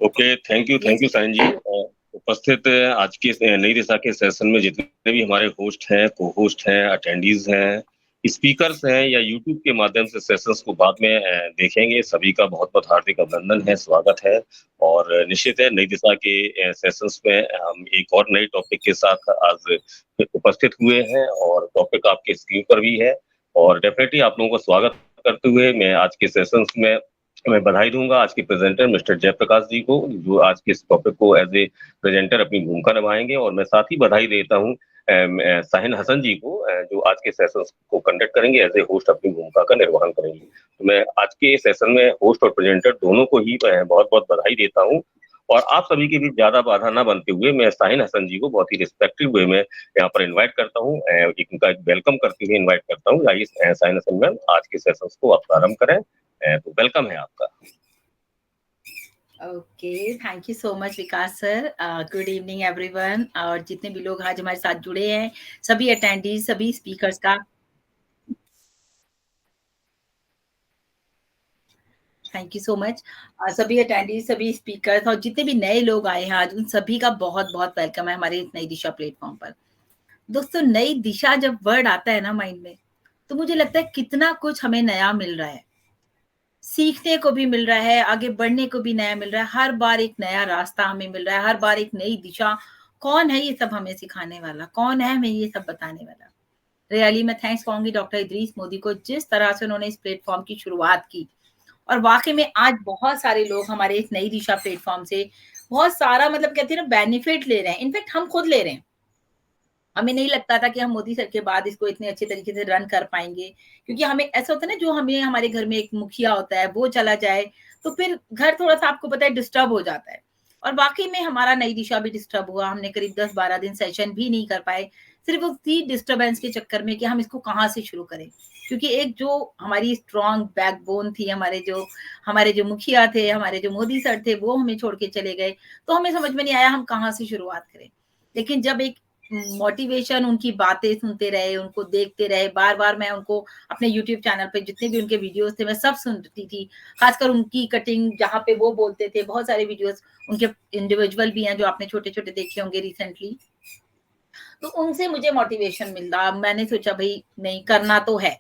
Okay, thank yes. You Sayan ji. उपस्थित आज के इस नई दिशा के सेशन में जितने भी हमारे होस्ट हैं, को-होस्ट हैं, अटेंडीज हैं, स्पीकर्स हैं या यूट्यूब के माध्यम से सेशंस को बाद में देखेंगे, सभी का बहुत-बहुत हार्दिक अभिनंदन है, स्वागत है। और निश्चित है नई दिशा के सेशंस में हम एक और नए टॉपिक के साथ आज उपस्थित हुए हैं और टॉपिक आपके स्क्रीन पर भी है और डेफिनिटली आप लोगों का स्वागत करते हुए मैं आज के सेशंस में मैं बधाई दूँगा आज के प्रेज़ेंटर मिस्टर जयप्रकाश जी को, जो आज के इस टॉपिक को एज़ ए प्रेज़ेंटर अपनी भूमिका निभाएँगे और मैं साथ ही बधाई देता हूँ साहिन हसन जी को जो आज के सेशंस को कंडक्ट करेंगे एज़ ए होस्ट अपनी भूमिका का निर्वहन करेंगे। तो मैं आज के सेशन में होस्ट और प्रेज़ेंटर दोनों को ही बहुत-बहुत बधाई देता हूँ और आप सभी के बीच ज़्यादा बाधा ना बनते हुए मैं साहिन हसन जी को बहुत ही रिस्पेक्टिव वे में यहाँ पर इनवाइट करता हूँ एक उनका एक वेलकम करते हुए इनवाइट करता हूँ। आइए साहिन हसन मैम आज के सेशंस को आप प्रारंभ करें। तो वेलकम है आपका। Okay, thank you so much Vikas sir. Good evening everyone, और जितने भी लोग आज हमारे साथ जुड़े हैं, सभी अटेंडीज, सभी स्पीकर्स का थैंक यू सो मच। सभी अटेंडीज, सभी स्पीकर्स और जितने भी नए लोग आए हैं आज, उन सभी का बहुत बहुत वेलकम है हमारे इस नई दिशा प्लेटफॉर्म पर। दोस्तों, नई दिशा जब वर्ड आता है ना माइंड में, तो मुझे लगता है कितना कुछ हमें नया मिल रहा है, सीखने को भी मिल रहा है, आगे बढ़ने को भी नया मिल रहा है। हर बार एक नया रास्ता हमें मिल रहा है, हर बार एक नई दिशा। कौन है ये सब हमें सिखाने वाला, कौन है हमें ये सब बताने वाला? रियली मैं थैंक्स कहूंगी डॉक्टर इदरीस मोदी को, जिस तरह से उन्होंने इस प्लेटफॉर्म की शुरुआत की। और वाकई में आज बहुत सारे लोग हमारे इस नई दिशा प्लेटफॉर्म से बहुत सारा, मतलब कहते हैं ना, बेनिफिट ले रहे हैं। इनफैक्ट हम खुद ले रहे हैं। हमें नहीं लगता था कि हम मोदी सर के बाद इसको इतने अच्छे तरीके से रन कर पाएंगे, क्योंकि हमें ऐसा होता है ना, जो हमें हमारे घर में एक मुखिया होता है, वो चला जाए तो फिर घर थोड़ा सा, आपको पता है, डिस्टर्ब हो जाता है। और वाकई में हमारा नई दिशा भी डिस्टर्ब हुआ। हमने करीब 10-12 दिन सेशन भी नहीं कर पाए, सिर्फ उसी डिस्टर्बेंस के चक्कर में कि हम इसको कहाँ से शुरू करें। क्योंकि एक जो हमारी स्ट्रॉन्ग बैकबोन थी, हमारे जो मुखिया थे, हमारे जो मोदी सर थे, वो हमें छोड़ के चले गए। तो हमें समझ में नहीं आया हम कहाँ से शुरुआत करें। लेकिन जब एक मोटिवेशन, उनकी बातें सुनते रहे, उनको देखते रहे, बार-बार मैं उनको अपने यूट्यूब चैनल पे जितने भी उनके वीडियोज़ थे, मैं सब सुनती थी। खासकर उनकी कटिंग जहाँ पे वो बोलते थे, बहुत सारे वीडियोज़ उनके इंडिविजुअल भी हैं जो आपने छोटे-छोटे देखे होंगे रिसेंटली। तो उनसे मुझे मोटिवेशन मिला। मैंने सोचा भई नहीं, करना तो है।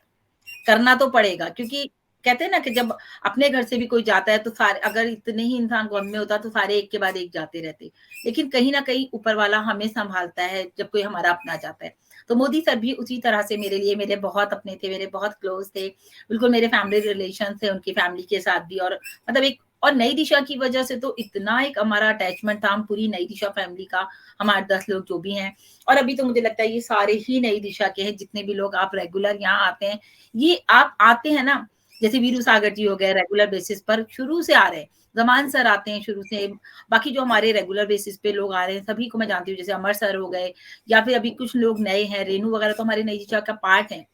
करना तो पड़ेगा, क्योंकि कहते हैं ना कि जब अपने घर से भी कोई जाता है तो सारे, अगर इतने ही इंसान गम में होता तो सारे एक के बाद एक जाते रहते। लेकिन कहीं न कहीं ऊपर वाला हमें सँभालता है जब कोई हमारा अपना जाता है। तो मोदी सर भी उसी तरह से मेरे लिए, मेरे बहुत अपने थे, मेरे बहुत क्लोज़ थे। बिल्कुल मेरे फैमिली रिलेशन थे उनकी फैमिली के साथ भी, और मतलब एक, और नई दिशा की वजह से तो इतना एक हमारा अटैचमेंट था, हम पूरी नई दिशा फैमिली का, हम 8-10 लोग जो भी हैं। और अभी तो मुझे लगता है ये सारे ही नई दिशा के हैं, जितने भी लोग आप रेगुलर यहाँ आते हैं। ये आप आते हैं ना, जैसे वीरू सागर जी हो गए, रेगुलर बेसिस पर शुरू से आ रहे हैं। ज़मान सर आते हैं शुरू से। बाकी जो हमारे रेगुलर बेसिस पे लोग आ रहे हैं, सभी को मैं जानती हूँ, जैसे अमर सर हो गए, या फिर अभी कुछ लोग नए हैं, रेनू वगैरह तो हमारे नई दिशा का पार्ट है।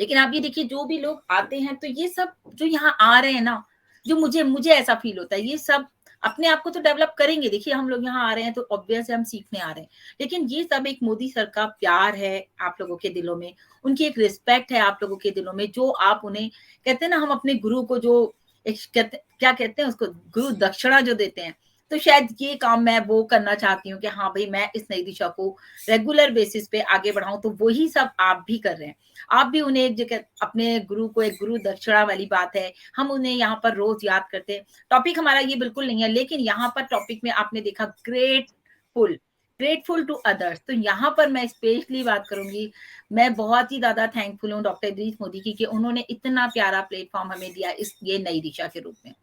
लेकिन आप ये देखिए, जो भी लोग आते हैं, तो ये सब जो यहाँ आ रहे हैं ना, जो मुझे मुझे ऐसा फील होता है, ये सब अपने आप को तो डेवलप करेंगे। देखिए, हम लोग यहाँ आ रहे हैं तो ऑब्वियस है, हम सीखने आ रहे हैं। लेकिन ये सब एक मोदी सर का प्यार है आप लोगों के दिलों में, उनकी एक रिस्पेक्ट है आप लोगों के दिलों में, जो आप उन्हें, कहते हैं ना, हम अपने गुरु को जो एक क्या कहते हैं उसको, गुरु दक्षिणा जो देते हैं। तो शायद ये काम मैं वो करना चाहती हूँ कि हाँ भाई, मैं इस नई दिशा को रेगुलर बेसिस पे आगे बढ़ाऊं। तो वही सब आप भी कर रहे हैं। आप भी उन्हें एक जगह, अपने गुरु को एक गुरु दक्षिणा वाली बात है, हम उन्हें यहाँ पर रोज याद करते हैं। टॉपिक हमारा ये बिल्कुल नहीं है, लेकिन यहाँ पर टॉपिक में आपने देखा ग्रेटफुल, ग्रेटफुल टू अदर्स। तो यहाँ पर मैं स्पेशली बात करूंगी। मैं बहुत ही ज्यादा थैंकफुल हूँ डॉक्टर इदरीस मोदी की, कि उन्होंने इतना प्यारा प्लेटफॉर्म हमें दिया इस ये नई दिशा के रूप में।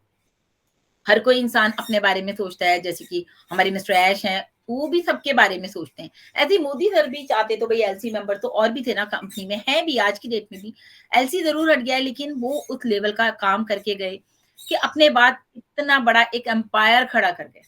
हर कोई इंसान अपने बारे में सोचता है, जैसे कि हमारे मिस्टर ऐश हैं, वो भी सबके बारे में सोचते हैं। ऐसे ही मोदी सर भी चाहते तो भाई, एलसी मेंबर तो और भी थे ना कंपनी में, है भी आज की डेट में भी। एलसी जरूर हट गया है, लेकिन वो उस लेवल का काम करके गए कि अपने बाद इतना बड़ा एक एम्पायर खड़ा कर गए,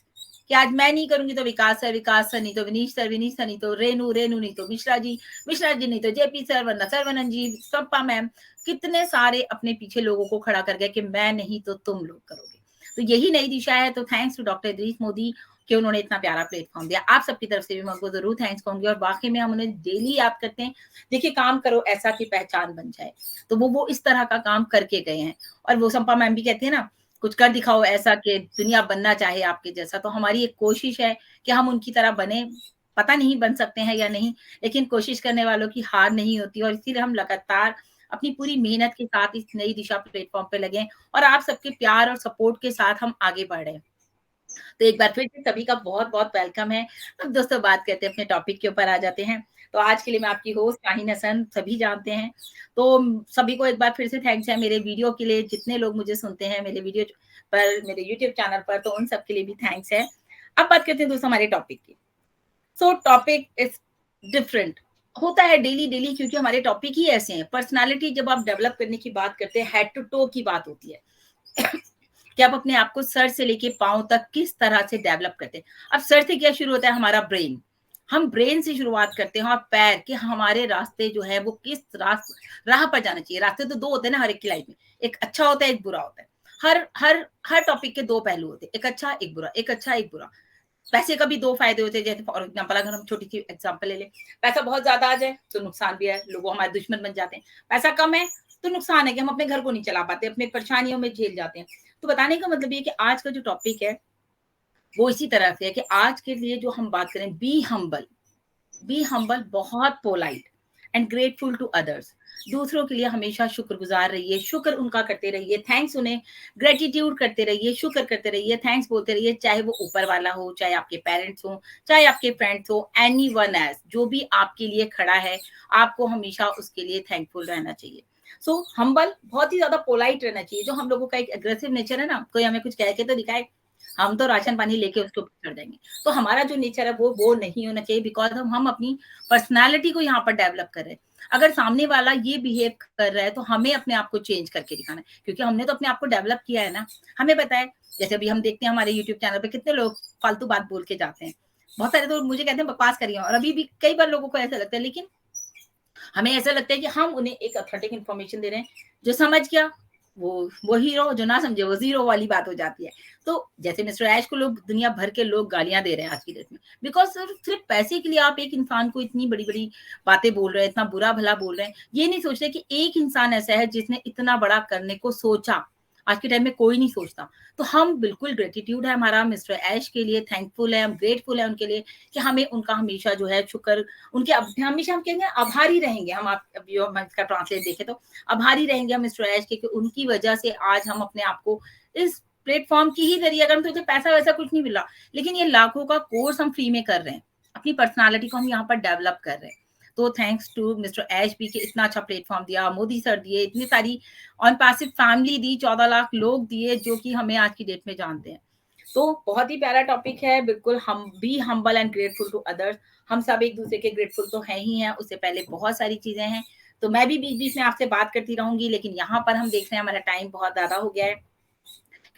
कि आज मैं नहीं करूंगी तो विकास सर नहीं तो विनीश सर नहीं तो रेनू नहीं तो मिश्रा जी नहीं तो जेपी सर, वरना सरवनन जी, सप्पा मैम, कितने सारे अपने पीछे लोगों को खड़ा कर गए कि मैं नहीं तो तुम लोग करोगे। तो यही नई दिशा है। तो thanks to doctor Idris Modi कि उन्होंने इतना प्यारा प्लेटफॉर्म दिया। आप सबकी तरफ से भी मैं उनको जरूर थैंक्स कहूंगी, और वाकई में हम उन्हें डेली याद करते हैं। देखिए, काम करो ऐसा कि पहचान बन जाए, तो वो इस तरह का काम करके गए हैं। और वो संपा मैम भी कहते हैं ना कुछ कर दिखाओ ऐसा कि दुनिया बनना चाहे आपके जैसा। तो हमारी एक कोशिश है कि हम उनकी तरह बने। पता नहीं बन सकते हैं या नहीं, लेकिन कोशिश करने वालों की हार नहीं होती और इसीलिए हम लगातार अपनी पूरी मेहनत के साथ इस नई दिशा प्लेटफ़ॉर्म पे लगे हैं और आप सबके प्यार और सपोर्ट के साथ हम आगे बढ़ रहे हैं। तो एक बार फिर से सभी का बहुत-बहुत वेलकम है। अब दोस्तों बात करते हैं अपने टॉपिक के ऊपर आ जाते हैं। तो आज के लिए मैं आपकी होस्ट शाहीन हसन सभी जानते हैं। तो सभी को एक बार फिर से थैंक्स है मेरे वीडियो के लिए, जितने लोग मुझे सुनते हैं मेरे वीडियो पर, मेरे यूट्यूब चैनल पर, तो उन सब के लिए भी थैंक्स है। अब बात करते हैं दोस्तों हमारे टॉपिक की। सो टॉपिक इज़ डिफरेंट होता है डेली क्योंकि हमारे टॉपिक ही ऐसे हैं। पर्सनैलिटी जब आप डेवलप करने की बात करते हैं, हेड टू टो की बात होती है। कि आप अपने आप को सर से लेके पाँव तक किस तरह से डेवलप करते हैं। अब सर से क्या शुरू होता है? हमारा ब्रेन। हम ब्रेन से शुरुआत करते हैं और पैर कि हमारे रास्ते जो है वो किस राह पर जाना चाहिए। रास्ते तो 2 होते हैं ना हर एक की लाइफ में, एक अच्छा होता है, एक बुरा होता है। हर टॉपिक के 2 पहलू होते हैं, एक अच्छा, एक बुरा, एक अच्छा, एक बुरा। पैसे का भी 2 फायदे होते हैं, जैसे फॉर एग्जांपल अगर हम छोटी सी एग्जांपल ले लें, पैसा बहुत ज्यादा आ जाए तो नुकसान भी है, लोग हमारे दुश्मन बन जाते हैं। पैसा कम है तो नुकसान है कि हम अपने घर को नहीं चला पाते, अपने परेशानियों में झेल जाते हैं। तो बताने का मतलब ये कि आज का जो टॉपिक है वो इसी तरह से है कि आज के लिए जो हम बात करें, बी हम्बल, बहुत polite and grateful to others. दूसरों के लिए हमेशा शुक्रगुजार रहिए, शुक्र उनका करते रहिए, थैंक्स उन्हें, ग्रेटिट्यूड करते रहिए, शुक्र करते रहिए, थैंक्स बोलते रहिए, चाहे वो ऊपर वाला हो, चाहे आपके पेरेंट्स हो, चाहे आपके फ्रेंड्स हो, एनीवन एज जो भी आपके लिए खड़ा है, आपको हमेशा उसके लिए थैंकफुल रहना चाहिए। सो हम्बल, बहुत ही ज्यादा पोलाइट रहना चाहिए। जो हम लोगों का एक एग्रेसिव नेचर है ना, कोई हमें कुछ कह के तो दिखाए, हम तो राशन पानी लेके उसके ऊपर चढ़ जाएंगे। तो हमारा जो नेचर है वो नहीं होना चाहिए, बिकॉज हम अपनी पर्सनालिटी को यहाँ पर डेवलप कर रहे हैं। अगर सामने वाला ये बिहेव कर रहा है तो हमें अपने आप को चेंज करके दिखाना है, क्योंकि हमने तो अपने आप को डेवलप किया है ना। हमें पता है, जैसे अभी हम देखते हैं हमारे यूट्यूब चैनल पे कितने लोग फालतू बात बोल के जाते हैं। बहुत सारे तो मुझे कहते हैं बकवास करिए, और अभी भी कई बार लोगों को ऐसा लगता है, लेकिन हमें ऐसा लगता है कि हम उन्हें एक ऑथेंटिक इन्फॉर्मेशन दे रहे हैं। जो समझ गया वो हीरो, जो ना समझे वो जीरो वाली बात हो जाती है। तो जैसे मिस्टर ऐश को लोग, दुनिया भर के लोग गालियां दे रहे हैं आज की डेट में, बिकॉज सिर्फ पैसे के लिए आप एक इंसान को इतनी बड़ी बड़ी बातें बोल रहे हैं, इतना बुरा भला बोल रहे हैं। ये नहीं सोच रहे कि एक इंसान ऐसा है जिसने इतना बड़ा करने को सोचा। आज के टाइम में कोई नहीं सोचता। तो हम बिल्कुल ग्रेटिट्यूड है हमारा मिस्टर ऐश के लिए, थैंकफुल है, हम ग्रेटफुल है उनके लिए कि हमें उनका हमेशा जो है शुक्र, उनके हमेशा हम कहेंगे आभारी रहेंगे। हम आप अभी हम इसका ट्रांसलेट देखें तो आभारी रहेंगे हम मिस्टर ऐश के कि उनकी वजह से आज हम अपने आप को इस प्लेटफॉर्म की ही जरिए, अगर तो पैसा वैसा कुछ नहीं मिला, लेकिन ये लाखों का कोर्स हम फ्री में कर रहे हैं, अपनी पर्सनालिटी को हम यहाँ पर डेवलप कर रहे हैं। तो थैंक्स टू मिस्टर ऐश भी कि इतना अच्छा प्लेटफॉर्म दिया, मोदी सर दिए, इतनी सारी ऑन पैसिव फैमिली दी, 14 लाख लोग दिए जो कि हमें आज की डेट में जानते हैं। तो बहुत ही प्यारा टॉपिक है। बिल्कुल, हम be humble and grateful to others. हम सब एक दूसरे के ग्रेटफुल तो हैं ही हैं, उससे पहले बहुत सारी चीजें हैं। तो मैं भी बीच बीच में आपसे बात करती रहूंगी, लेकिन यहाँ पर हम देख रहे हैं हमारा टाइम बहुत ज्यादा हो गया है,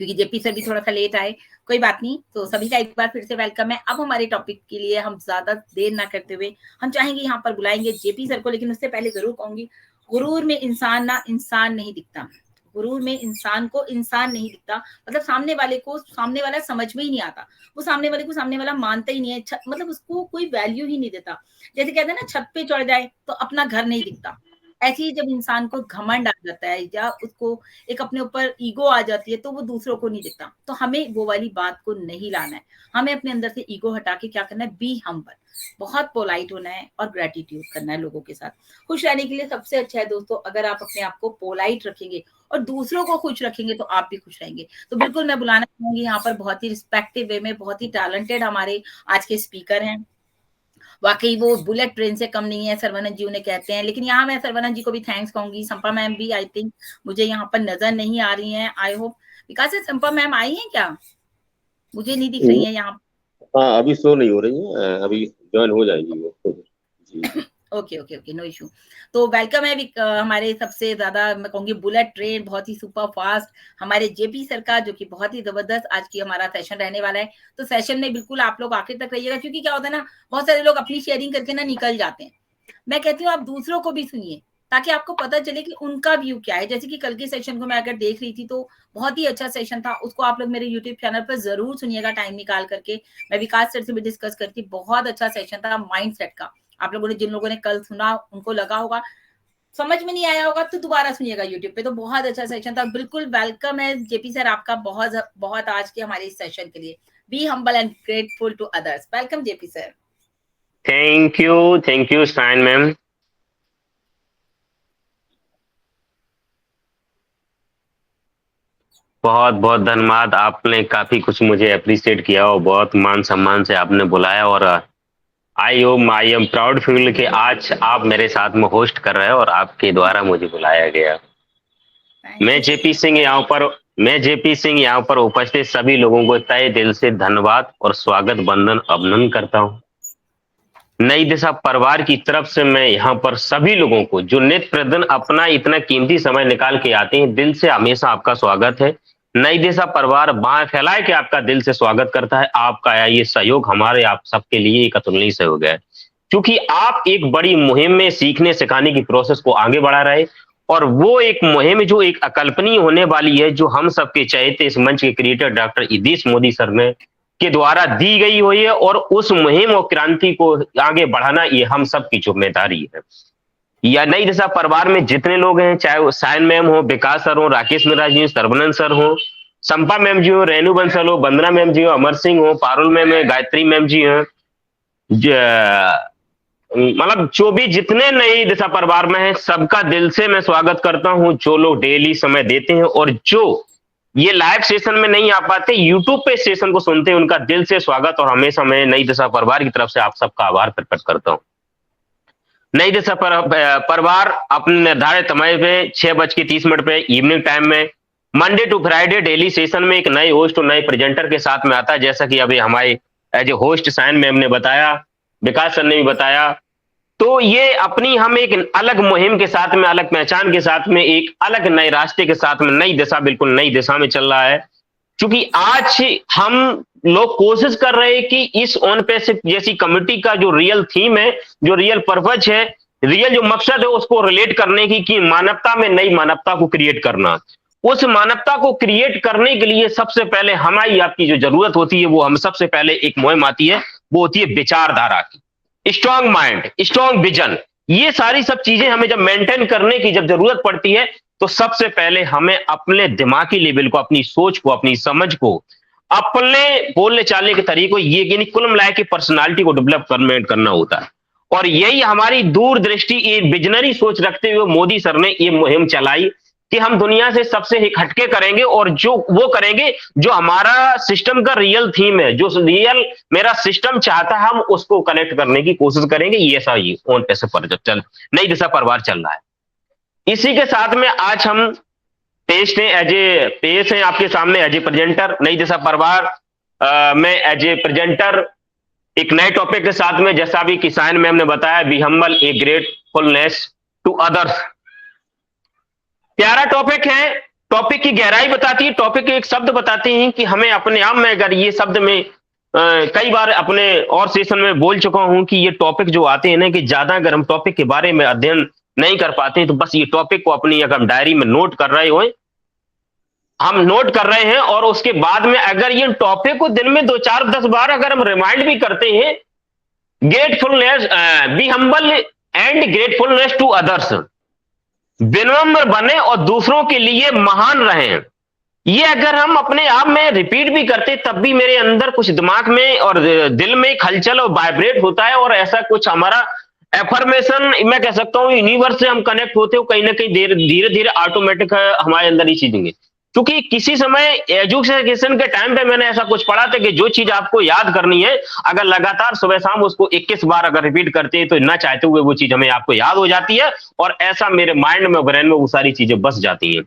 क्योंकि जेपी सर भी थोड़ा सा लेट आए। कोई बात नहीं, तो सभी का एक बार फिर से वेलकम है। अब हमारे टॉपिक के लिए हम ज्यादा देर ना करते हुए हम चाहेंगे यहाँ पर बुलाएंगे जेपी सर को, लेकिन उससे पहले जरूर कहूंगी, गुरूर में इंसान ना इंसान नहीं दिखता। गुरूर में इंसान को इंसान नहीं दिखता, मतलब सामने वाले को सामने वाला समझ में ही नहीं आता। वो सामने वाले को सामने वाला मानता ही नहीं है, मतलब उसको कोई वैल्यू ही नहीं देता। जैसे कहते हैं ना, छत पे चढ़ जाए तो अपना घर नहीं दिखता। ऐसे ही जब इंसान को घमंड आ जाता है या उसको एक अपने ऊपर ईगो आ जाती है, तो वो दूसरों को नहीं दिखता। तो हमें वो वाली बात को नहीं लाना है। हमें अपने अंदर से ईगो हटा के क्या करना है, बी हम्बल, बहुत पोलाइट होना है और ग्रेटिट्यूड करना है लोगों के साथ। खुश रहने के लिए सबसे अच्छा है दोस्तों, अगर आप अपने आप को पोलाइट रखेंगे और दूसरों को खुश रखेंगे तो आप भी खुश रहेंगे। तो बिल्कुल मैं बुलाना चाहूंगी यहाँ पर, बहुत ही रिस्पेक्टिव वे में, बहुत ही टैलेंटेड हमारे आज के स्पीकर हैं। वाकई वो बुलेट ट्रेन से कम नहीं है, सरवनन जी उन्हें कहते हैं। लेकिन यहाँ मैं सरवनन जी को भी थैंक्स कहूंगी। संपा मैम भी आई थिंक मुझे यहाँ पर नजर नहीं आ रही हैं। आई होप विकास से संपा मैम आई हैं क्या? मुझे नहीं दिख रही है यहाँ। हाँ, अभी शो नहीं हो रही है, अभी ज्वाइन हो जाएगी वो। जी। Okay okay okay, no issue. तो वेलकम है हमारे सबसे ज्यादा मैं कहूंगी बुलेट ट्रेन, बहुत ही सुपर फास्ट हमारे जेपी सर का, जो कि बहुत ही जबरदस्त आज की हमारा सेशन रहने वाला है। तो सेशन में बिल्कुल आप लोग आखिर तक रहिएगा, क्योंकि क्या होता है ना, बहुत सारे लोग अपनी शेयरिंग करके ना निकल जाते हैं। मैं कहती हूँ आप दूसरों को भी सुनिए, ताकि आपको पता चले कि उनका व्यू क्या है। जैसे कि कल के सेशन को मैं अगर देख रही थी तो बहुत ही अच्छा सेशन था, उसको आप लोग मेरे यूट्यूब चैनल पर जरूर सुनिएगा टाइम निकाल करके। मैं विकास सर से भी डिस्कस करती, बहुत अच्छा सेशन था माइंड सेट का। आप लोगों ने, जिन लोगों ने कल सुना, उनको लगा होगा समझ में नहीं आया होगा तो दोबारा सुनिएगा यूट्यूब पे। तो बहुत अच्छा सेशन था, बिल्कुल वेलकम है जेपी सर आपका बहुत बहुत आज के हमारे इस सेशन के लिए। Be humble and grateful to others. Welcome JP sir. Thank you sign ma'am. बहुत बहुत धन्यवाद, आपने काफी कुछ मुझे अप्रिशिएट किया और बहुत मान सम्मान से आपने बुलाया, और आई एम प्राउड फील कि आज आप मेरे साथ में होस्ट कर रहे हो और आपके द्वारा मुझे बुलाया गया। मैं जेपी सिंह यहाँ पर उपस्थित सभी लोगों को तहे दिल से धन्यवाद और स्वागत बंदन अभिनंदन करता हूँ। नई दिशा परिवार की तरफ से मैं यहाँ पर सभी लोगों को जो नित्य प्रतिदिन अपना इतना कीमती समय निकाल के आते हैं, दिल से हमेशा आपका स्वागत है। नई दिशा परिवार बाएं फैलाए के आपका दिल से स्वागत करता है। आपका ये सहयोग हमारे आप सबके लिए एक अतुलनीय सहयोग है, क्योंकि आप एक बड़ी मुहिम में सीखने सिखाने की प्रोसेस को आगे बढ़ा रहे, और वो एक मुहिम जो एक अकल्पनीय होने वाली है, जो हम सबके चहेते इस मंच के creator doctor Idris Modi sir ने के द्वारा दी गई हुई है, और उस मुहिम और क्रांति को आगे बढ़ाना ये हम सबकी जिम्मेदारी है। या नई दिशा परिवार में जितने लोग हैं, चाहे वो सायन मैम हो, विकास सर हो, राकेश मिश्रा जी, सर्वनंद सर हो, संपा मैम जी हो, रेणु बंसल हो, वंदना मैम जी हो, अमर सिंह हो, पारुल मैम है, गायत्री मैम जी हैं, मतलब जो भी जितने नई दिशा परिवार में है, सबका दिल से मैं स्वागत करता हूं। जो लोग डेली समय देते हैं और जो ये लाइव सेशन में नहीं आ पाते, यूट्यूब पे सेशन को सुनते हैं, उनका दिल से स्वागत, और हमेशा मैं नई दिशा परिवार की तरफ से आप सबका आभार प्रकट करता हूं। नई दिशा परिवार अपने निर्धारित समय पे 6:30 पे इवनिंग टाइम में Monday to Friday daily session में एक नए होस्ट और नए प्रेजेंटर के साथ में आता है, जैसा कि अभी हमारे as a host Sayan ma'am ने बताया, विकास सर ने भी बताया। तो ये अपनी हम एक अलग मुहिम के साथ में, अलग पहचान के साथ में, एक अलग नए रास्ते के साथ में, नई दिशा, बिल्कुल नई दिशा में चल रहा है। क्योंकि आज हम लोग कोशिश कर रहे हैं कि इस ऑन पैसिव जैसी कम्युनिटी का जो रियल थीम है, जो रियल पर्पज है, रियल जो मकसद है, उसको रिलेट करने की, कि मानवता में नई मानवता को क्रिएट करना। उस मानवता को क्रिएट करने के लिए सबसे पहले हमारी आपकी जो जरूरत होती है, वो हम सबसे पहले एक मुहिम आती है, वो होती है विचारधारा की। स्ट्रांग माइंड, स्ट्रांग विजन, ये सारी सब चीजें हमें जब मेंटेन करने की जब जरूरत पड़ती है, तो सबसे पहले हमें अपने दिमागी लेवल को, अपनी सोच को, अपनी समझ को, अपने बोलने चालने के तरीके को, ये कुल मिला के पर्सनालिटी को डेवलपमेंट करना होता है। और यही हमारी दूरदृष्टि, ये विजनरी सोच रखते हुए मोदी सर ने ये मुहिम चलाई कि हम दुनिया से सबसे हटके करेंगे, और जो वो करेंगे जो हमारा सिस्टम का रियल थीम है, जो रियल मेरा सिस्टम चाहता है, हम उसको कनेक्ट करने की कोशिश करेंगे। ये ऐसा ही ऑन पैसे पर जब चल नई दिशा परिवार चल रहा है। इसी के साथ में आज हम पेश हैं आपके सामने एज ए प्रेजेंटर नई दिशा परिवार में, एज ए प्रेजेंटर एक नए टॉपिक के साथ में, जैसा भी किसान मैम ने बताया, be humble a gratefulness to others. प्यारा टॉपिक है, टॉपिक की गहराई बताती है, टॉपिक के एक शब्द बताते हैं कि हमें अपने आप में, अगर ये शब्द में कई बार अपने और सेशन में बोल चुका हूं कि ये टॉपिक जो आते हैं ना, कि ज्यादा अगर हम टॉपिक के बारे में अध्ययन नहीं कर पाते हैं, तो बस ये टॉपिक को अपनी अगर हम डायरी में नोट कर रहे हो, हम नोट कर रहे हैं, और उसके बाद में अगर ये टॉपिक को दिन में 2, 4, 10 बार अगर हम रिमाइंड भी करते हैं, gratefulness, be humble and gratefulness to others, विनम्र बने और दूसरों के लिए महान रहें, ये अगर हम अपने आप में रिपीट भी करते, तब भी मेरे अंदर कुछ दिमाग में और दिल में हलचल और वाइब्रेट होता है, और ऐसा कुछ हमारा एफर्मेशन, मैं कह सकता हूं यूनिवर्स से हम कनेक्ट होते हो, कहीं ना कहीं धीरे धीरे ऑटोमेटिक हमारे अंदर ही चीजें। क्योंकि किसी समय एजुकेशन के टाइम पे मैंने ऐसा कुछ पढ़ा था कि जो चीज आपको याद करनी है, अगर लगातार सुबह शाम उसको 21 बार अगर रिपीट करते हैं, तो ना चाहते हुए वो चीज हमें आपको याद हो जाती है, और ऐसा मेरे माइंड में, ब्रेन में वो सारी चीजें बस जाती हैं।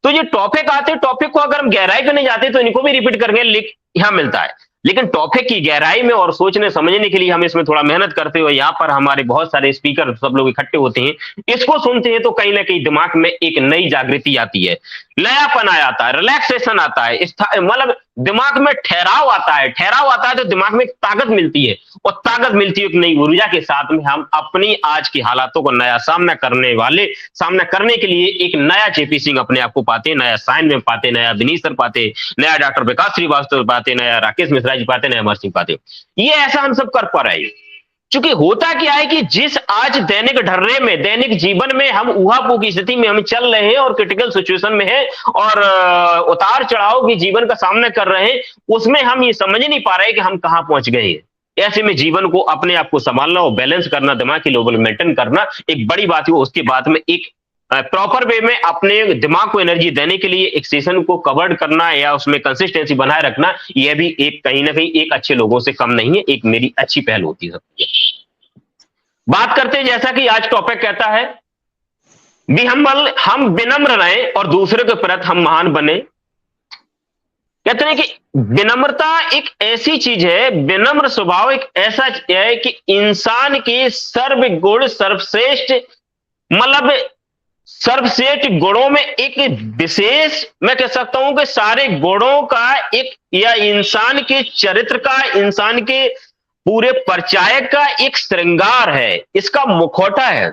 तो ये टॉपिक आते, टॉपिक को अगर हम गहराई पे नहीं जाते, तो इनको भी रिपीट करके यहाँ मिलता है, लेकिन टॉपिक की गहराई में और सोचने समझने के लिए हम इसमें थोड़ा मेहनत करते हुए, यहाँ पर हमारे बहुत सारे स्पीकर सब लोग इकट्ठे होते हैं, इसको सुनते हैं, तो कहीं ना कहीं दिमाग में एक नई जागृति आती है, नयापन आ जाता है, रिलैक्सेशन आता है, मतलब दिमाग में ठहराव आता है, तो दिमाग में ताकत मिलती है, और ताकत मिलती है एक नई ऊर्जा के साथ में, हम अपनी आज की हालातों को नया सामना करने के लिए एक नया जेपी सिंह अपने आप को पाते, नया साइन में पाते, नया विनीत सर पाते, नया डॉक्टर विकास श्रीवास्तव पाते, नया राकेश मिश्रा जी पाते, नया अमर सिंह पाते। ये ऐसा हम सब कर पा रहे हैं। क्योंकि होता क्या है कि जिस आज दैनिक ढर्रे में, दैनिक जीवन में हम ऊहापोह की स्थिति में हम चल रहे हैं और क्रिटिकल सिचुएशन में है और उतार चढ़ाव की जीवन का सामना कर रहे हैं, उसमें हम ये समझ नहीं पा रहे कि हम कहां पहुंच गए हैं। ऐसे में जीवन को अपने आप को संभालना और बैलेंस करना, दिमाग की लेवल मेंटेन करना एक बड़ी बात है। उसके बाद में एक प्रॉपर वे में अपने दिमाग को एनर्जी देने के लिए एक सेशन को कवर करना या उसमें कंसिस्टेंसी बनाए रखना, यह भी एक कहीं ना कहीं एक अच्छे लोगों से कम नहीं है, एक मेरी अच्छी पहल होती है। बात करते हैं, जैसा कि आज टॉपिक कहता है, हम विनम्र रहें और दूसरे के प्रति हम महान बने। कहते हैं कि विनम्रता एक ऐसी चीज है, विनम्र स्वभाव एक ऐसा है कि इंसान के सर्वगुण सर्वश्रेष्ठ, मतलब सर्वश्रेष्ठ गुणों में एक विशेष, मैं कह सकता हूं कि सारे गुणों का एक, या इंसान के चरित्र का, इंसान के पूरे परिचय का एक श्रृंगार है, इसका मुखौटा है।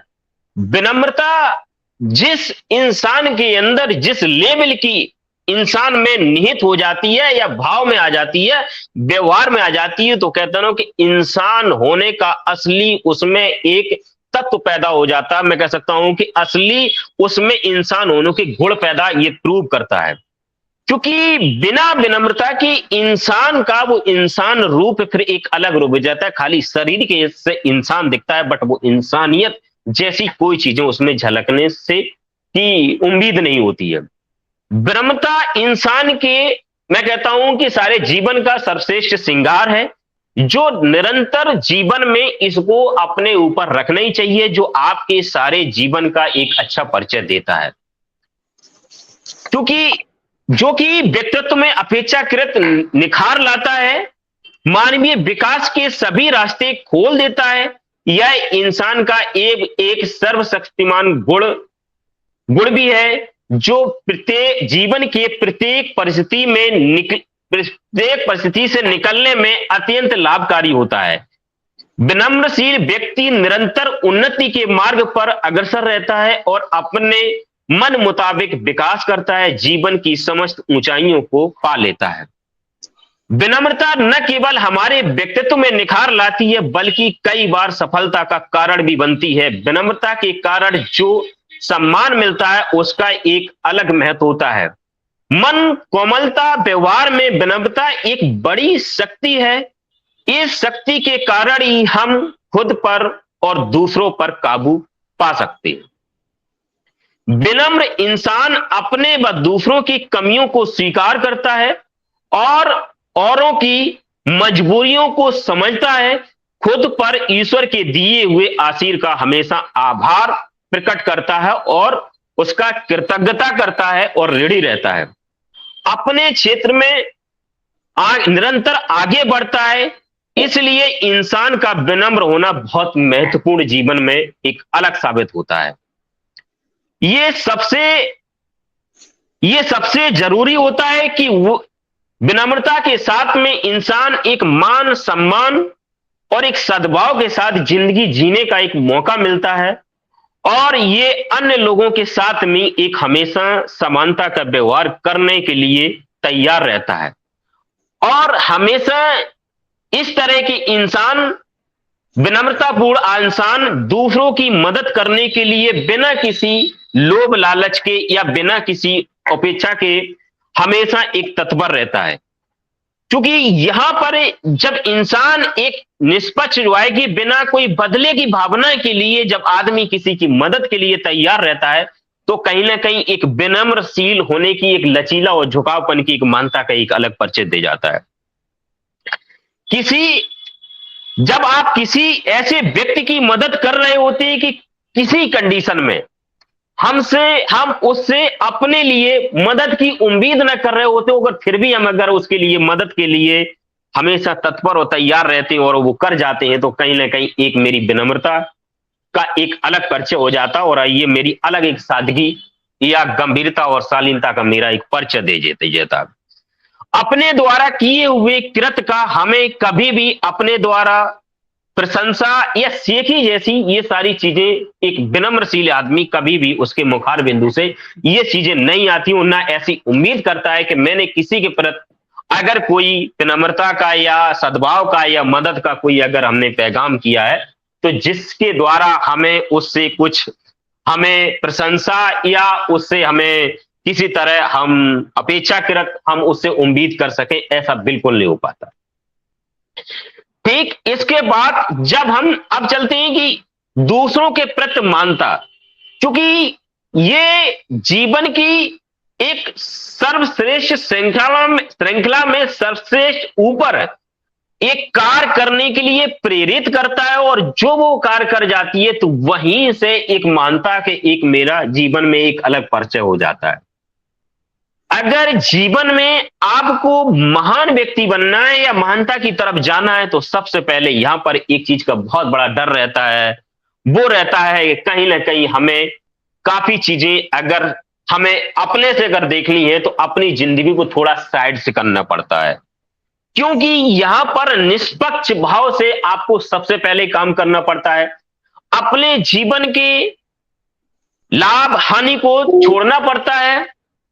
विनम्रता जिस इंसान के अंदर जिस लेवल की इंसान में निहित हो जाती है या भाव में आ जाती है, व्यवहार में आ जाती है, तो कहते हैं कि इंसान होने का असली उसमें एक तत्व पैदा हो जाता है। मैं कह सकता हूं कि असली उसमें इंसान होने के गुण पैदा ये प्रूव करता है, क्योंकि बिना विनम्रता की इंसान का वो इंसान रूप फिर एक अलग रूप हो जाता है। खाली शरीर के से इंसान दिखता है, बट वो इंसानियत जैसी कोई चीजें उसमें झलकने से की उम्मीद नहीं होती है। विनम्रता इंसान के, मैं कहता हूं कि सारे जीवन का सर्वश्रेष्ठ श्रृंगार है, जो निरंतर जीवन में इसको अपने ऊपर रखना ही चाहिए, जो आपके सारे जीवन का एक अच्छा परिचय देता है, क्योंकि जो कि व्यक्तित्व में अपेक्षाकृत निखार लाता है, मानवीय विकास के सभी रास्ते खोल देता है। यह इंसान का एक सर्वशक्तिमान गुण भी है, जो प्रत्येक जीवन के प्रत्येक परिस्थिति में प्रत्येक परिस्थिति से निकलने में अत्यंत लाभकारी होता है। विनम्रशील व्यक्ति निरंतर उन्नति के मार्ग पर अग्रसर रहता है और अपने मन मुताबिक विकास करता है, जीवन की समस्त ऊंचाइयों को पा लेता है। विनम्रता न केवल हमारे व्यक्तित्व में निखार लाती है, बल्कि कई बार सफलता का कारण भी बनती है। विनम्रता के कारण जो सम्मान मिलता है उसका एक अलग महत्व होता है। मन कोमलता, व्यवहार में विनम्रता एक बड़ी शक्ति है। इस शक्ति के कारण ही हम खुद पर और दूसरों पर काबू पा सकते हैं। विनम्र इंसान अपने व दूसरों की कमियों को स्वीकार करता है और औरों की मजबूरियों को समझता है। खुद पर ईश्वर के दिए हुए आशीर्वाद का हमेशा आभार प्रकट करता है और उसका कृतज्ञता करता है और ऋणी रहता है। अपने क्षेत्र में निरंतर आगे बढ़ता है। इसलिए इंसान का विनम्र होना बहुत महत्वपूर्ण जीवन में एक अलग साबित होता है। ये सबसे जरूरी होता है कि वो विनम्रता के साथ में इंसान एक मान सम्मान और एक सद्भाव के साथ जिंदगी जीने का एक मौका मिलता है, और ये अन्य लोगों के साथ में एक हमेशा समानता का व्यवहार करने के लिए तैयार रहता है। और हमेशा इस तरह के इंसान, विनम्रतापूर्ण इंसान दूसरों की मदद करने के लिए बिना किसी लोभ लालच के या बिना किसी अपेक्षा के हमेशा एक तत्पर रहता है। क्योंकि यहां पर जब इंसान एक निष्पक्ष है कि बिना कोई बदले की भावना के लिए जब आदमी किसी की मदद के लिए तैयार रहता है, तो कहीं ना कहीं एक विनम्रशील होने की, एक लचीला और झुकावपन की एक मानता का एक अलग परिचय दे जाता है। जब आप किसी ऐसे व्यक्ति की मदद कर रहे होते हैं कि किसी कंडीशन में हम उससे अपने लिए मदद की उम्मीद न कर रहे होते, अगर फिर भी हम अगर उसके लिए मदद के लिए हमेशा तत्पर और तैयार रहते हैं और वो कर जाते हैं, तो कहीं ना कहीं एक मेरी विनम्रता का एक अलग परिचय हो जाता और ये मेरी अलग एक सादगी या गंभीरता और शालीनता का मेरा एक परिचय दे देता। अपने द्वारा किए हुए कृत्य का हमें कभी भी अपने द्वारा प्रशंसा या सीखी जैसी ये सारी चीजें एक विनम्रशील आदमी कभी भी उसके मुखार बिंदु से ये चीजें नहीं आती, ना ऐसी उम्मीद करता है कि मैंने किसी के प्रति अगर कोई विनम्रता का या सद्भाव का या मदद का कोई अगर हमने पैगाम किया है, तो जिसके द्वारा हमें उससे कुछ हमें प्रशंसा या उससे हमें किसी तरह हम अपेक्षाकृत हम उससे उम्मीद कर सके, ऐसा बिल्कुल नहीं हो पाता। ठीक इसके बाद जब हम अब चलते हैं कि दूसरों के प्रति मानता, क्योंकि ये जीवन की एक सर्वश्रेष्ठ श्रृंखला में सर्वश्रेष्ठ ऊपर एक कार्य करने के लिए प्रेरित करता है, और जो वो कार्य कर जाती है तो वहीं से एक मानता के एक मेरा जीवन में एक अलग परिचय हो जाता है। अगर जीवन में आपको महान व्यक्ति बनना है या महानता की तरफ जाना है, तो सबसे पहले यहां पर एक चीज का बहुत बड़ा डर रहता है, वो रहता है कहीं ना कहीं हमें काफी चीजें अगर हमें अपने से अगर देखनी है तो अपनी जिंदगी को थोड़ा साइड से करना पड़ता है, क्योंकि यहां पर निष्पक्ष भाव से आपको सबसे पहले काम करना पड़ता है। अपने जीवन के लाभ हानि को छोड़ना पड़ता है,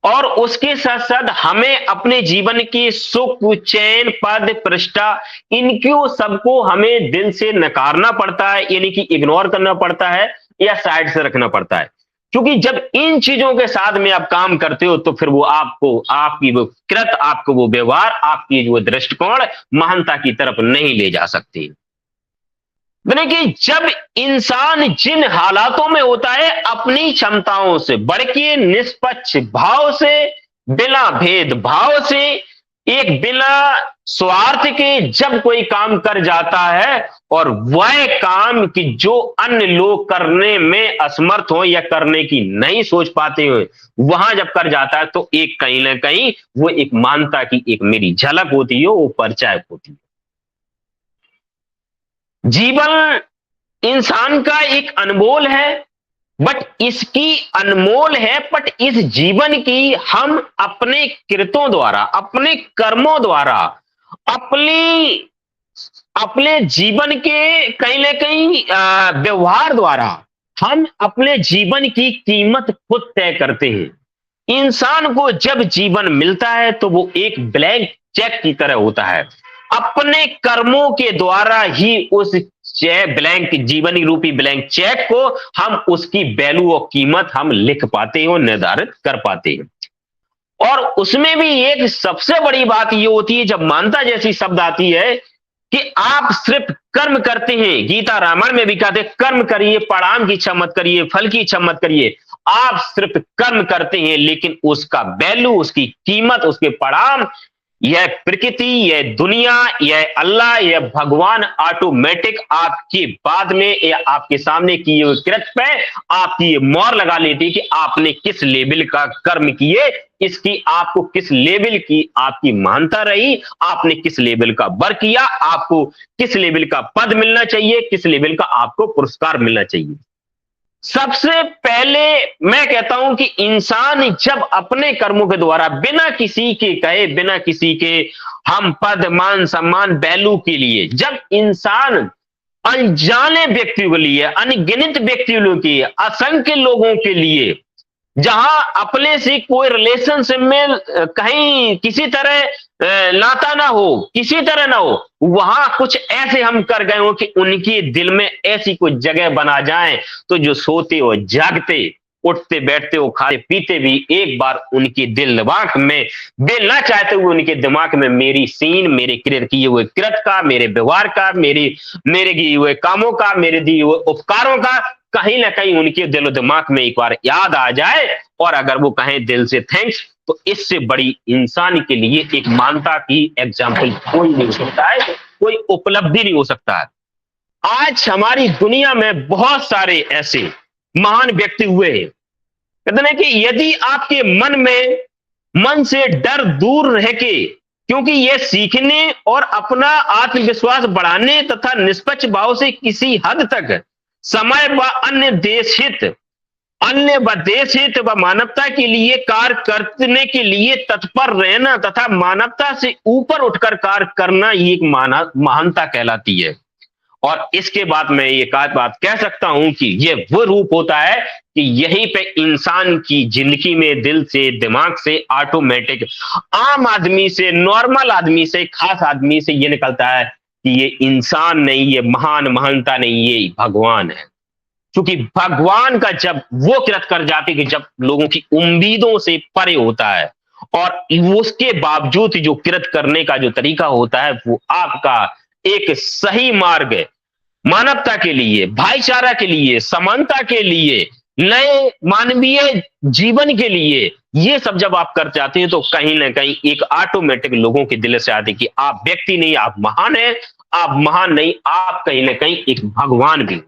और उसके साथ साथ हमें अपने जीवन के सुख चैन पद प्रतिष्ठा इनको सबको हमें दिल से नकारना पड़ता है, यानी कि इग्नोर करना पड़ता है या साइड से रखना पड़ता है। क्योंकि जब इन चीजों के साथ में आप काम करते हो तो फिर वो आपको आपकी वो कृत आपको वो व्यवहार आपकी जो दृष्टिकोण महानता की तरफ नहीं ले जा सकती। यानी कि जब इंसान जिन हालातों में होता है अपनी क्षमताओं से बढ़ के निष्पक्ष भाव से बिना भेदभाव से एक बिना स्वार्थ के जब कोई काम कर जाता है, और वह काम कि जो अन्य लोग करने में असमर्थ हो या करने की नहीं सोच पाते हो, वहां जब कर जाता है तो एक कहीं ना कहीं वो एक मानता की एक मेरी झलक होती है, वो परिचायक होती है। जीवन इंसान का एक अनमोल है, बट इसकी अनमोल है, बट इस जीवन की हम अपने कृतों द्वारा अपने कर्मों द्वारा अपने जीवन के कहीं ना कहीं व्यवहार द्वारा हम अपने जीवन की कीमत खुद तय करते हैं। इंसान को जब जीवन मिलता है तो वो एक ब्लैंक चेक की तरह होता है, अपने कर्मों के द्वारा ही उस ब्लैंक जीवन रूपी ब्लैंक चेक को हम उसकी वैल्यू और कीमत हम लिख पाते हैं और निर्धारित कर पाते हैं। और उसमें भी एक सबसे बड़ी बात ये होती है जब मानता जैसी शब्द आती है कि आप सिर्फ कर्म करते हैं। गीता रामायण में भी कहते हैं कर्म करिए, परिणाम की इच्छा मत करिए, फल की इच्छा मत करिए। आप सिर्फ कर्म करते हैं, लेकिन उसका वैल्यू, उसकी कीमत, उसके परिणाम, यह प्रकृति, यह दुनिया, यह अल्लाह, यह भगवान ऑटोमेटिक आपके बाद में या आपके सामने किए हुए कृत्य पे आपकी मोहर लगा लेती है कि आपने किस लेवल का कर्म किए, इसकी आपको किस लेवल की आपकी मानता रही, आपने किस लेवल का वर्क किया, आपको किस लेवल का पद मिलना चाहिए, किस लेवल का आपको पुरस्कार मिलना चाहिए। सबसे पहले मैं कहता हूं कि इंसान जब अपने कर्मों के द्वारा बिना किसी के कहे, बिना किसी के हम पद मान सम्मान वैल्यू के लिए, जब इंसान अनजाने व्यक्तियों के लिए, अनगिनत व्यक्तियों के लिए, असंख्य लोगों के लिए, जहां अपने से कोई रिलेशनशिप में कहीं किसी तरह नाता ना हो, किसी तरह ना हो, वहां कुछ ऐसे हम कर गए हो कि उनके दिल में ऐसी कोई जगह बना जाए तो जो सोते हो जागते, उठते बैठते हो, खाते पीते भी एक बार उनके दिल दिमाग में वे ना चाहते हुए उनके दिमाग में मेरी सीन, मेरे किए हुए कृत का, मेरे व्यवहार का, मेरे किए हुए कामों का, मेरे दिए हुए उपकारों का कहीं ना कहीं उनके दिलो दिमाग में एक बार याद आ जाए, और अगर वो कहें दिल से थैंक्स, तो इससे बड़ी इंसान के लिए एक मानता की एग्जाम्पल कोई नहीं हो सकता है, कोई उपलब्धि नहीं हो सकता है। आज हमारी दुनिया में बहुत सारे ऐसे महान व्यक्ति हुए हैं। कहते हैं कि यदि आपके मन से डर दूर रह के, क्योंकि यह सीखने और अपना आत्मविश्वास बढ़ाने तथा निष्पक्ष भाव से किसी हद तक समय व अन्य देश हित व मानवता के लिए कार्य करने के लिए तत्पर रहना तथा मानवता से ऊपर उठकर कार्य करना, ये एक महानता कहलाती है। और इसके बाद मैं एक आध बात कह सकता हूं कि ये वो रूप होता है कि यहीं पे इंसान की जिंदगी में दिल से, दिमाग से ऑटोमेटिक आम आदमी से, नॉर्मल आदमी से, खास आदमी से ये निकलता है कि ये इंसान नहीं, ये महान महानता नहीं, ये भगवान है। क्योंकि भगवान का जब वो कृत कर जाती कि जब लोगों की उम्मीदों से परे होता है, और उसके बावजूद जो कृत करने का जो तरीका होता है वो आपका एक सही मार्ग है, मानवता के लिए, भाईचारा के लिए, समानता के लिए, नए मानवीय जीवन के लिए, ये सब जब आप कर जाते हैं तो कहीं ना कहीं एक ऑटोमेटिक लोगों के दिल से आती कि आप व्यक्ति नहीं, आप महान है, आप महान नहीं, आप कहीं ना कहीं एक भगवान भी हो।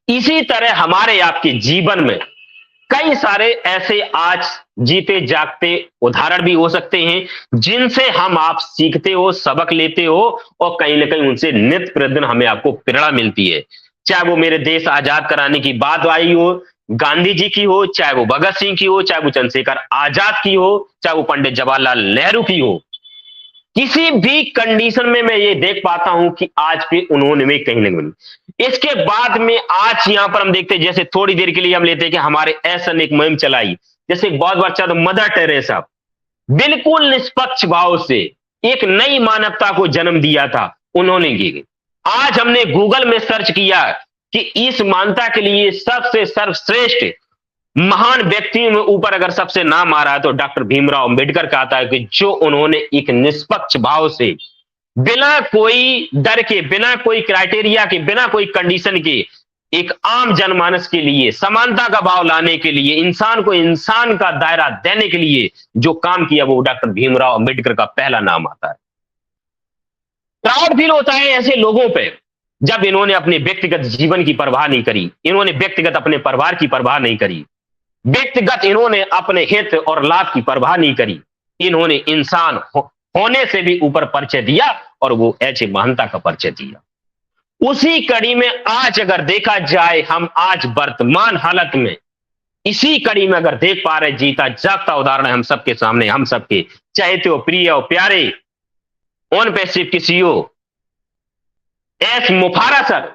इसी तरह हमारे आपके जीवन में कई सारे ऐसे आज जीते जागते उदाहरण भी हो सकते हैं जिनसे हम आप सीखते हो, सबक लेते हो, और कहीं ना कहीं उनसे नित्य प्रतिदिन हमें आपको प्रेरणा मिलती है। चाहे वो मेरे देश आजाद कराने की बात आई हो, गांधी जी की हो, चाहे वो भगत सिंह की हो, चाहे वो चंद्रशेखर आजाद की हो, चाहे वो पंडित जवाहरलाल नेहरू की हो, किसी भी कंडीशन में मैं ये देख पाता हूं कि आज भी उन्होंने में कहीं ना कहीं। इसके बाद में आज यहां पर हम देखते हैं, जैसे थोड़ी देर के लिए हम लेते हैं कि हमारे ऐसा एक मुहिम चलाई, जैसे एक बहुत बच्चा तो मदर टेरेसा बिल्कुल निष्पक्ष भाव से एक नई मानवता को जन्म दिया था उन्होंने की। आज हमने गूगल में सर्च किया कि इस मानवता के लिए सबसे सर्वश्रेष्ठ महान व्यक्तियों में ऊपर अगर सबसे नाम आ रहा है तो डॉक्टर भीमराव अंबेडकर का आता है कि जो उन्होंने एक निष्पक्ष भाव से, बिना कोई डर के, बिना कोई क्राइटेरिया के, बिना कोई कंडीशन के, एक आम जनमानस के लिए समानता का भाव लाने के लिए, इंसान को इंसान का दायरा देने के लिए जो काम किया वो डॉक्टर भीमराव अंबेडकर का पहला नाम आता है। प्राउड फील होता है ऐसे लोगों पे जब इन्होंने अपने व्यक्तिगत जीवन की परवाह नहीं करी, इन्होंने व्यक्तिगत अपने परिवार की परवाह नहीं करी, व्यक्तिगत इन्होंने अपने हित और लाभ की परवाह नहीं करी, इन्होंने इंसान होने से भी ऊपर परिचय दिया और वो ऐसे महानता का परिचय दिया। उसी कड़ी में आज अगर देखा जाए, हम आज वर्तमान हालत में इसी कड़ी में अगर देख पा रहे, जीता जागता उदाहरण है हम सबके सामने, हम सबके चाहते हो, प्रिय और प्यारे ऑन पैसिव की सीईओ एस मुफारा सर,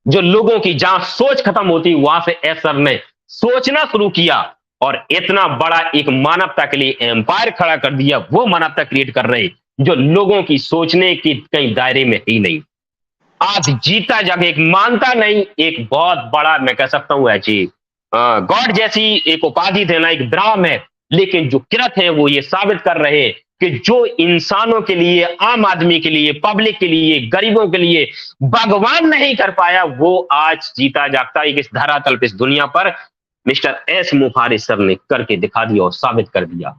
जो लोगों की जहां सोच खत्म होती वहां से एस सर ने सोचना शुरू किया और इतना बड़ा एक मानवता के लिए एम्पायर खड़ा कर दिया। वो मानवता क्रिएट कर रहे जो लोगों की सोचने की कहीं दायरे में ही नहीं। आज जीता जग एक मानता नहीं, एक बहुत बड़ा मैं कह सकता हूं ऐसी गॉड जैसी एक उपाधि देना एक ड्राम है, लेकिन जो किरत है वो ये साबित कर रहे हैं कि जो इंसानों के लिए, आम आदमी के लिए, पब्लिक के लिए, गरीबों के लिए भगवान नहीं कर पाया, वो आज जीता जागता एक इस धरातल पे, इस दुनिया पर मिस्टर एस मुफारी सर ने करके दिखा दिया और साबित कर दिया।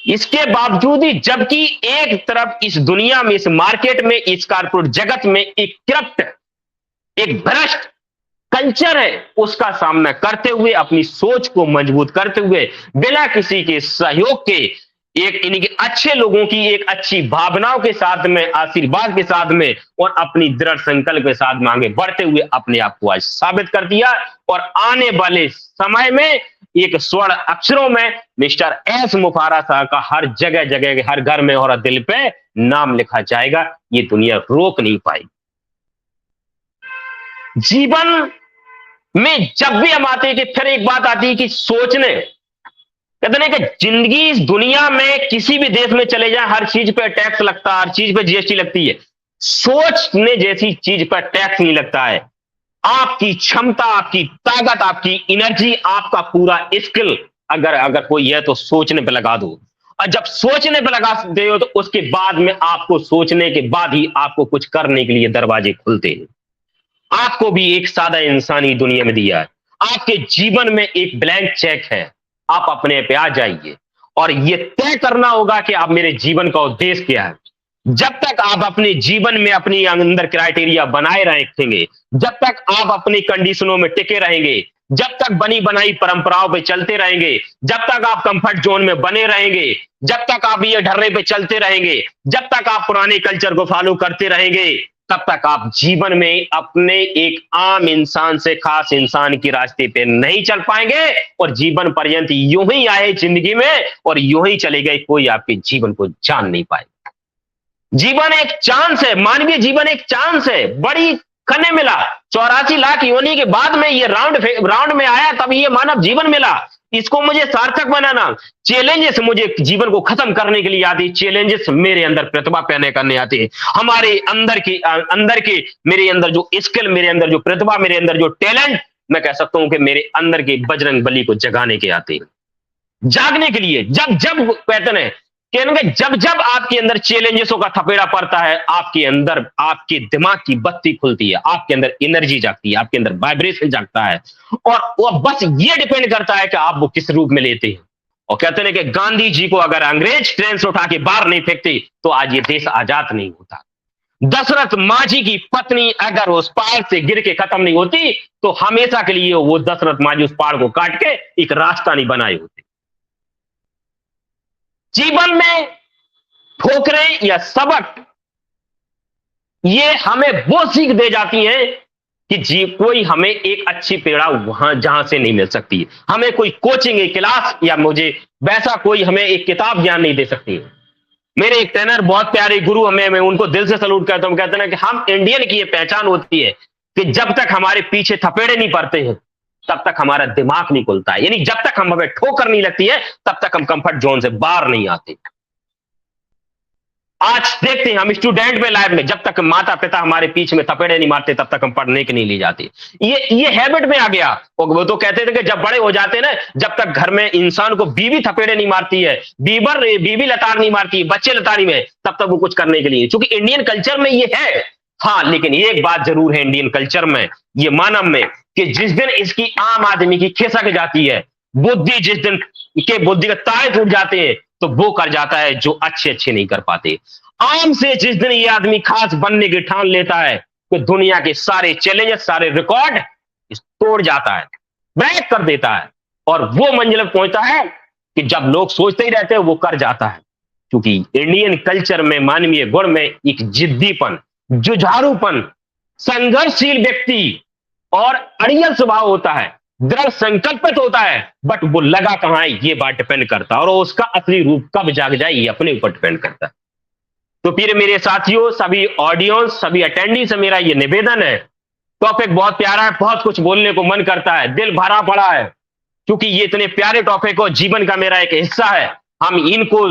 इसके बावजूद ही जबकि एक तरफ इस दुनिया में, इस मार्केट में, इस कारपोरेट जगत में एक करप्ट, एक भ्रष्ट कल्चर है, उसका सामना करते हुए, अपनी सोच को मजबूत करते हुए, बिना किसी के सहयोग के, एक इनके अच्छे लोगों की एक अच्छी भावनाओं के साथ में, आशीर्वाद के साथ में और अपनी दृढ़ संकल्प के साथ में आगे बढ़ते हुए अपने आप को आज साबित कर दिया। और आने वाले समय में एक स्वर्ण अक्षरों में मिस्टर एस मुफारा साहब का हर जगह जगह, हर घर में और हर दिल पे नाम लिखा जाएगा। ये दुनिया रोक नहीं पाएगी। जीवन में जब भी हम आते हैं कि फिर एक बात आती है कि सोचने, कहते हैं कि जिंदगी इस दुनिया में किसी भी देश में चले जाए, हर चीज पे टैक्स लगता है, हर चीज पे जीएसटी लगती है। सोचने जैसी चीज पर टैक्स नहीं लगता है। आपकी क्षमता, आपकी ताकत, आपकी एनर्जी, आपका पूरा स्किल अगर कोई है तो सोचने पे लगा दो। और जब सोचने पे लगा दे हो तो उसके बाद में आपको सोचने के बाद ही आपको कुछ करने के लिए दरवाजे खुलते हैं। आपको भी एक सादा इंसानी दुनिया में दिया है। आपके जीवन में एक ब्लैंक चेक है। आप अपने पे आ जाइए और ये तय करना होगा कि आप मेरे जीवन का उद्देश्य क्या है। जब तक आप अपने जीवन में अपनी अंदर क्राइटेरिया बनाए रखेंगे, जब तक आप अपनी कंडीशनों में टिके रहेंगे, जब तक बनी बनाई परंपराओं पे चलते रहेंगे, जब तक आप कंफर्ट जोन में बने रहेंगे, जब तक आप ये ढर्रे पे चलते रहेंगे, जब तक आप पुराने कल्चर को फॉलो करते रहेंगे, तब तक आप जीवन में अपने एक आम इंसान से खास इंसान की रास्ते पे नहीं चल पाएंगे और जीवन पर्यंत यूं ही आए जिंदगी में और यूं ही चले गए, कोई आपके जीवन को जान नहीं पाएगा। जीवन एक चांस है, मानवीय जीवन एक चांस है, बड़ी खने मिला 84 लाख योनि के बाद में ये राउंड में आया, तब ये मानव जीवन मिला। इसको मुझे सार्थक बनाना, चैलेंजेस मुझे जीवन को खत्म करने के लिए आती, चैलेंजेस मेरे अंदर प्रतिभा पैदा करने आते हैं, हमारे अंदर के मेरे अंदर जो स्किल, मेरे अंदर जो प्रतिभा, मेरे अंदर जो टैलेंट, मैं कह सकता हूं कि मेरे अंदर के बजरंग बली को जगाने के आते हैं, जागने के लिए। जब जब कहते हैं कि जब जब आपके अंदर चैलेंजेसों का थपेड़ा पड़ता है, आपके अंदर आपके दिमाग की बत्ती खुलती है, आपके अंदर एनर्जी जागती है, आपके अंदर वाइब्रेशन जागता है, और वो बस ये डिपेंड करता है कि आप वो किस रूप में लेते हैं। और कहते हैं कि गांधी जी को अगर अंग्रेज ट्रेन से उठा के बाहर नहीं फेंकते तो आज ये देश आजाद नहीं होता। दशरथ मांझी की पत्नी अगर उस पहाड़ से गिर के खत्म नहीं होती तो हमेशा के लिए वो दशरथ मांझी उस पहाड़ को काट के एक रास्ता नहीं बनाए होते। जीवन में ठोकरें या सबक ये हमें वो सीख दे जाती हैं कि कोई हमें एक अच्छी प्रेरणा वहां जहां से नहीं मिल सकती, हमें कोई कोचिंग एक क्लास या मुझे वैसा कोई हमें एक किताब ज्ञान नहीं दे सकती। मेरे एक ट्रेनर बहुत प्यारे गुरु, हमें मैं उनको दिल से सलूट करता हूं, कहते हैं कि हम इंडियन की ये पहचान होती है कि जब तक हमारे पीछे थपेड़े नहीं पड़ते हैं तब तक हमारा दिमाग नहीं खुलता है, यानी जब तक हमें ठोकर नहीं लगती है तब तक हम कंफर्ट जोन से बाहर नहीं आते। आज देखते हैं हम स्टूडेंट में लाइफ में, जब तक माता पिता हमारे पीछे में थपेड़े नहीं मारते तब तक हम पढ़ने के नहीं ले जाते। ये हैबिट में आ गया। वो तो कहते थे कि जब बड़े हो जाते ना, जब तक घर में इंसान को बीवी थपेड़े नहीं मारती है, बीवी लताड़ नहीं मारती है, बच्चे लताड़ी में, तब तक वो कुछ करने के लिए, क्योंकि इंडियन कल्चर में ये है। हाँ, लेकिन एक बात जरूर है इंडियन कल्चर में, ये मानव में, कि जिस दिन इसकी आम आदमी की खिसक जाती है बुद्धि, जिस दिन के बुद्धि के तारे टूट जाते हैं तो वो कर जाता है जो अच्छे नहीं कर पाते। आम से जिस दिन ये आदमी खास बनने की ठान लेता है तो दुनिया के सारे चैलेंजेस, सारे रिकॉर्ड तोड़ जाता है, ब्रेक कर देता है, और वो मंजिल पहुंचता है कि जब लोग सोचते ही रहते हैं वो कर जाता है। क्योंकि इंडियन कल्चर में मानवीय गुण में एक जिद्दीपन, जुझारूपन, संघर्षशील व्यक्ति और अड़ियल स्वभाव होता है, दृढ़ संकल्पित होता है, बट वो लगा कहां है ये बात डिपेंड करता है, और उसका असली रूप कब जाग जाए ये अपने ऊपर डिपेंड करता है। तो फिर मेरे साथियों, सभी ऑडियंस, सभी अटेंडी से मेरा ये निवेदन है, टॉपिक बहुत प्यारा है, बहुत कुछ बोलने को मन करता है, दिल भरा पड़ा है, क्योंकि ये इतने प्यारे टॉपिक हो, जीवन का मेरा एक हिस्सा है। हम इनको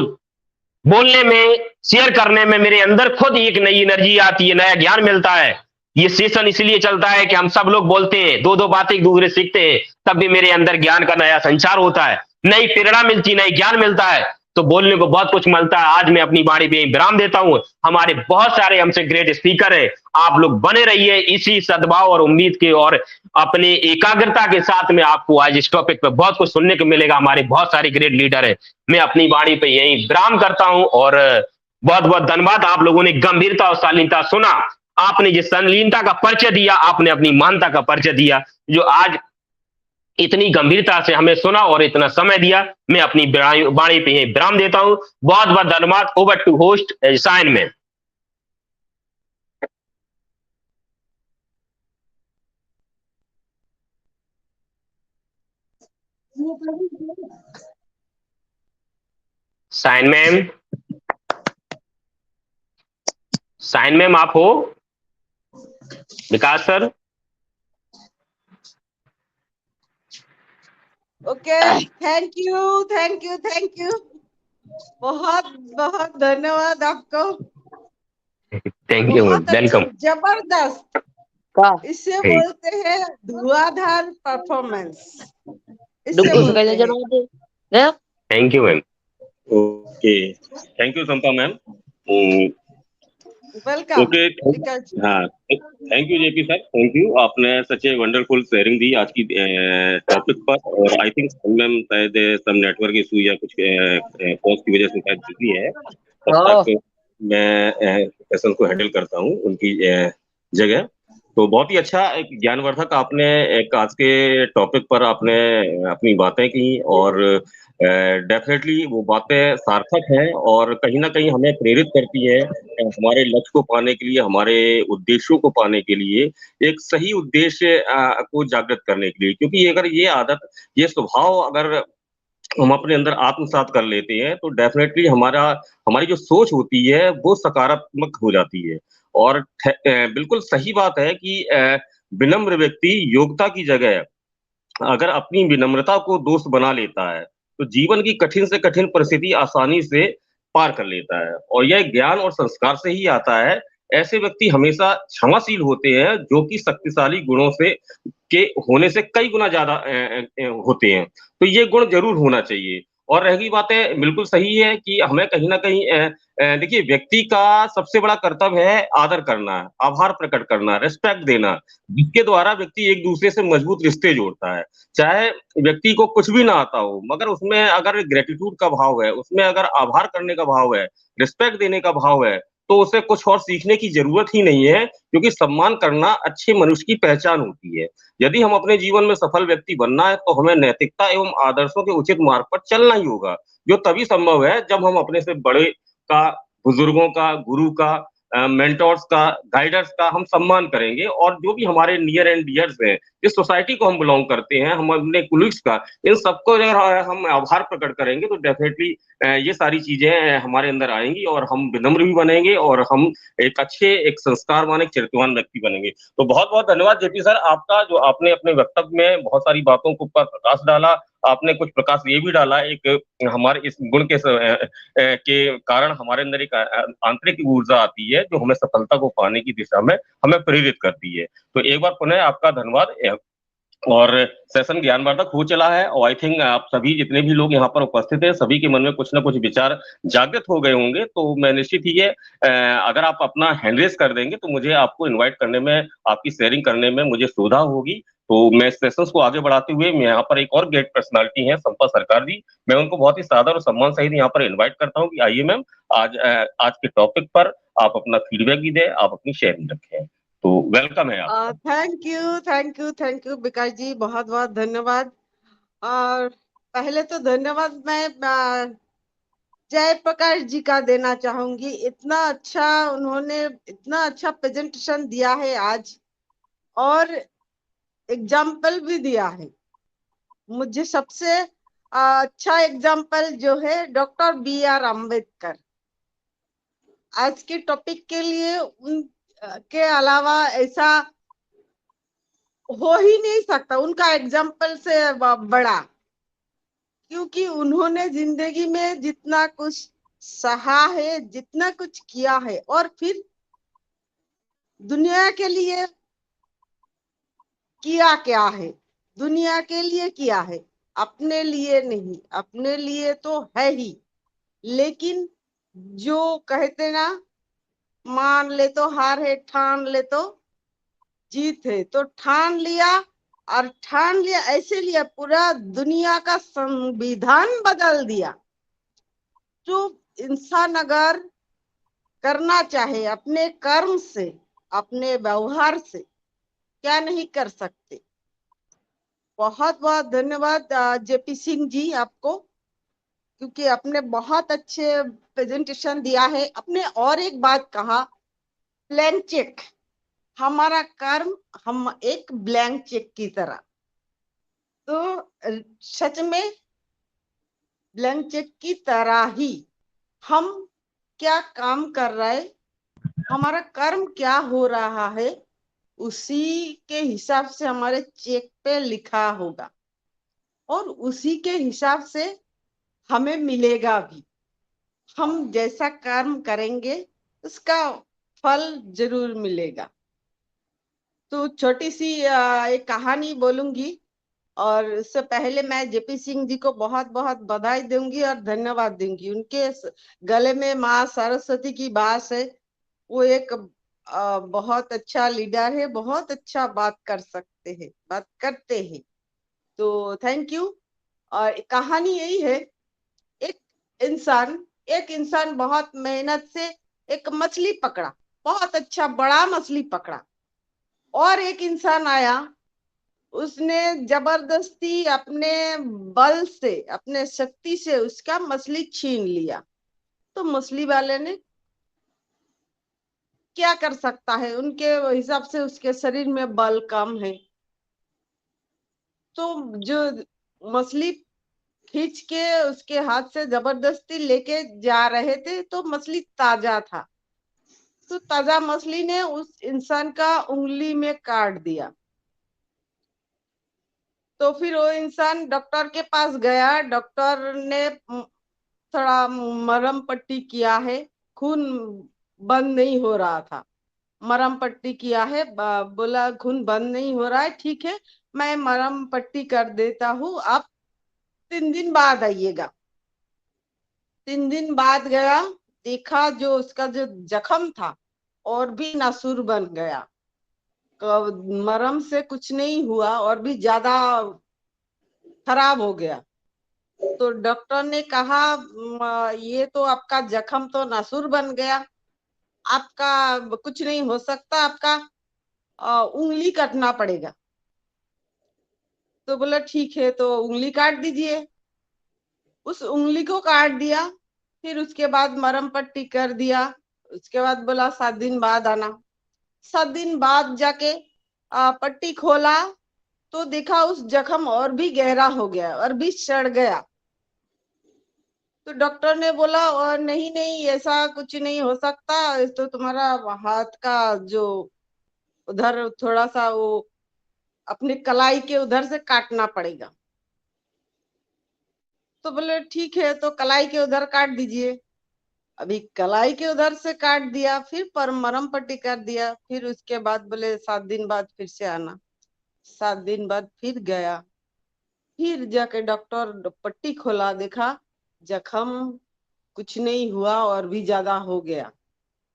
बोलने में, शेयर करने में मेरे अंदर खुद एक नई एनर्जी आती है, नया ज्ञान मिलता है। ये सेशन इसलिए चलता है कि हम सब लोग बोलते हैं, दो बातें एक दूसरे सीखते हैं, तब भी मेरे अंदर ज्ञान का नया संचार होता है, नई प्रेरणा मिलती है, नई ज्ञान मिलता है, तो बोलने को बहुत कुछ मिलता है। आज मैं अपनी वाणी पे विराम देता हूं। हमारे बहुत सारे हमसे ग्रेट स्पीकर हैं, आप लोग बने रहिए इसी सद्भाव और उम्मीद के और अपने एकाग्रता के साथ में। आपको आज इस टॉपिक पे बहुत कुछ सुनने को मिलेगा, हमारे बहुत सारे ग्रेट लीडर है। मैं अपनी वाणी पे यही विराम करता हूं, और बहुत बहुत धन्यवाद। आप लोगों ने गंभीरता और शालीनता सुना, आपने जिस शालीनता का परिचय दिया, आपने अपनी महानता का परिचय दिया, जो आज इतनी गंभीरता से हमें सुना और इतना समय दिया। मैं अपनी वाणी पे ही विराम देता हूं। बहुत बहुत धन्यवाद। Over to host Sain ma'am. Sain ma'am, Sain ma'am आप हो? Vikas sir? Okay, thank you. बहुत बहुत धन्यवाद आपको। Thank you, welcome. जबरदस्त, इसे बोलते हैं धुआंधार performance. Thank you ma'am. Okay, thank you Sampa ma'am. Welcome. Okay, हाँ, thank you JP sir, thank you. आपने सच ए वंडरफुल शेयरिंग दी आज की टॉपिक पर, और आई थिंक मैम शायद सम नेटवर्क इशू या कुछ पॉज की वजह से शायद बिजी है, तब तक मैं सेशन को हैंडल करता हूँ उनकी जगह। तो बहुत ही अच्छा एक ज्ञानवर्धक आपने एक आज के टॉपिक पर आपने अपनी बातें की, और डेफिनेटली वो बातें सार्थक हैं और कहीं ना कहीं हमें प्रेरित करती है हमारे लक्ष्य को पाने के लिए, हमारे उद्देश्यों को पाने के लिए, एक सही उद्देश्य को जागृत करने के लिए। क्योंकि अगर ये आदत, ये स्वभाव अगर हम अपने अंदर आत्मसात कर लेते हैं, तो डेफ़िनेटली हमारी जो सोच होती है, वो सकारात्मक हो जाती है। और बिल्कुल सही बात है कि विनम्र व्यक्ति योग्यता की जगह अगर अपनी विनम्रता को दोस्त बना लेता है, तो जीवन की कठिन से कठिन परिस्थिति आसानी से पार कर लेता है और यह ज्ञान और संस्कार से ही आता है। ऐसे व्यक्ति हमेशा क्षमाशील होते हैं, जो कि शक्तिशाली गुणों से के होने से कई गुना ज़्यादा होते हैं। तो ये गुण ज़रूर होना चाहिए। और रही बातें बिल्कुल सही है कि हमें कहीं न कहीं देखिए व्यक्ति का सबसे बड़ा कर्तव्य है आदर करना, आभार प्रकट करना, रिस्पेक्ट देना, जिसके द्वारा व्यक्ति एक-दूसरे से मजबूत रिश्ते जोड़ता है। चाहे व्यक्ति को कुछ भी ना आता हो, मगर उसमें अगर ग्रैटिट्यूड का भाव है, उसमें अगर आभार करने का भाव है, रिस्पेक्ट देने का भाव है, तो उसे कुछ और सीखने की ज़रूरत ही नहीं है, क्योंकि सम्मान करना अच्छे मनुष्य की पहचान होती है। यदि हम अपने जीवन में सफल व्यक्ति बनना है, तो हमें नैतिकता एवं आदर्शों के उचित मार्ग पर चलना ही होगा, जो तभी संभव है जब हम अपने से बड़े का, बुजुर्गों का, गुरु का, मेंटोर्स का, गाइडर्स का हम सम्मान करेंगे और जो भी हमारे नियर एंड डियर्स हैं, जिस सोसाइटी को हम बिलॉन्ग करते हैं, हम अपने कोलीग्स का, इन सबको अगर हम आभार प्रकट करेंगे तो डेफिनिटली ये सारी चीज़ें हमारे अंदर आएँगी और हम विनम्र भी बनेंगे और हम एक अच्छे, एक संस्कारवान, एक चरित्रवान व्यक्ति बनेंगे। तो बहुत-बहुत धन्यवाद जेपी सर आपका, जो आपने अपने वक्तव्य में बहुत सारी बातों के ऊपर प्रकाश डाला। आपने कुछ प्रकाश ये भी डाला एक हमारे इस गुण के कारण हमारे अंदर एक आंतरिक ऊर्जा आती है, जो हमें सफलता को पाने की दिशा में हमें प्रेरित करती है। तो एक बार पुनः आपका धन्यवाद और सेशन ज्ञानवर्धक हो चला है और आई थिंक आप सभी जितने भी लोग यहाँ पर उपस्थित हैं, सभी के मन में कुछ न कुछ विचार जागृत हो गए होंगे। तो मैं निश्चित ही ये अगर आप अपना हैंड रेज़ कर देंगे, तो मुझे आपको इनवाइट करने में, आपकी शेयरिंग करने में मुझे सुविधा होगी। तो मैं इस सेशंस को आगे बढ़ाते हुए मैं यहाँ पर एक और ग्रेट पर्सनैलिटी हैं, संपत सरकार जी। मैं उनको बहुत ही सादर और सम्मान सहित यहाँ पर इनवाइट करता हूँ कि आइए मैम, आज के टॉपिक पर आप अपना फीडबैक भी दें, आप अपनी शेयरिंग रखें। तो वेलकम है आपका। थैंक यू विकास जी, बहुत बहुत धन्यवाद। और पहले तो धन्यवाद मैं जयप्रकाश जी का देना चाहूंगी। उन्होंने इतना अच्छा प्रेजेंटेशन दिया है आज और एग्जाम्पल भी दिया है। मुझे सबसे अच्छा एग्जाम्पल जो है डॉक्टर बी.आर. अम्बेडकर। आज के टॉपिक के लिए उनके अलावा ऐसा हो ही नहीं सकता, उनका एग्जाम्पल से बड़ा, क्योंकि उन्होंने जिंदगी में जितना कुछ सहा है, जितना कुछ किया है और फिर दुनिया के लिए किया क्या है, दुनिया के लिए किया है, अपने लिए नहीं। अपने लिए तो है ही, लेकिन जो कहते ना, मान ले तो हार है, ठान ले तो जीत है। तो ठान लिया, और ठान लिया ऐसे लिया, पूरा दुनिया का संविधान बदल दिया। तो इंसान अगर करना चाहे अपने कर्म से, अपने व्यवहार से, क्या नहीं कर सकते। बहुत बहुत धन्यवाद जेपी सिंह जी आपको, क्योंकि आपने बहुत अच्छे प्रेजेंटेशन दिया है। आपने और एक बात कहा, ब्लैंक चेक, हमारा कर्म हम एक ब्लैंक चेक की तरह। तो सच में ब्लैंक चेक की तरह ही हम क्या काम कर रहे, हमारा कर्म क्या हो रहा है, उसी के हिसाब से हमारे चेक पे लिखा होगा और उसी के हिसाब से हमें मिलेगा भी। हम जैसा कर्म करेंगे उसका फल जरूर मिलेगा। तो छोटी सी एक कहानी बोलूंगी, और उससे पहले मैं जेपी सिंह जी को बहुत बहुत बधाई दूंगी और धन्यवाद दूंगी। उनके गले में माँ सरस्वती की बात है। वो एक बहुत अच्छा लीडर है, बहुत अच्छा बात कर सकते हैं, बात करते हैं। तो थैंक यू। और कहानी यही है, एक एक इंसान बहुत मेहनत से एक मछली पकड़ा, बहुत अच्छा बड़ा मछली पकड़ा, और एक इंसान आया, उसने जबरदस्ती अपने बल से, अपने शक्ति से उसका मछली छीन लिया। तो मछली वाले ने क्या कर सकता है, उनके हिसाब से उसके शरीर में बल कम है। तो जो मछली खींच के उसके हाथ से जबरदस्ती लेके जा रहे थे, तो मछली ताजा था, तो ताजा मछली ने उस इंसान का उंगली में काट दिया। तो फिर वो इंसान डॉक्टर के पास गया, डॉक्टर ने थोड़ा मरहम पट्टी किया है, खून बंद नहीं हो रहा था, मरहम पट्टी किया है, बोला खून बंद नहीं हो रहा है, ठीक है मैं मरहम पट्टी कर देता हूँ, आप 3 दिन बाद आइएगा। 3 दिन बाद गया, देखा जो उसका जो जख्म था और भी नासूर बन गया, मरहम से कुछ नहीं हुआ और भी ज्यादा खराब हो गया। तो डॉक्टर ने कहा ये तो आपका जख्म तो नासूर बन गया, आपका कुछ नहीं हो सकता, आपका उंगली काटना पड़ेगा। तो बोला ठीक है, तो उंगली काट दीजिए। उस उंगली को काट दिया, फिर उसके बाद मरहम पट्टी कर दिया। उसके बाद बोला 7 दिन बाद आना। 7 दिन बाद जाके पट्टी खोला तो देखा उस जख्म और भी गहरा हो गया और भी सड़ गया। तो डॉक्टर ने बोला और नहीं नहीं ऐसा कुछ नहीं हो सकता, तो तुम्हारा हाथ का जो उधर थोड़ा सा वो अपने कलाई के उधर से काटना पड़ेगा। तो बोले ठीक है, तो कलाई के उधर काट दीजिए। अभी कलाई के उधर से काट दिया, फिर पर मरहम पट्टी कर दिया, फिर उसके बाद बोले 7 दिन बाद फिर से आना। 7 दिन बाद फिर गया, फिर जाके डॉक्टर पट्टी खोला, देखा जख्म कुछ नहीं हुआ और भी ज्यादा हो गया।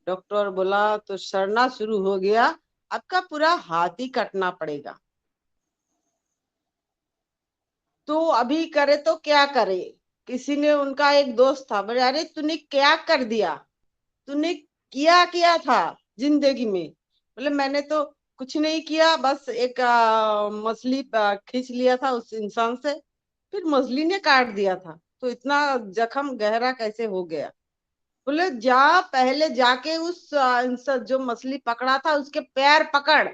डॉक्टर बोला तो सड़ना शुरू हो गया, आपका पूरा हाथ ही काटना पड़ेगा। तो अभी करे तो क्या करे। किसी ने, उनका एक दोस्त था, बोले अरे तूने क्या कर दिया, तूने क्या था जिंदगी में। बोले मैंने तो कुछ नहीं किया, बस एक मछली खींच लिया था उस इंसान से, फिर मछली ने काट दिया था, तो इतना जख्म गहरा कैसे हो गया। बोले जा पहले जाके उस इंसान जो मछली पकड़ा था उसके पैर पकड़।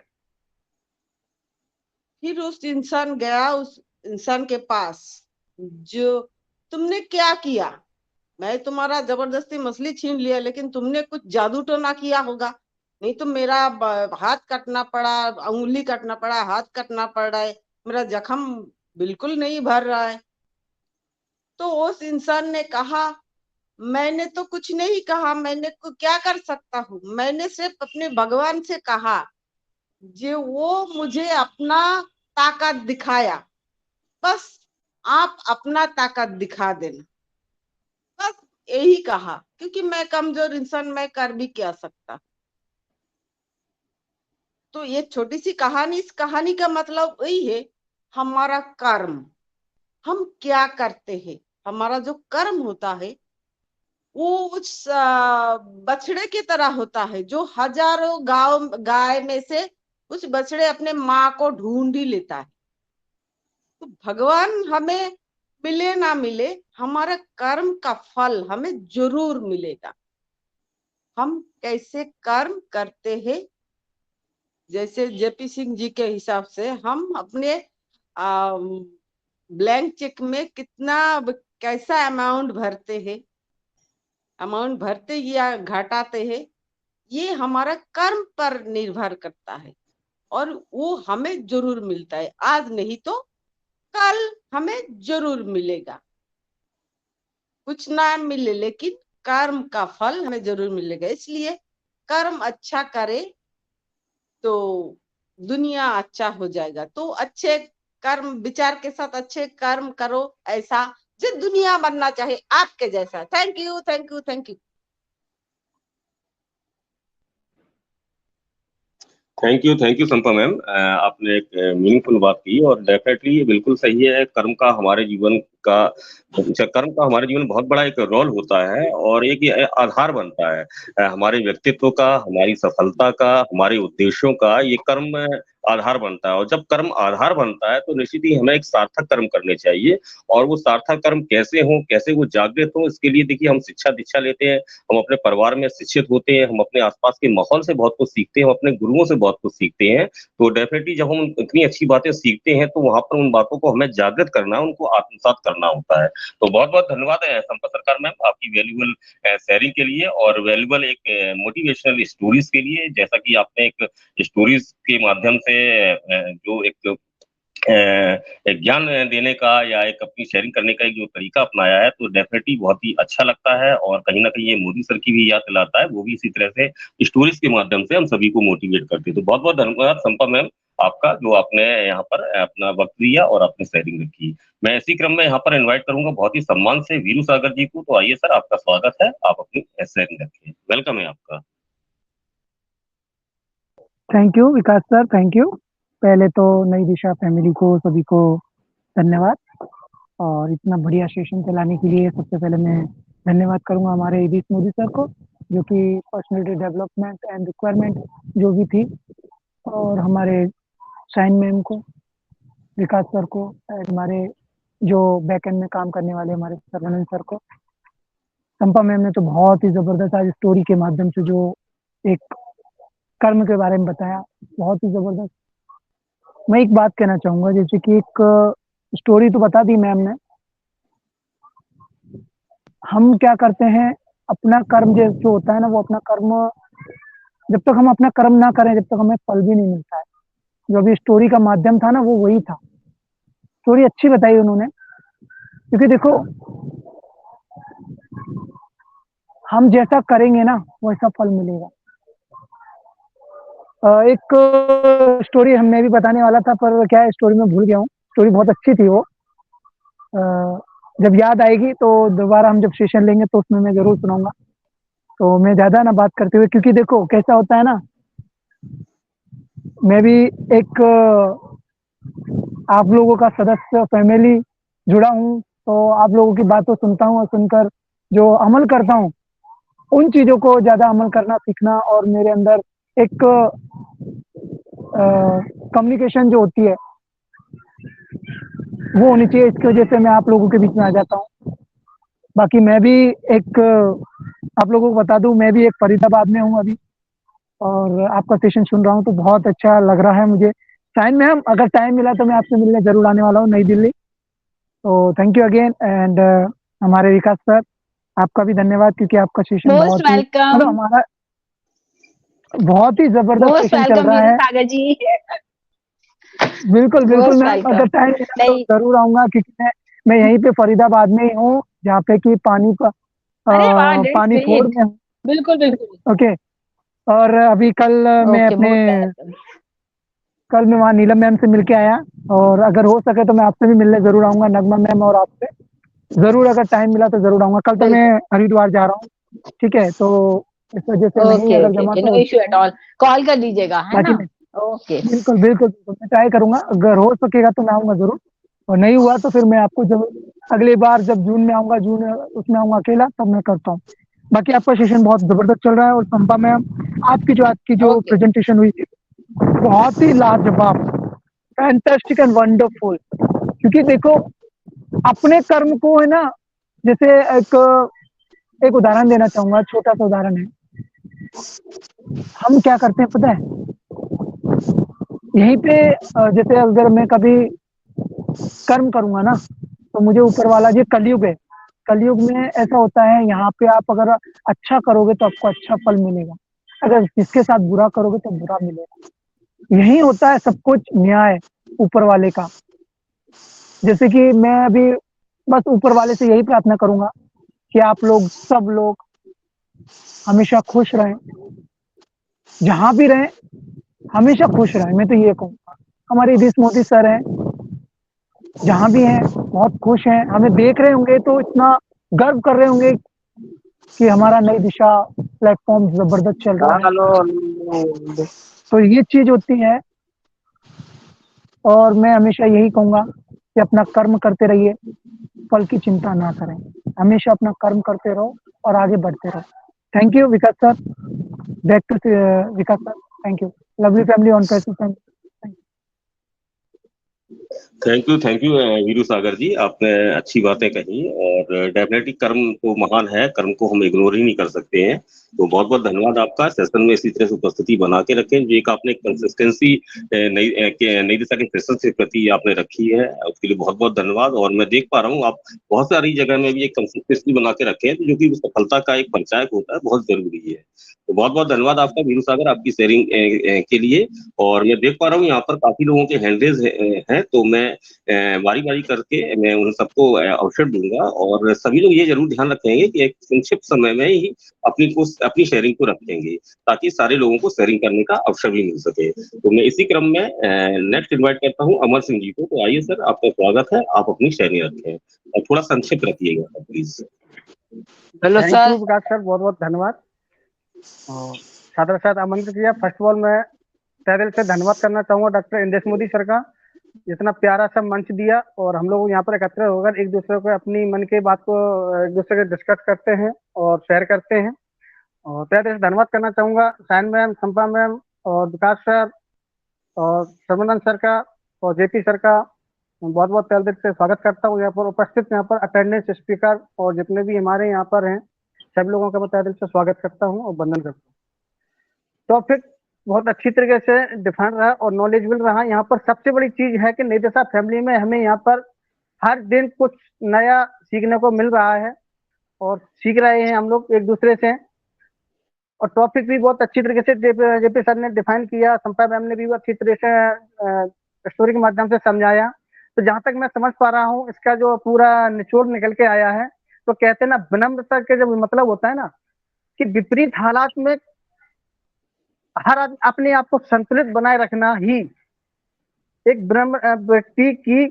फिर उस इंसान गया, उस इंसान के पास, जो तुमने क्या किया, मैं तुम्हारा जबरदस्ती मछली छीन लिया, लेकिन तुमने कुछ जादू तो ना किया होगा, नहीं तो मेरा हाथ काटना पड़ा, उंगली काटना पड़ा, हाथ काटना पड़ रहा है, मेरा जख्म बिल्कुल नहीं भर रहा है। तो उस इंसान ने कहा मैंने तो कुछ नहीं कहा, मैंने क्या कर सकता हूँ, मैंने सिर्फ अपने भगवान से कहा, जो वो मुझे अपना ताकत दिखाया, बस आप अपना ताकत दिखा देना, बस यही कहा, क्योंकि मैं कमजोर इंसान, मैं कर भी क्या सकता। तो ये छोटी सी कहानी, इस कहानी का मतलब वही है, हमारा कर्म, हम क्या करते हैं, हमारा जो कर्म होता है वो उस बछड़े की तरह होता है, जो हजारों गाय में से उस बछड़े अपने माँ को ढूंढ ही लेता है। तो भगवान हमें मिले ना मिले, हमारा कर्म का फल हमें जरूर मिलेगा। हम कैसे कर्म करते हैं, जैसे जेपी सिंह जी के हिसाब से हम अपने ब्लैंक चेक में कितना कैसा अमाउंट भरते हैं, अमाउंट भरते या घटाते हैं, ये हमारा कर्म पर निर्भर करता है, और वो हमें जरूर मिलता है, आज नहीं तो कल हमें जरूर मिलेगा। कुछ ना मिले लेकिन कर्म का फल हमें जरूर मिलेगा। इसलिए कर्म अच्छा करे तो दुनिया अच्छा हो जाएगा। तो अच्छे कर्म विचार के साथ अच्छे कर्म करो, ऐसा जो दुनिया बनना चाहे आपके जैसा। Thank you, thank you, thank you. Thank you Sampa ma'am, आपने एक मीनिंगफुल बात की और डेफिनेटली ये बिल्कुल सही है। कर्म का हमारे जीवन का कर्म का हमारे जीवन में बहुत बड़ा एक रोल होता है और एक ये आधार बनता है हमारे व्यक्तित्व का, हमारी सफलता का, हमारे उद्देश्यों का। ये कर्म आधार बनता है और जब कर्म आधार बनता है तो निश्चित ही हमें एक सार्थक कर्म करने चाहिए। और वो सार्थक कर्म कैसे हो, कैसे वो जागृत हो, इसके लिए देखिए हम शिक्षा दीक्षा लेते हैं, हम अपने परिवार में शिक्षित होते हैं, हम अपने आसपास के माहौल से बहुत कुछ सीखते हैं, हम अपने गुरुओं से बहुत कुछ सीखते हैं। तो डेफिनेटली जब हम इतनी अच्छी बातें सीखते हैं तो वहां पर उन बातों को हमें जागृत करना, उनको आत्मसात करना करना होता है। तो बहुत-बहुत धन्यवाद संपत सरकार मैम आपकी वैल्यूएबल शेयरिंग के लिए और वैल्यूएबल एक मोटिवेशनल स्टोरीज के लिए। जैसा कि आपने एक स्टोरीज के माध्यम से जो एक एक ज्ञान देने का या एक अपनी शेयरिंग करने का एक जो तरीका अपनाया है, तो डेफिनिटली बहुत ही अच्छा लगता है और कहीं न कहीं ये मोदी सर की भी याद दिलाता है, वो भी इसी तरह से स्टोरीज के माध्यम से हम सभी को मोटिवेट करते हैं। तो बहुत-बहुत धन्यवाद संपा मैम आपका, जो आपने यहाँ पर अपना वक़्त दिया और आपने शेयरिंग रखी। मैं इसी क्रम में यहाँ पर इनवाइट करूँगा बहुत ही सम्मान से वीरू सागर जी को, तो आइए सर आपका स्वागत है, आप अपनी शेयरिंग रखिए। वेलकम है आपका। Thank you Vikas sir, thank you. पहले तो नई दिशा फैमिली को सभी को धन्यवाद और इतना बढ़िया सेशन चलाने के लिए सबसे पहले मैं धन्यवाद करूंगा हमारे एबीस मोदी सर को, जो कि पर्सनैलिटी डेवलपमेंट एंड रिक्वायरमेंट जो भी थी, और हमारे शाइन मैम को, विकास सर को, और हमारे जो बैक एंड में काम करने वाले हमारे सर्वानंद सर को। संपा मैम ने तो बहुत ही जबरदस्त आज स्टोरी के माध्यम से जो एक कर्म के बारे में बताया, बहुत ही जबरदस्त। मैं एक बात कहना चाहूंगा, जैसे कि एक स्टोरी तो बता दी मैम ने, हम क्या करते हैं अपना कर्म जो होता है ना, वो अपना कर्म जब तक हम अपना कर्म ना करें, जब तक हमें फल भी नहीं मिलता है। जो अभी स्टोरी का माध्यम था ना, वो वही था। स्टोरी अच्छी बताई उन्होंने, क्योंकि देखो हम जैसा करेंगे ना वैसा फल मिलेगा। एक स्टोरी मैं भी बताने वाला था, पर क्या है स्टोरी में भूल गया हूँ। स्टोरी बहुत अच्छी थी वो, जब याद आएगी तो दोबारा हम जब सेशन लेंगे तो उसमें मैं जरूर सुनाऊंगा। तो मैं ज्यादा ना बात करते हुए, क्योंकि देखो कैसा होता है ना, मैं भी एक आप लोगों का सदस्य फैमिली जुड़ा हूँ, तो आप लोगों की बातों सुनता हूँ और सुनकर जो अमल करता हूँ, उन चीजों को ज्यादा अमल करना सीखना, और मेरे अंदर एक कम्युनिकेशन जो होती है वो होनी चाहिए। इसकी वजह से मैं आप लोगों के बीच में आ जाता हूँ। बाकी मैं भी एक आप लोगों को बता दूं, मैं भी एक फरीदाबाद में हूँ अभी, और आपका सेशन सुन रहा हूँ तो बहुत अच्छा लग रहा है मुझे। टाइम में हम अगर टाइम मिला तो मैं आपसे मिलने जरूर आने वाला हूँ नई दिल्ली। तो थैंक यू अगेन। एंड हमारे विकास सर, आपका भी धन्यवाद, क्योंकि आपका सेशन बहुत ही मतलब हमारा बहुत ही जबरदस्त सेशन चल रहा है। सागर जी बिल्कुल बिल्कुल मैम, अगर टाइम मिला तो जरूर आऊंगा, क्योंकि मैं यहीं पे फरीदाबाद में ही हूँ, जहाँ पे कि पानीफोड़ में हूँ। बिल्कुल बिल्कुल ओके। और अभी कल मैं वहाँ नीलम मैम से मिलके आया, और अगर हो सके तो मैं आपसे भी मिलने जरूर आऊंगा, नगमा मैम और आपसे जरूर, अगर टाइम मिला तो जरूर आऊंगा। कल तो मैं हरिद्वार जा रहा हूँ, ठीक है, तो इस वजह से नहीं अगर जमा no issue at all, call कर लीजिएगा, है ना? ओके, बिल्कुल बिल्कुल मैं ट्राई करूंगा, अगर हो सकेगा तो मैं आऊंगा जरूर, और नहीं हुआ तो फिर मैं आपको जब अगली बार जब जून में आऊंगा, जून उसमें आऊंगा अकेला, तब मैं करता हूँ। बाकी आपका सेशन बहुत जबरदस्त चल रहा है, और संपा मैम आपकी जो प्रेजेंटेशन हुई थी बहुत ही लाजवाब, फैंटास्टिक एंड वंडरफुल। क्योंकि देखो अपने कर्म को है ना, जैसे एक उदाहरण देना चाहूंगा, छोटा सा उदाहरण है। हम क्या करते हैं पता है, यहीं पे जैसे अगर मैं कभी कर्म करूंगा ना, तो मुझे ऊपर वाला, जो कलयुग है, कलयुग में ऐसा होता है, यहाँ पे आप अगर अच्छा करोगे तो आपको अच्छा फल मिलेगा, अगर जिसके साथ बुरा करोगे तो बुरा मिलेगा। यही होता है सब कुछ न्याय ऊपर वाले का। जैसे कि मैं अभी बस ऊपर वाले से यही प्रार्थना करूंगा कि आप लोग सब लोग हमेशा खुश रहें, जहां भी रहें हमेशा खुश रहें। मैं तो ये कहूँगा, हमारे एबीस मोदी सर हैं, जहां भी हैं बहुत खुश हैं, हमें देख रहे होंगे तो इतना गर्व कर रहे होंगे कि हमारा नई दिशा प्लेटफॉर्म जबरदस्त चल रहा है। तो ये चीज होती है, और मैं हमेशा यही कहूंगा कि अपना कर्म करते रहिए, फल की चिंता ना करें, हमेशा अपना कर्म करते रहो और आगे बढ़ते रहो। Thank you Vikas sir, back to Vikas sir, thank you, lovely family on पैसे। थैंक यू वीरू सागर जी, आपने अच्छी बातें कही और डेफिनेटली कर्म तो महान है, कर्म को हम इग्नोर ही नहीं कर सकते हैं। तो बहुत बहुत धन्यवाद आपका, सेशन में इसी तरह से उपस्थिति बना के रखें। जो एक आपने कंसिस्टेंसी नई दिशा के सेशन के प्रति आपने रखी है, उसके लिए बहुत बहुत धन्यवाद। और मैं देख पा रहा हूँ आप बहुत सारी जगह में भी एक कंसिस्टेंसी बना के रखे हैं, जो कि सफलता का एक परिचायक होता है, बहुत जरूरी है। तो बहुत बहुत धन्यवाद आपका वीरू सागर, आपकी शेयरिंग के लिए। और मैं देख पा रहा हूँ यहाँ पर काफी लोगों के हैंडल्स हैं, तो मैं बारी बारी करके मैं उन सबको अवसर दूंगा और सभी लोग ये जरूर ध्यान रखेंगे कि एक संक्षिप्त समय में ही अपनी शेयरिंग को रखेंगे, ताकि सारे लोगों को शेयरिंग करने का अवसर भी मिल सके। तो मैं इसी क्रम में नेक्स्ट इनवाइट करता हूँ अमर सिंह जी को। तो आइए सर, आपका स्वागत है, आप अपनी शेयरिंग रखें और थोड़ा संक्षिप्त रखिएगा please. Hello thank sir. You Vikas sir, बहुत बहुत धन्यवाद और सादर साथ आमंत्रित किया। फर्स्ट ऑफ ऑल मैं तहे दिल से धन्यवाद करना चाहूंगा डॉक्टर इंदेश मोदी सर का, इतना प्यारा सा मंच दिया और हम लोग यहाँ पर एकत्र होकर एक दूसरे को अपनी मन की बात को एक दूसरे के डिस्कस करते हैं और शेयर करते हैं। और तहे दिल से धन्यवाद करना चाहूंगा सायन मैम, संपा मैम और विकास सर और सर्वनंद सर का और जेपी सर का बहुत बहुत तहे दिल से स्वागत करता हूँ। यहाँ पर उपस्थित यहाँ पर अटेंडेंस स्पीकर और जितने भी हमारे यहाँ पर हैं सब लोगों का मैं तहे दिल से स्वागत करता हूँ और वंदन करता हूँ। टॉपिक बहुत अच्छी तरीके से डिफाइन रहा और नॉलेजेबल रहा। यहाँ पर सबसे बड़ी चीज है कि नई दिशा फैमिली में हमें यहाँ पर हर दिन कुछ नया सीखने को मिल रहा है और सीख रहे हैं हम लोग एक दूसरे से। और टॉपिक भी बहुत अच्छी तरीके से जेपी सर ने डिफाइन किया, संपा मैम ने भी अच्छी तरह से स्टोरी के माध्यम से समझाया। तो जहां तक मैं समझ पा रहा हूँ इसका जो पूरा निचोड़ निकल के आया है, तो कहते हैं ना विनम्रता के जब मतलब होता है ना कि विपरीत हालात में हर आदमी अपने आप को संतुलित बनाए रखना ही एक व्यक्ति की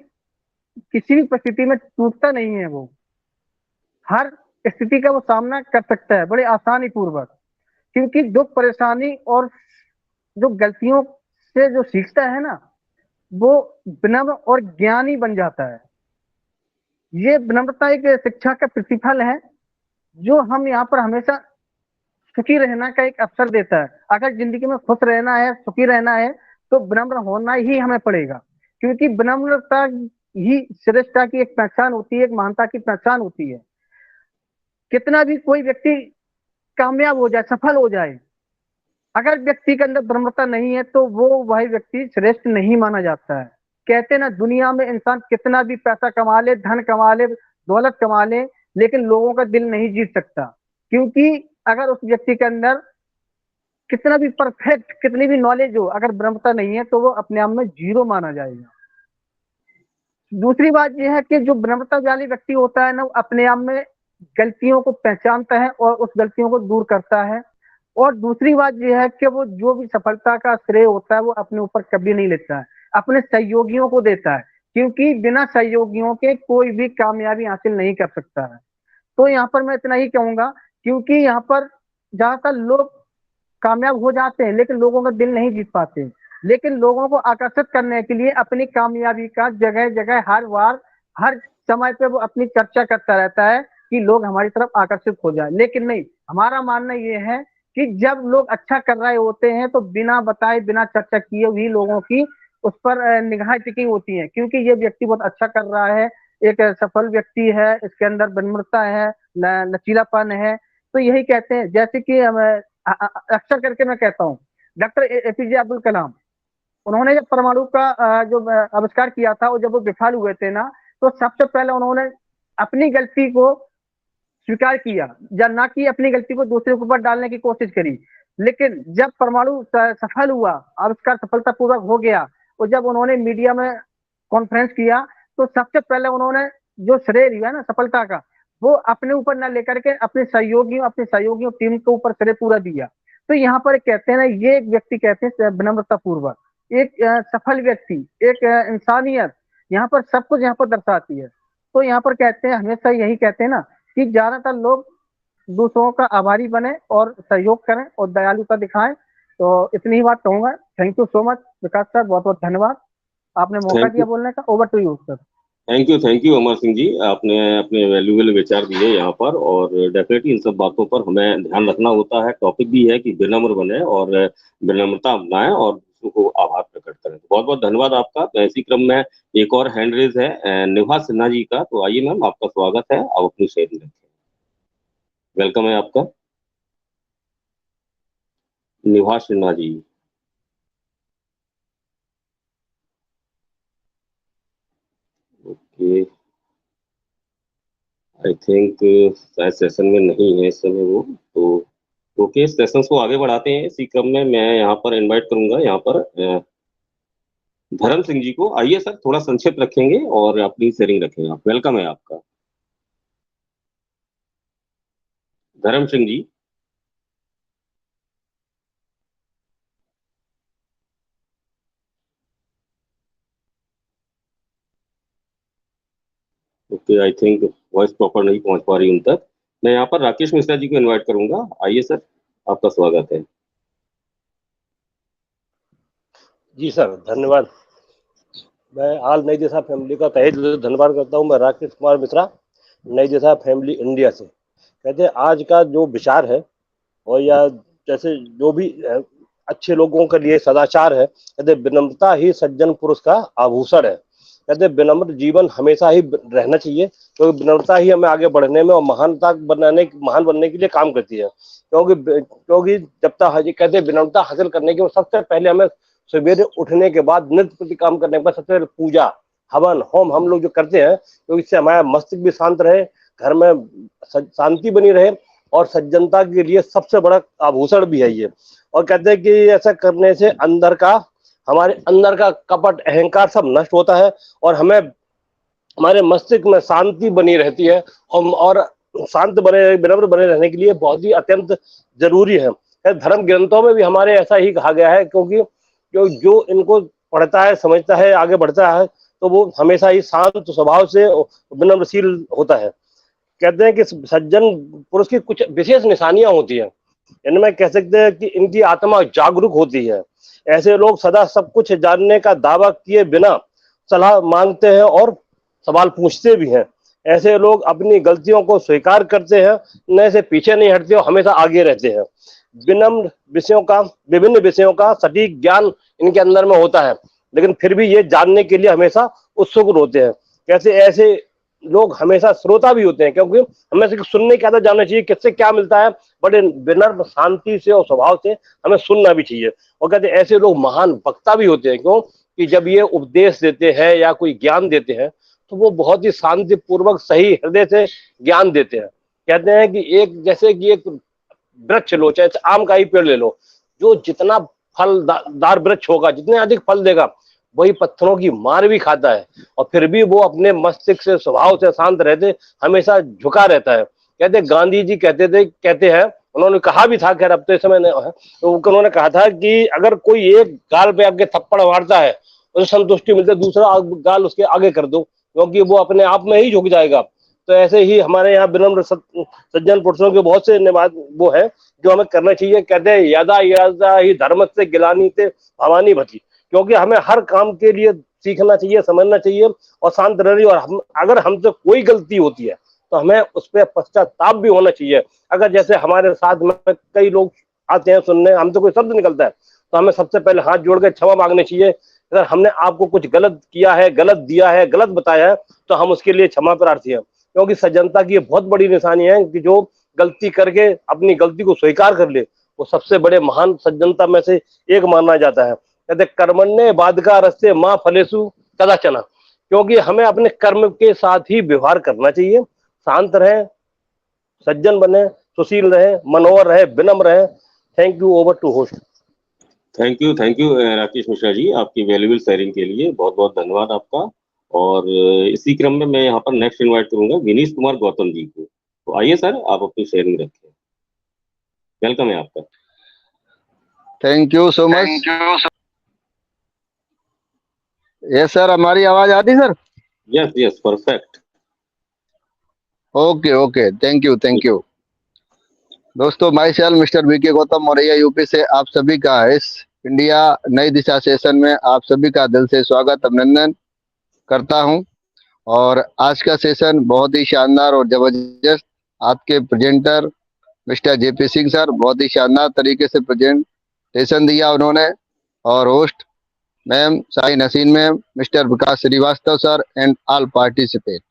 किसी भी परिस्थिति में टूटता नहीं है। वो हर स्थिति का वो सामना कर सकता है बड़े आसानी पूर्वक, क्योंकि दुख परेशानी और जो गलतियों से जो सीखता है ना वो विनम्र और ज्ञानी बन जाता है। ये विनम्रता एक शिक्षा का प्रतिफल है जो हम यहाँ पर हमेशा सुखी रहना का एक अवसर देता है। अगर जिंदगी में खुश रहना है, सुखी रहना है, तो विनम्र होना ही हमें पड़ेगा, क्योंकि विनम्रता ही श्रेष्ठता की एक पहचान होती है, एक महानता की पहचान होती है। कितना भी कोई व्यक्ति कामयाब हो जाए, सफल हो जाए, अगर व्यक्ति के अंदर विनम्रता नहीं है तो वो वही व्यक्ति श्रेष्ठ नहीं माना जाता है। कहते ना दुनिया में इंसान कितना भी पैसा कमा ले, धन कमा ले, दौलत कमा ले, लेकिन लोगों का दिल नहीं जीत सकता, क्योंकि अगर उस व्यक्ति के अंदर कितना भी परफेक्ट, कितनी भी नॉलेज हो, अगर विनम्रता नहीं है तो वो अपने आप में जीरो माना जाएगा। दूसरी बात यह है कि जो विनम्रता वाली व्यक्ति होता है ना, वो अपने आप में गलतियों को पहचानता है और उस गलतियों को दूर करता है। और दूसरी बात यह है कि वो जो भी सफलता का श्रेय होता है वो अपने ऊपर कभी नहीं लेता है, अपने सहयोगियों को देता है, क्योंकि बिना सहयोगियों के कोई भी कामयाबी हासिल नहीं कर सकता है। तो यहाँ पर मैं इतना ही कहूंगा, क्योंकि यहाँ पर ज्यादातर लोग कामयाब हो जाते हैं लेकिन लोगों का दिल नहीं जीत पाते, लेकिन लोगों को आकर्षित करने के लिए अपनी कामयाबी का जगह जगह हर बार हर समय पे वो अपनी चर्चा करता रहता है कि लोग हमारी तरफ आकर्षित हो जाए। लेकिन नहीं, हमारा मानना ये है कि जब लोग अच्छा कर रहे होते हैं तो बिना बताए, बिना चर्चा किए हुई लोगों की उस पर निगाह टिकी होती है, क्योंकि ये व्यक्ति बहुत अच्छा कर रहा है, एक सफल व्यक्ति है, इसके अंदर विनम्रता है, लचीलापन है। तो यही कहते हैं, जैसे कि अक्सर करके मैं कहता हूँ डॉक्टर एपीजे अब्दुल कलाम, उन्होंने जब परमाणु का जो आविष्कार किया था और जब वो विफल हुए थे ना, तो सबसे पहले उन्होंने अपनी गलती को स्वीकार किया, या ना कि अपनी गलती को दूसरे के ऊपर डालने की कोशिश करी। लेकिन जब परमाणु सफल हुआ, आविष्कार सफलतापूर्वक हो गया, और जब उन्होंने मीडिया में कॉन्फ्रेंस किया तो सबसे पहले उन्होंने जो श्रेय लिया ना सफलता का, वो अपने ऊपर न लेकर के अपने सहयोगियों टीम के ऊपर श्रेय पूरा दिया। तो यहाँ पर कहते हैं ना, ये एक व्यक्ति कहते हैं विनम्रता पूर्वक, एक सफल व्यक्ति, एक इंसानियत यहाँ पर सब कुछ यहाँ पर दर्शाती है। तो यहाँ पर कहते हैं, हमेशा यही कहते हैं ना कि ज्यादातर लोग दूसरों का आभारी बने और सहयोग करें और दयालुता दिखाएं। तो इतनी ही बात कहूंगा। Thank you so much Vikas sir, बहुत बहुत धन्यवाद, आपने मौका दिया बोलने का। Over to you sir. Thank you Amar Singh ji, आपने अपने वैल्यूएबल विचार दिए यहाँ पर, और डेफिनेटली इन सब बातों पर हमें ध्यान रखना होता है। टॉपिक भी है कि विनम्र बने और विनम्रता अपनाएं और विष्णु को आभार प्रकट करें। तो बहुत बहुत धन्यवाद आपका। तो इसी क्रम में एक और हैंड रेज है निभा सिन्हा जी का। तो आइए मैम, आपका स्वागत है, आप अपनी शेयरिंग रखें। वेलकम है आपका, निभा Sinha ji. Okay, I think शायद सेशन में नहीं है इस समय वो। तो ओके, सेशंस को आगे बढ़ाते हैं। इसी क्रम में मैं यहाँ पर इनवाइट करूंगा यहाँ पर धर्म सिंह जी को। आइए सर, थोड़ा संक्षिप्त रखेंगे और अपनी शेयरिंग रखेंगे आप। वेलकम है आपका, Dharm Singh ji. Okay, I think voice proper नहीं पहुंच पा रही उन तक। मैं यहाँ पर राकेश मिश्रा जी को इनवाइट करूंगा। आइए सर, आपका स्वागत है। जी सर, धन्यवाद। मैं ऑल नई दिशा फैमिली का तहे दिल से धन्यवाद करता हूँ। मैं राकेश कुमार मिश्रा, नई दिशा फैमिली इंडिया से। कहते हैं आज का जो विचार है, और या जैसे जो भी अच्छे लोगों के लिए सदाचार है, कहते विनम्रता ही सज्जन पुरुष का आभूषण है। कहते विनम्र जीवन हमेशा ही रहना चाहिए, क्योंकि विनम्रता ही हमें आगे बढ़ने में और महान बनने के लिए काम करती है। क्योंकि जब तक कहते विनम्रता हासिल करने के सबसे पहले हमें सवेरे उठने के बाद नित्य प्रति काम करने के बाद सबसे पहले पूजा हवन होम हम लोग जो करते हैं, तो इससे हमारा मस्तिष्क भी शांत रहे, घर में शांति बनी रहे, और सज्जनता के लिए सबसे बड़ा आभूषण भी है ये। और कहते हैं कि ऐसा करने से हमारे अंदर का कपट अहंकार सब नष्ट होता है, और हमारे मस्तिष्क में शांति बनी रहती है। और शांत विनम्र बने रहने के लिए बहुत ही अत्यंत जरूरी है। धर्म ग्रंथों में भी हमारे ऐसा ही कहा गया है, क्योंकि जो इनको पढ़ता है, समझता है, आगे बढ़ता है, तो वो हमेशा ही शांत स्वभाव से विनम्रशील होता है। कहते हैं कि सज्जन पुरुष की कुछ विशेष निशानियां होती हैं। इनमें कह सकते हैं कि इनकी आत्मा जागरूक होती है। ऐसे लोग सदा सब कुछ जानने का दावा किए बिना सलाह मांगते हैं और सवाल पूछते भी हैं। ऐसे लोग अपनी गलतियों को स्वीकार करते हैं, न से पीछे नहीं हटते और हमेशा आगे रहते हैं। विभिन्न विषयों का सटीक ज्ञान इनके अंदर में होता है, लेकिन फिर भी ये जानने के लिए हमेशा उत्सुक होते हैं। कैसे ऐसे लोग हमेशा श्रोता भी होते हैं, क्योंकि हमें सिर्फ सुनने के आदत जानना चाहिए किससे क्या मिलता है, बड़े विनम्र शांति से और स्वभाव से हमें सुनना भी चाहिए। और कहते हैं ऐसे लोग महान वक्ता भी होते हैं, क्यों कि जब ये उपदेश देते हैं या कोई ज्ञान देते हैं, तो वो बहुत ही शांति पूर्वक सही हृदय से ज्ञान देते हैं। कहते हैं कि जैसे कि एक वृक्ष लो, चाहे आम का ही पेड़ ले लो, जो जितना फलदार वृक्ष होगा, जितने अधिक फल देगा, वही पत्थरों की मार भी खाता है, और फिर भी वो अपने मस्तिष्क से स्वभाव से शांत रहते, हमेशा झुका रहता है। कहते गांधी जी कहते हैं, उन्होंने कहा भी था, खैर अब तो इस समय तो उन्होंने कहा था कि अगर कोई एक गाल पे आगे थप्पड़ मारता है, उसे संतुष्टि मिलती है, दूसरा गाल उसके आगे कर दो, क्योंकि वो अपने आप में ही झुक जाएगा। तो ऐसे ही हमारे यहाँ विनम्र सज्जन पुरुषों के बहुत से वो है जो हमें करना चाहिए। कहते हैं यादा यादा ही धर्म से गिलानी से भवानी भती, क्योंकि हमें हर काम के लिए सीखना चाहिए, समझना चाहिए और शांत रहना। और अगर हमसे कोई गलती होती है तो हमें उस पर पश्चाताप भी होना चाहिए। अगर जैसे हमारे साथ में कई लोग आते हैं सुनने, हमसे कोई शब्द निकलता है, तो हमें सबसे पहले हाथ जोड़ कर क्षमा मांगनी चाहिए। अगर हमने आपको कुछ गलत किया है, गलत दिया है, गलत बताया है, तो हम उसके लिए क्षमा प्रार्थी हैं। क्योंकि सज्जनता की ये बहुत बड़ी निशानी है कि जो गलती करके अपनी गलती को स्वीकार कर ले, वो सबसे बड़े महान सज्जनता में से एक माना जाता है। कहते कर्मण्ये बाधिका रस्ते माँ फलेसु कदाचन, क्योंकि हमें अपने कर्म के साथ ही व्यवहार करना चाहिए। शांत रहे, सज्जन बने, सुशील रहे, मनोहर रहे, विनम्र रहे। Thank you. Over to host. Thank you Rakesh Mishra ji, आपकी वैल्यूबल शेयरिंग के लिए बहुत बहुत धन्यवाद आपका। और इसी क्रम में मैं यहाँ पर नेक्स्ट इनवाइट करूंगा विनीश कुमार गौतम जी को। तो आइए सर, आप अपनी शेयरिंग रखें। वेलकम है आपका। Thank you so much. Yes sir, हमारी आवाज आती sir? Yes perfect. Okay thank you. दोस्तों, myself mister VK Gautam Maurya UP से आप सभी का इस इंडिया नई दिशा सेशन में आप सभी का दिल से स्वागत अभिनंदन करता हूं। और आज का सेशन बहुत ही शानदार और जबरदस्त। आपके presenter mister JP Singh sir बहुत ही शानदार तरीके से प्रेजेंटेशन दिया उन्होंने, और host ma'am Sai Nasin ma'am, mister Vikas Srivastava sir and all participate.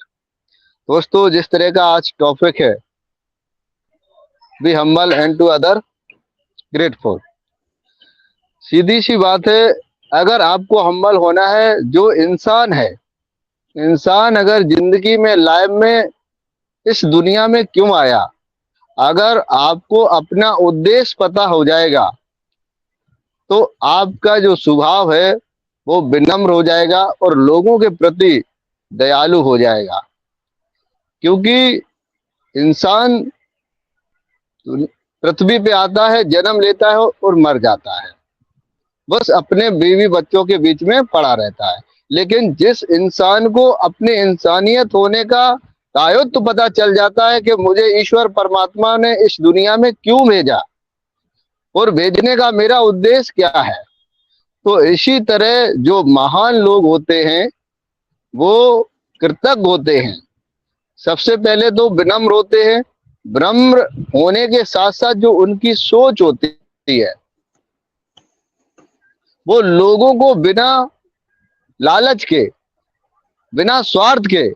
दोस्तों, जिस तरह का आज टॉपिक है, be humble and to other grateful. सीधी सी बात है, अगर आपको हम्बल होना है, जो इंसान है, इंसान अगर जिंदगी में, लाइफ में, इस दुनिया में क्यों आया, अगर आपको अपना उद्देश्य पता हो जाएगा तो आपका जो स्वभाव है वो विनम्र हो जाएगा और लोगों के प्रति दयालु हो जाएगा। क्योंकि इंसान पृथ्वी पे आता है, जन्म लेता है और मर जाता है, बस अपने बीवी बच्चों के बीच में पड़ा रहता है। लेकिन जिस इंसान को अपने इंसानियत होने का दायित्व पता चल जाता है कि मुझे ईश्वर परमात्मा ने इस दुनिया में क्यों भेजा और भेजने का मेरा उद्देश्य क्या है, तो इसी तरह जो महान लोग होते हैं वो कृतज्ञ होते हैं। सबसे पहले तो विनम्र होते हैं। विनम्र होने के साथ साथ जो उनकी सोच होती है, वो लोगों को बिना लालच के, बिना स्वार्थ के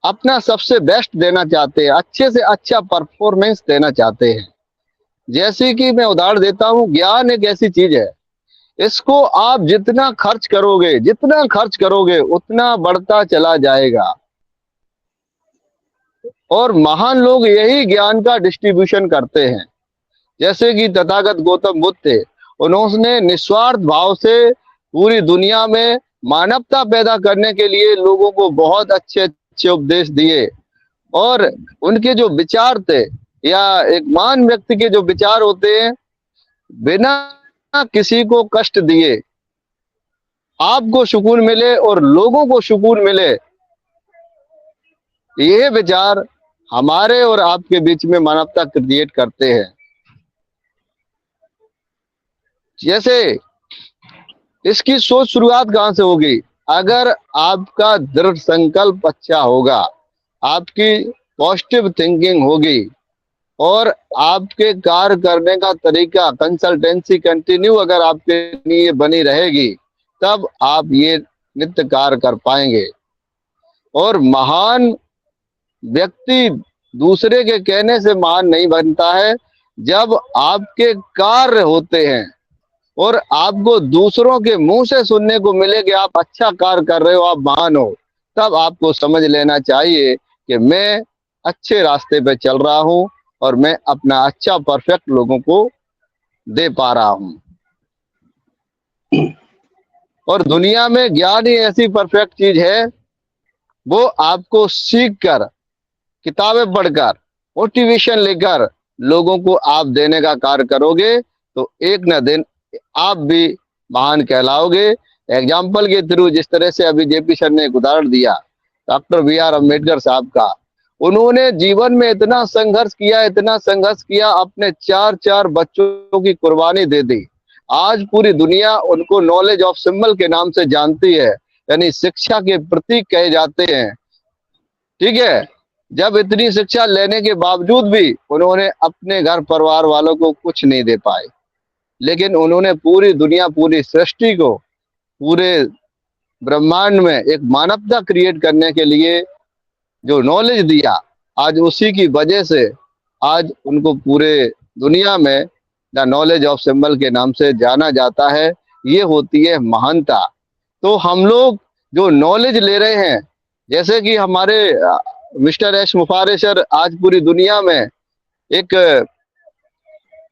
अपना सबसे बेस्ट देना चाहते हैं, अच्छे से अच्छा परफॉर्मेंस देना चाहते हैं। जैसे कि मैं उदाहरण देता हूं, ज्ञान एक ऐसी चीज है, इसको आप जितना खर्च करोगे उतना बढ़ता चला जाएगा। और महान लोग यही ज्ञान का डिस्ट्रीब्यूशन करते हैं। जैसे कि तथागत गौतम बुद्ध थे, उन्होंने निस्वार्थ भाव से पूरी दुनिया में मानवता पैदा करने के लिए लोगों को बहुत अच्छे अच्छे उपदेश दिए। और उनके जो विचार थे, या एक महान व्यक्ति के जो विचार होते हैं, बिना किसी को कष्ट दिए आपको सुकून मिले और लोगों को सुकून मिले, ये विचार हमारे और आपके बीच में मानवता क्रिएट करते हैं। जैसे इसकी सोच शुरुआत कहां से होगी? अगर आपका दृढ़ संकल्प अच्छा होगा, आपकी पॉजिटिव थिंकिंग होगी और आपके कार्य करने का तरीका, कंसल्टेंसी कंटिन्यू अगर आपके लिए बनी रहेगी, तब आप ये नित्य कार्य कर पाएंगे। और महान व्यक्ति दूसरे के कहने से महान नहीं बनता है। जब आपके कार्य होते हैं और आपको दूसरों के मुंह से सुनने को मिले कि आप अच्छा कार्य कर रहे हो, आप महान हो, तब आपको समझ लेना चाहिए कि मैं अच्छे रास्ते पे चल रहा हूं और मैं अपना अच्छा परफेक्ट लोगों को दे पा रहा हूं। और दुनिया में ज्ञान ही ऐसी परफेक्ट चीज है, वो आपको सीख कर, किताबें पढ़कर, मोटिवेशन लेकर लोगों को आप देने का कार्य करोगे तो एक न दिन आप भी महान कहलाओगे। एग्जाम्पल के थ्रू, जिस तरह से अभी जेपी सर ने एक उदाहरण दिया डॉक्टर BR अम्बेडकर साहब का, उन्होंने जीवन में इतना संघर्ष किया, अपने 4 बच्चों की कुर्बानी दे दी। आज पूरी दुनिया उनको नॉलेज ऑफ सिंबल के नाम से जानती है, यानी शिक्षा के प्रतीक कहे जाते हैं। ठीक है, जब इतनी शिक्षा लेने के बावजूद भी उन्होंने अपने घर परिवार वालों को कुछ नहीं दे पाए, लेकिन उन्होंने पूरी दुनिया, पूरी सृष्टि को, पूरे ब्रह्मांड में एक मानवता क्रिएट करने के लिए जो नॉलेज दिया, आज उसी की वजह से आज उनको पूरे दुनिया में द नॉलेज ऑफ सिंबल के नाम से जाना जाता है। ये होती है महानता। तो हम लोग जो नॉलेज ले रहे हैं, जैसे कि हमारे मिस्टर एस मुफारे सर आज पूरी दुनिया में एक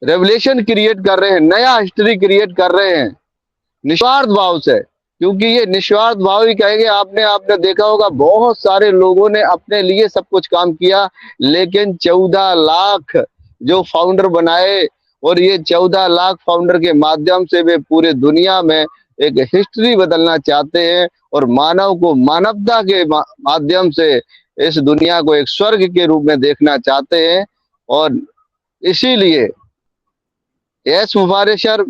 रेवलेशन क्रिएट कर रहे हैं, नया हिस्ट्री क्रिएट कर रहे हैं निस्वार्थ भाव से। क्योंकि ये निस्वार्थ भाव ही कहेंगे। आपने देखा होगा, बहुत सारे लोगों ने अपने लिए सब कुछ काम किया, लेकिन 14 लाख जो फाउंडर बनाए, और ये 14 लाख फाउंडर के माध्यम से वे पूरे दुनिया में एक हिस्ट्री बदलना चाहते हैं और मानव को मानवता के माध्यम से इस दुनिया को एक स्वर्ग के रूप में देखना चाहते हैं। और इसीलिए एस मुफारे सर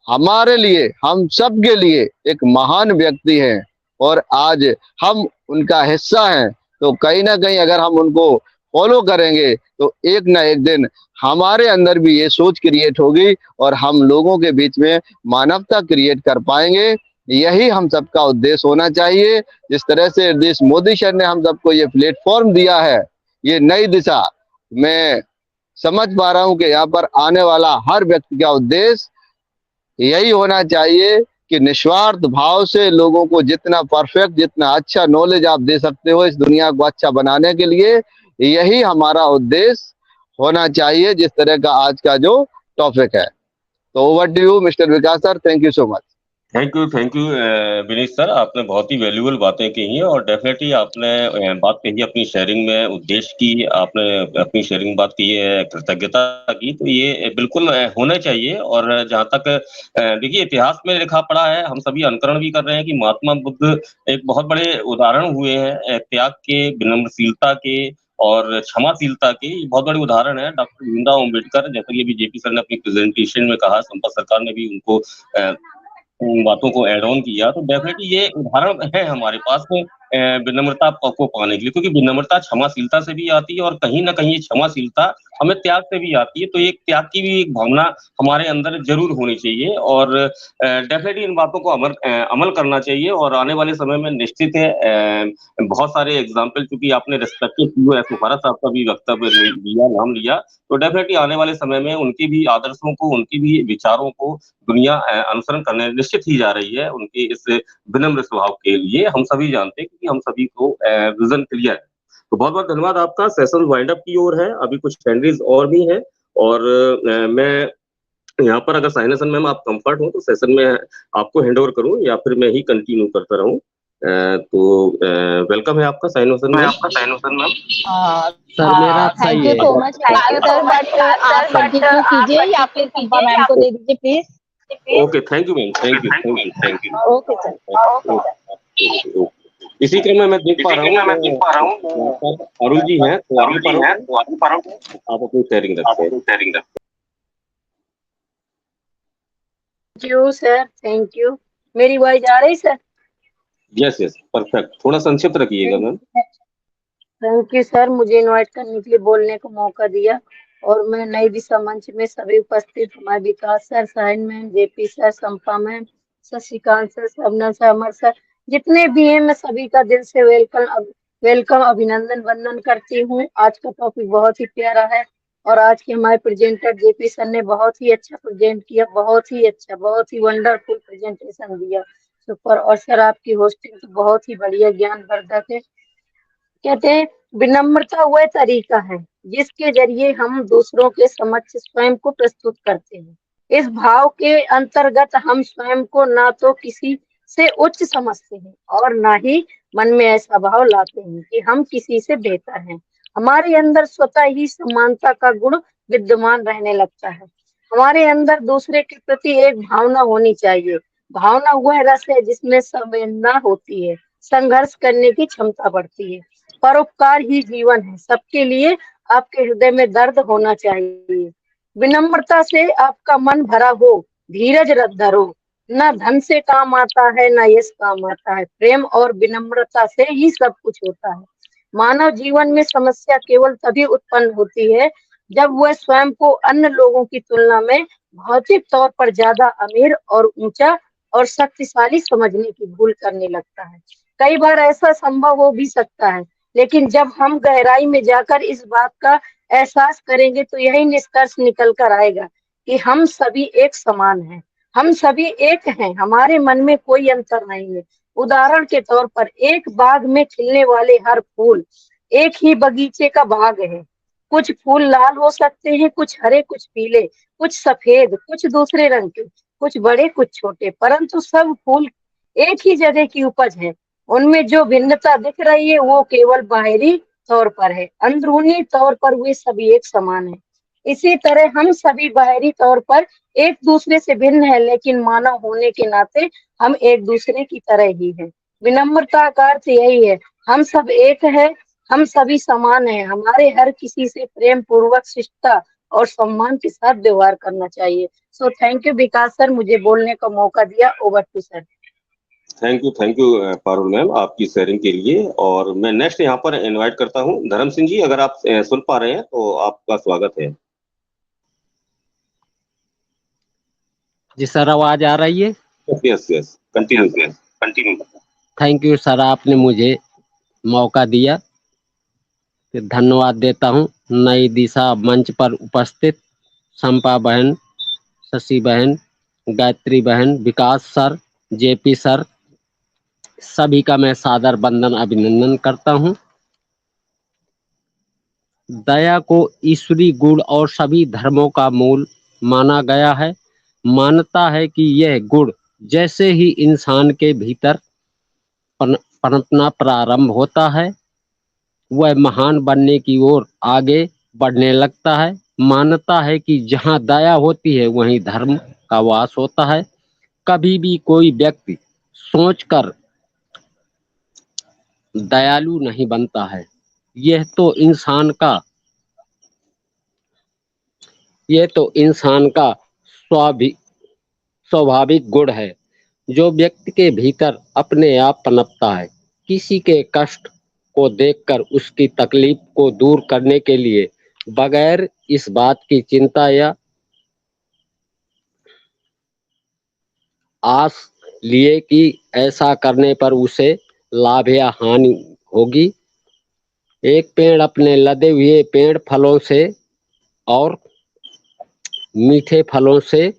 हमारे लिए, हम सब के लिए एक महान व्यक्ति हैं और आज हम उनका हिस्सा हैं। तो कहीं ना कहीं अगर हम उनको फॉलो करेंगे तो एक ना एक दिन हमारे अंदर भी ये सोच क्रिएट होगी और हम लोगों के बीच में मानवता क्रिएट कर पाएंगे। यही हम सबका उद्देश्य होना चाहिए। जिस तरह से देश मोदी सर ने हम सबको ये प्लेटफॉर्म दिया है, ये नई दिशा, मैं समझ पा रहा हूं कि यहाँ पर आने वाला हर व्यक्ति का उद्देश्य यही होना चाहिए कि निस्वार्थ भाव से लोगों को जितना परफेक्ट, जितना अच्छा नॉलेज आप दे सकते हो इस दुनिया को अच्छा बनाने के लिए, यही हमारा उद्देश्य होना चाहिए। जिस तरह का आज का जो टॉपिक है, तो over to you mister Vikas sir, thank you so much. Thank you Vineet sir, आपने बहुत ही वैल्यूबल बातें कही हैं और डेफिनेटली आपने बात कही अपनी शेयरिंग में उद्देश्य की, आपने अपनी शेयरिंग बात की है कृतज्ञता की, तो ये बिल्कुल होना चाहिए। और जहाँ तक देखिए इतिहास में लिखा पड़ा है, हम सभी अनुकरण भी कर रहे हैं कि महात्मा बुद्ध एक बहुत बड़े उदाहरण हुए हैं त्याग के, विनम्रशीलता के और क्षमाशीलता के। बहुत बड़े उदाहरण है डॉक्टर भीमराव अम्बेडकर, जैसा कि अभी जेपी सर ने अपनी प्रेजेंटेशन में कहा, संपत सरकार ने भी उनको उन बातों को ऐड ऑन किया, तो डेफिनेटली ये उदाहरण है हमारे पास में विनम्रता को पाने के लिए, क्योंकि विनम्रता क्षमाशीलता से भी आती है और कहीं ना कहीं ये क्षमाशीलता हमें त्याग से भी आती है। तो एक त्याग की भी एक भावना हमारे अंदर जरूर होनी चाहिए और डेफिनेटली इन बातों को अमल करना चाहिए। और आने वाले समय में निश्चित है बहुत सारे एग्जाम्पल, क्योंकि आपने रिस्पेक्टेड सीओ एस मुखर्जी साहब का भी वक्तव्य लिया, नाम लिया, तो डेफिनेटली आने वाले समय में उनकी भी आदर्शों को, उनकी भी विचारों को दुनिया अनुसरण करने निश्चित ही जा रही है। उनके इस विनम्र स्वभाव के लिए हम सभी जानते हैं, क्योंकि हम सभी को विजन क्लियर है। तो बहुत बहुत धन्यवाद आपका। सेशन वाइंड अप की ओर है, अभी कुछ कैंडीज और भी हैं और मैं यहाँ पर अगर साइनसन मैम आप कंफर्ट हो तो सेशन में आपको हैंड ओवर करूँ या फिर मैं ही कंटिन्यू करता रहूँ। तो वेलकम है आपका साइनसन मैम। सर मेरा thank you so much sir, but आप कंटिन्यू कीजिए या फिर संपा मैम को दे दीजिए please. Okay, thank you ma'am, thank you. Okay sir. इसी क्रम में मैं देख पा रहा हूँ अरुण जी हैं, तो आप अपनी शेयरिंग रखते हैं। Thank you sir, thank you. मेरी वॉइस आ रही सर? यस परफेक्ट, थोड़ा संक्षिप्त रखिएगा मैम। थैंक यू सर, मुझे इनवाइट करने के लिए, बोलने को मौका दिया। और मैं नई दिशा मंच में सभी उपस्थित हमारे Vikas sir, Sahin ma'am, JP sir, Sampa ma'am, Shashikant sir, Shabnam sir, Amar sir, जितने भी हैं, मैं सभी का दिल से वेलकम अभिनंदन वंदन करती हूँ। आज का टॉपिक बहुत ही प्यारा है और आज के हमारे प्रेजेंटर जेपी सर ने बहुत ही अच्छा प्रेजेंट किया, बहुत ही अच्छा, बहुत ही वंडरफुल प्रेजेंटेशन दिया, सुपर। और सर आपकी होस्टिंग तो बहुत ही बढ़िया, ज्ञानवर्धक है। कहते हैं विनम्रता वह तरीका है जिसके जरिए हम दूसरों के समक्ष स्वयं को प्रस्तुत करते हैं। इस भाव के अंतर्गत हम स्वयं को ना तो किसी से उच्च समझते हैं और ना ही मन में ऐसा भाव लाते हैं कि हम किसी से बेहतर हैं। हमारे अंदर स्वतः ही समानता का गुण विद्यमान रहने लगता है। हमारे अंदर दूसरे के प्रति एक भावना होनी चाहिए। भावना वह रस है जिसमें संवेदना होती है, संघर्ष करने की क्षमता बढ़ती है। परोपकार ही जीवन है। सबके लिए आपके हृदय में दर्द होना चाहिए। विनम्रता से आपका मन भरा हो, धीरज धरो। न धन से काम आता है, न यश काम आता है। प्रेम और विनम्रता से ही सब कुछ होता है। मानव जीवन में समस्या केवल तभी उत्पन्न होती है जब वह स्वयं को अन्य लोगों की तुलना में भौतिक तौर पर ज्यादा अमीर और ऊंचा और शक्तिशाली समझने की भूल करने लगता है। कई बार ऐसा संभव हो भी सकता है, लेकिन जब हम गहराई में जाकर इस बात का एहसास करेंगे तो यही निष्कर्ष निकल कर आएगा कि हम सभी एक समान हैं, हम सभी एक हैं, हमारे मन में कोई अंतर नहीं है। उदाहरण के तौर पर एक बाग में खिलने वाले हर फूल एक ही बगीचे का भाग है। कुछ फूल लाल हो सकते हैं, कुछ हरे, कुछ पीले, कुछ सफेद, कुछ दूसरे रंग के, कुछ बड़े, कुछ छोटे, परंतु सब फूल एक ही जगह की उपज है। उनमें जो भिन्नता दिख रही है वो केवल बाहरी तौर पर है, अंदरूनी तौर पर वे सभी एक समान है। इसी तरह हम सभी बाहरी तौर पर एक दूसरे से भिन्न है, लेकिन मानव होने के नाते हम एक दूसरे की तरह ही हैं। विनम्रता का अर्थ यही है, हम सब एक है, हम सभी समान हैं। हमारे हर किसी से प्रेम पूर्वक, शिष्टता और सम्मान के साथ व्यवहार करना चाहिए। So thank you Vikas sir, मुझे बोलने का मौका दिया। Over to sir. Thank you Parul ma'am आपकी शेयरिंग के लिए। और मैं नेक्स्ट यहाँ पर इनवाइट करता हूँ धर्म सिंह जी, अगर आप सुन पा रहे हैं तो आपका स्वागत है। जी सर, आवाज आ रही है? Yes continue. Thank you sir, आपने मुझे मौका दिया, फिर धन्यवाद देता हूँ। नई दिशा मंच पर उपस्थित संपा बहन, शशि बहन, गायत्री बहन, विकास सर, जेपी सर, सभी का मैं सादर वंदन अभिनंदन करता हूँ। दया को ईश्वरी गुण और सभी धर्मों का मूल माना गया है। मानता है कि यह गुण जैसे ही इंसान के भीतर पनपना प्रारंभ होता है, वह महान बनने की ओर आगे बढ़ने लगता है। मानता है कि जहाँ दया होती है वहीं धर्म का वास होता है। कभी भी कोई व्यक्ति सोचकर दयालु नहीं बनता है। यह तो इंसान का स्वाभाविक गुण है, जो व्यक्ति के भीतर अपने आप पनपता है। किसी के कष्ट को देखकर उसकी तकलीफ को दूर करने के लिए बगैर इस बात की चिंता या आस लिए कि ऐसा करने पर उसे लाभ या हानि होगी, एक पेड़ अपने लदे हुए पेड़ फलों से और मीठे फलों से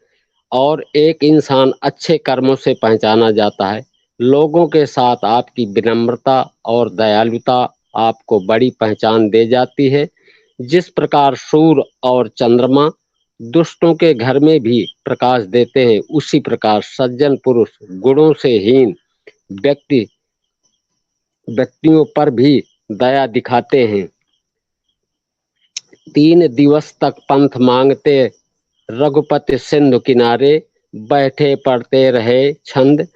और एक इंसान अच्छे कर्मों से पहचाना जाता है। लोगों के साथ आपकी विनम्रता और दयालुता आपको बड़ी पहचान दे जाती है। जिस प्रकार सूर्य और चंद्रमा दुष्टों के घर में भी प्रकाश देते हैं, उसी प्रकार सज्जन पुरुष गुणों से हीन व्यक्तियों पर भी दया दिखाते हैं। 3 दिवस तक पंथ मांगते रघुपति सिंधु किनारे, बैठे पढ़ते रहे छंद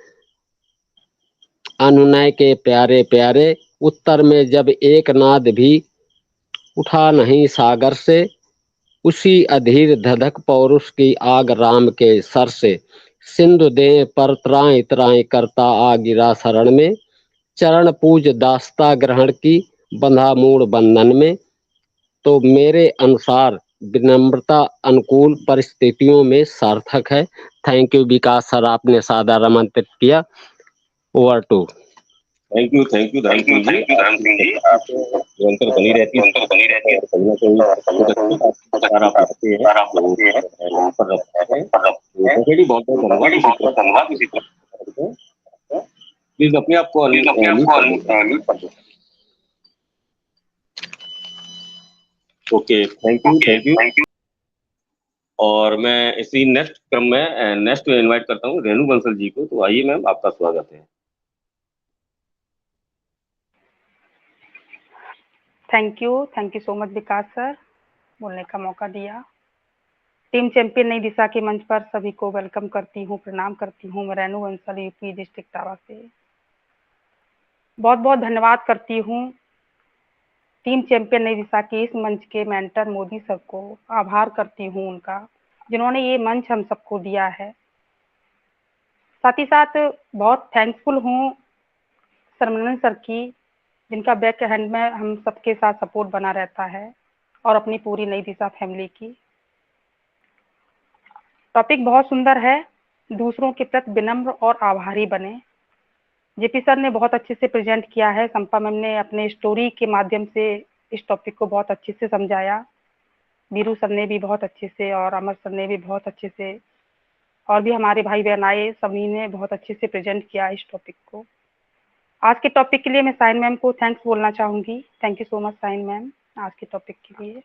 अनुनय के प्यारे प्यारे। उत्तर में जब एक नाद भी उठा नहीं सागर से, उसी अधीर धधक पौरुष की आग राम के सर से। सिंधु दे पर त्राई त्राई करता आ गिरा शरण में, चरण पूज दास्ता ग्रहण की बंधा मूड बंधन में। तो मेरे अनुसार विनम्रता अनुकूल परिस्थितियों में सार्थक है। थैंक यू विकास सर, आपने सादर आमंत्रित किया। Over to. थैंक यू धर्म सिंह जी। आप निरंतर बनी रहती है और कहीं ना कहीं आप रखते हैं तो ऊपर रखते हैं, तो बहुत बहुत धन्यवाद। प्लीज अपने आप को अनम्यूट कर दो। Okay, thank you. और मैं इसी नेक्स्ट क्रम में नेक्स्ट इनवाइट करता हूँ रेणु बंसल जी को। तो आइए मैम, आपका स्वागत है। Thank you so much Vikas sir, बोलने का मौका दिया। टीम चैंपियन नई दिशा के मंच पर सभी को वेलकम करती हूँ, प्रणाम करती हूँ। मैं Renu Bansal, UP district tower से बहुत बहुत धन्यवाद करती हूँ टीम चैंपियन नई दिशा के इस मंच के मेंटर मोदी सर को। आभार करती हूँ उनका, जिन्होंने ये मंच हम सबको दिया है। साथ ही साथ बहुत थैंकफुल हूँ सरमनन सर की, जिनका बैक हैंड में हम सबके साथ सपोर्ट बना रहता है, और अपनी पूरी नई दिशा फैमिली की। टॉपिक बहुत सुंदर है, दूसरों के प्रति विनम्र और आभारी बने। जेपी सर ने बहुत अच्छे से प्रेजेंट किया है, संपा मैम ने अपने स्टोरी के माध्यम से इस टॉपिक को बहुत अच्छे से समझाया। वीरू सर ने भी बहुत अच्छे से, और अमर सर ने भी बहुत अच्छे से, और भी हमारे भाई बहन आए, सभी ने बहुत अच्छे से प्रेजेंट किया इस टॉपिक को। आज के टॉपिक के लिए मैं साइन मैम को थैंक्स बोलना चाहूंगी। Thank you so much Sain ma'am आज के टॉपिक के लिए।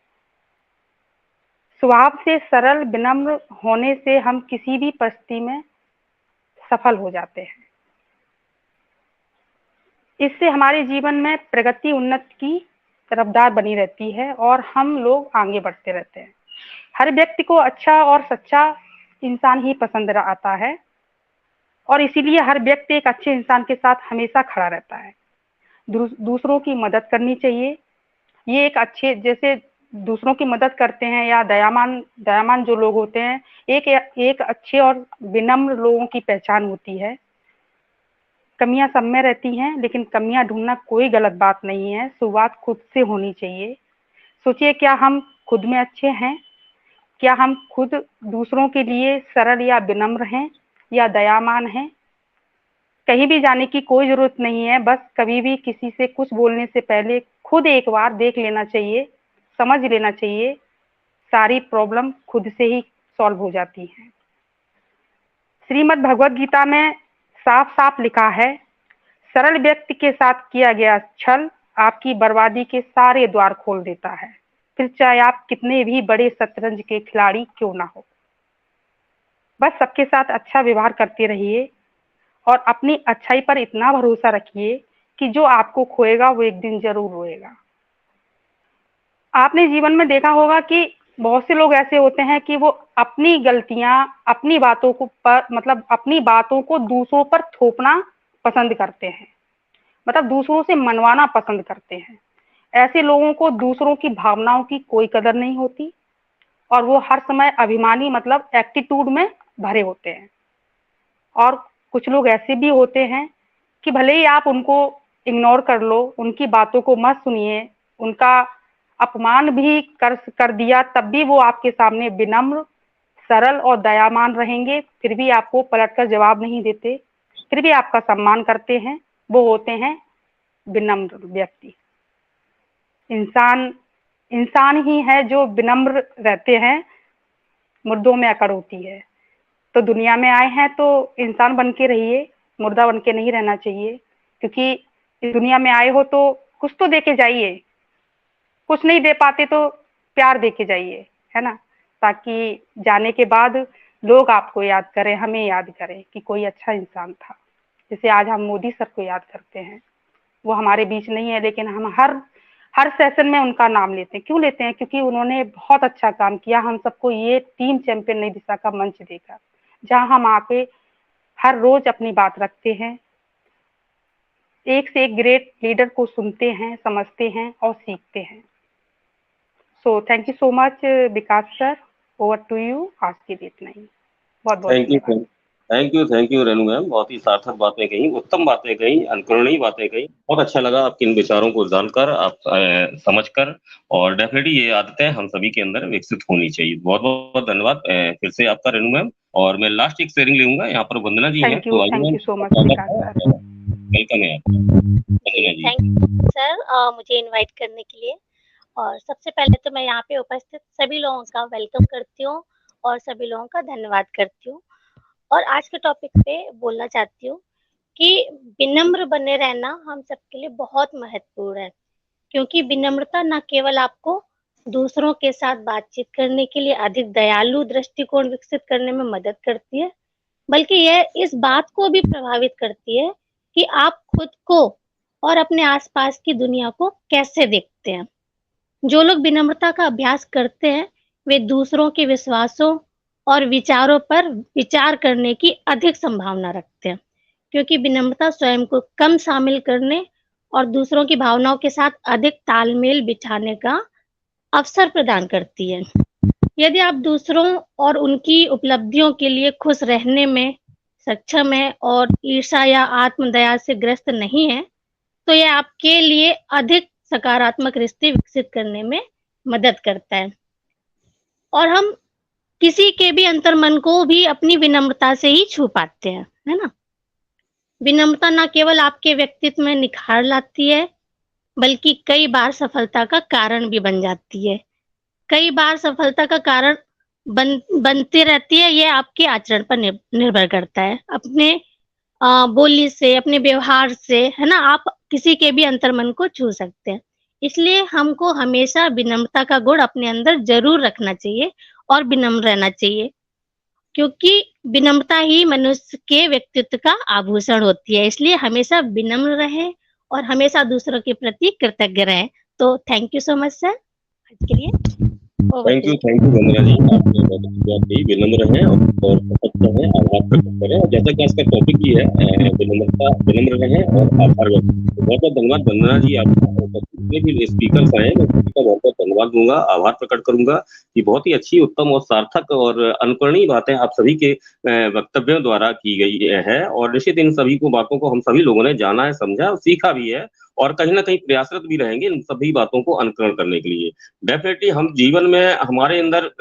स्वभाव से सरल विनम्र होने से हम किसी भी परिस्थिति में सफल हो जाते हैं। इससे हमारे जीवन में प्रगति उन्नति की रफ्तार बनी रहती है और हम लोग आगे बढ़ते रहते हैं। हर व्यक्ति को अच्छा और सच्चा इंसान ही पसंद आता है, और इसीलिए हर व्यक्ति एक अच्छे इंसान के साथ हमेशा खड़ा रहता है। दूसरों की मदद करनी चाहिए। ये एक अच्छे, जैसे दूसरों की मदद करते हैं या दयावान जो लोग होते हैं, एक अच्छे और विनम्र लोगों की पहचान होती है। कमियां सब में रहती हैं, लेकिन कमियां ढूंढना कोई गलत बात नहीं है। शुरुआत खुद से होनी चाहिए। सोचिए, क्या हम खुद में अच्छे हैं? क्या हम खुद दूसरों के लिए सरल या विनम्र हैं या दयावान हैं? कहीं भी जाने की कोई जरूरत नहीं है। बस कभी भी किसी से कुछ बोलने से पहले खुद एक बार देख लेना चाहिए, समझ लेना चाहिए। सारी प्रॉब्लम खुद से ही सॉल्व हो जाती है। श्रीमद् भगवत गीता में साफ साफ लिखा है, सरल व्यक्ति के साथ किया गया छल आपकी बर्बादी के सारे द्वार खोल देता है, फिर चाहे आप कितने भी बड़े शतरंज के खिलाड़ी क्यों ना हो। बस सबके साथ अच्छा व्यवहार करते रहिए और अपनी अच्छाई पर इतना भरोसा रखिए कि जो आपको खोएगा वो एक दिन जरूर रोएगा। आपने जीवन में देखा होगा कि बहुत से लोग ऐसे होते हैं कि वो अपनी गलतियां, अपनी बातों को अपनी बातों को दूसरों पर थोपना पसंद करते हैं, मतलब दूसरों से मनवाना पसंद करते हैं। ऐसे लोगों को दूसरों की भावनाओं की कोई कदर नहीं होती और वो हर समय अभिमानी मतलब एटीट्यूड में भरे होते हैं। और कुछ लोग ऐसे भी होते हैं कि भले ही आप उनको इग्नोर कर लो, उनकी बातों को मत सुनिए, उनका अपमान भी कर दिया, तब भी वो आपके सामने विनम्र, सरल और दयावान रहेंगे। फिर भी आपको पलटकर जवाब नहीं देते, फिर भी आपका सम्मान करते हैं। वो होते हैं विनम्र व्यक्ति। इंसान ही है जो विनम्र रहते हैं, मुर्दों में अकड़ होती है। तो दुनिया में आए हैं तो इंसान बन के रहिए, मुर्दा बन के नहीं रहना चाहिए। क्योंकि इस दुनिया में आए हो तो कुछ तो दे के जाइए, कुछ नहीं दे पाते तो प्यार दे के जाइए, है ना, ताकि जाने के बाद लोग आपको याद करें, हमें याद करें कि कोई अच्छा इंसान था। जैसे आज हम मोदी सर को याद करते हैं, वो हमारे बीच नहीं है, लेकिन हम हर सेशन में उनका नाम लेते हैं। क्यों लेते हैं? क्योंकि उन्होंने बहुत अच्छा काम किया हम सबको ये टीम चैंपियन नई दिशा का मंच देकर, जहां हम आके हर रोज अपनी बात रखते हैं, एक से एक ग्रेट लीडर को सुनते हैं, समझते हैं और सीखते हैं। So thank you so much Vikas sir, over to you. आज के लिए इतना ही। बहुत बहुत थैंक यू रेनू मैम, बहुत ही सार्थक बातें कही, उत्तम बातें कही, अनुकरणीय बातें कही। बहुत अच्छा लगा आपके इन विचारों को जानकर, आप समझकर, और डेफिनेटली ये आदतें हम सभी के अंदर विकसित होनी चाहिए। बहुत बहुत धन्यवाद फिर से आपका रेनू मैम। और मैं लास्ट एक शेयरिंग लूंगा, यहाँ पर वंदना जी हैं, तो thank you so much Vikas sir. Welcome है वंदना जी। थैंक यू सर मुझे इनवाइट करने के लिए। और सबसे पहले तो मैं यहाँ पे उपस्थित सभी लोगों का वेलकम करती हूँ और सभी लोगों का धन्यवाद करती हूँ। और आज के टॉपिक पे बोलना चाहती हूँ कि विनम्र बने रहना हम सबके लिए बहुत महत्वपूर्ण है, क्योंकि विनम्रता न केवल आपको दूसरों के साथ बातचीत करने के लिए अधिक दयालु दृष्टिकोण विकसित करने में मदद करती है, बल्कि यह इस बात को भी प्रभावित करती है कि आप खुद को और अपने आसपास की दुनिया को कैसे देखते हैं। जो लोग विनम्रता का अभ्यास करते हैं वे दूसरों के विश्वासों और विचारों पर विचार करने की अधिक संभावना रखते हैं, क्योंकि विनम्रता स्वयं को कम शामिल करने और दूसरों की भावनाओं के साथ अधिक तालमेल बिठाने का अवसर प्रदान करती है। यदि आप दूसरों और उनकी उपलब्धियों के लिए खुश रहने में सक्षम है और ईर्ष्या या आत्मदया से ग्रस्त नहीं है, तो यह आपके लिए अधिक सकारात्मक रिश्ते विकसित करने में मदद करता है। और हम किसी के भी अंतर्मन को भी अपनी विनम्रता से ही छू पाते हैं, है ना। विनम्रता न केवल आपके व्यक्तित्व में निखार लाती है, बल्कि कई बार सफलता का कारण भी बन जाती है। कई बार सफलता का कारण बनती रहती है। यह आपके आचरण पर निर्भर करता है, अपने बोली से, अपने व्यवहार से, है ना। आप किसी के भी अंतर्मन को छू सकते हैं। इसलिए हमको हमेशा विनम्रता का गुण अपने अंदर जरूर रखना चाहिए और विनम्र रहना चाहिए, क्योंकि विनम्रता ही मनुष्य के व्यक्तित्व का आभूषण होती है। इसलिए हमेशा विनम्र रहे और हमेशा दूसरों के प्रति कृतज्ञ रहे। तो thank you so much sir आज के लिए। थैंक यू वंदना जी, आपने बहुत अच्छी बात कही, विनम्र हैं और सशक्त हैं, आभार प्रकट करें। और जैसा कि आज का टॉपिक भी है विनम्र रहें और आभार व्यक्त करें। बहुत बहुत धन्यवाद वंदना जी आपका, और जितने भी स्पीकर्स आए मैं सभी का बहुत बहुत धन्यवाद दूंगा, आभार प्रकट करूंगा कि बहुत ही अच्छी, उत्तम और सार्थक और अनुकरणीय बातें आप सभी के वक्तव्यों द्वारा की गई है। और निश्चित इन सभी बातों को हम सभी लोगों ने जाना है, समझा और सीखा भी है, और कहीं ना कहीं प्रयासरत भी रहेंगे इन सभी बातों को अनुकरण करने के लिए। डेफिनेटली हम जीवन में हमारे अंदर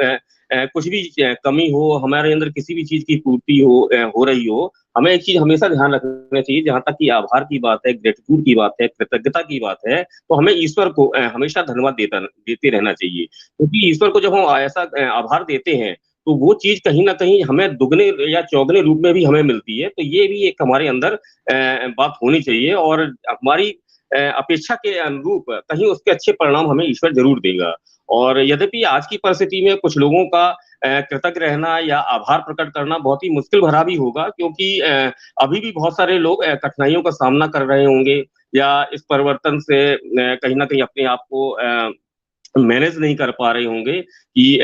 कुछ भी कमी हो, हमारे अंदर किसी भी चीज की पूर्ति हो रही हो, हमें एक चीज हमेशा ध्यान रखना चाहिए, जहां तक कि आभार की बात है, ग्रेटिट्यूड की बात है, कृतज्ञता की बात है, तो हमें ईश्वर को हमेशा धन्यवाद देते रहना चाहिए। क्योंकि ईश्वर को जब हम ऐसा आभार देते हैं तो वो चीज कहीं ना कहीं हमें दुगने या चौगने रूप में भी हमें मिलती है। तो ये भी एक हमारे अंदर बात होनी चाहिए, और हमारी अपेक्षा के अनुरूप कहीं उसके अच्छे परिणाम हमें ईश्वर जरूर देगा। और यद्यपि आज की परिस्थिति में कुछ लोगों का कृतज्ञ रहना या आभार प्रकट करना बहुत ही मुश्किल भरा भी होगा, क्योंकि अभी भी बहुत सारे लोग कठिनाइयों का सामना कर रहे होंगे, या इस परिवर्तन से कहीं ना कहीं अपने आप को मैनेज नहीं कर पा रहे होंगे कि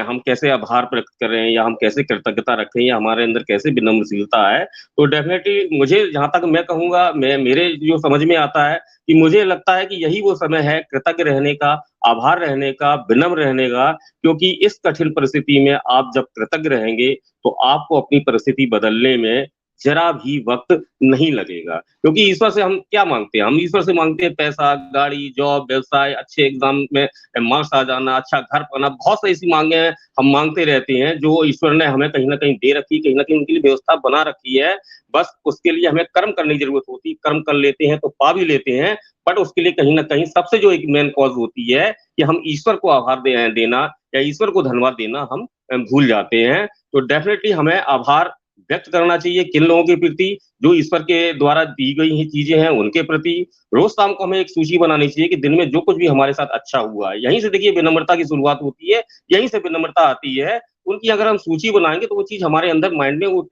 हम कैसे आभार प्रकट करें, या हम कैसे कृतज्ञता रखें, या हमारे अंदर कैसे विनम्रशीलता है। तो डेफिनेटली मुझे जहां तक मैं कहूंगा, मेरे जो समझ में आता है कि मुझे लगता है कि यही वो समय है कृतज्ञ रहने का, आभार रहने का, विनम्र रहने का। क्योंकि इस कठिन परिस्थिति में आप जब कृतज्ञ रहेंगे तो आपको अपनी परिस्थिति बदलने में जरा भी वक्त नहीं लगेगा। क्योंकि ईश्वर से हम क्या मांगते हैं? हम ईश्वर से मांगते हैं पैसा, गाड़ी, जॉब, व्यवसाय, अच्छे एग्जाम में मार्क्स आ जाना, अच्छा घर पाना, बहुत सी ऐसी मांगे हैं हम मांगते रहते हैं, जो ईश्वर ने हमें कहीं ना कहीं दे रखी, कहीं ना कहीं उनके लिए व्यवस्था बना रखी है। बस उसके लिए हमें कर्म करने की जरूरत होती है। कर्म कर लेते हैं तो पा भी लेते हैं, बट उसके लिए कहीं ना कहीं सबसे जो एक मेन कॉज होती है कि हम ईश्वर को आभार देना या ईश्वर को धन्यवाद देना हम भूल जाते हैं। तो डेफिनेटली हमें आभार व्यक्त करना चाहिए किन लोगों के प्रति, जो ईश्वर के द्वारा दी गई ही चीजें हैं उनके प्रति। रोज शाम को हमें एक सूची बनानी चाहिए कि दिन में जो कुछ भी हमारे साथ अच्छा हुआ है, यहीं से देखिए विनम्रता की शुरुआत होती है, यहीं से विनम्रता आती है। उनकी अगर हम सूची बनाएंगे तो वो चीज हमारे अंदर माइंड में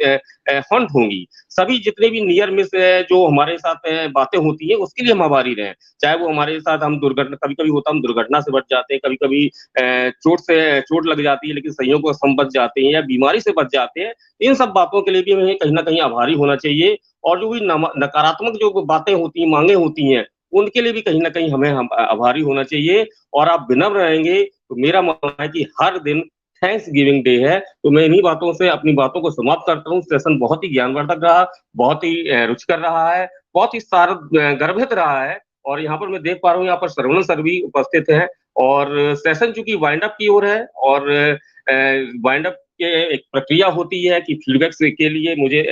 हंट होंगी। सभी जितने भी नियर मिस जो हमारे साथ बातें होती है उसके लिए हम आभारी रहें। चाहे वो हमारे साथ हम दुर्घटना, कभी कभी होता हम दुर्घटना से बच जाते हैं, कभी कभी चोट लग जाती है, लेकिन संयोग से हम बच जाते हैं, या बीमारी से बच जाते हैं। इन सब बातों के लिए भी हमें कहीं ना कहीं आभारी होना चाहिए। और जो भी नकारात्मक जो बातें होती हैं, मांगे होती हैं, उनके लिए भी कहीं ना कहीं हमें आभारी होना चाहिए। और आप विनम्र रहेंगे तो मेरा मानना है कि हर दिन थैंक्स गिविंग डे है। तो मैं इन्हीं बातों से अपनी बातों को समाप्त करता हूँ। सेशन बहुत ही ज्ञानवर्धक रहा, बहुत ही रुचिकर रहा है, बहुत ही गर्भित रहा है। और यहाँ पर मैं देख पा रहा हूँ, यहाँ पर श्रवण सर भी उपस्थित हैं, और सेशन चूंकि वाइंड अप की ओर है, और वाइंड अप के एक प्रक्रिया होती है कि फीडबैक के लिए मुझे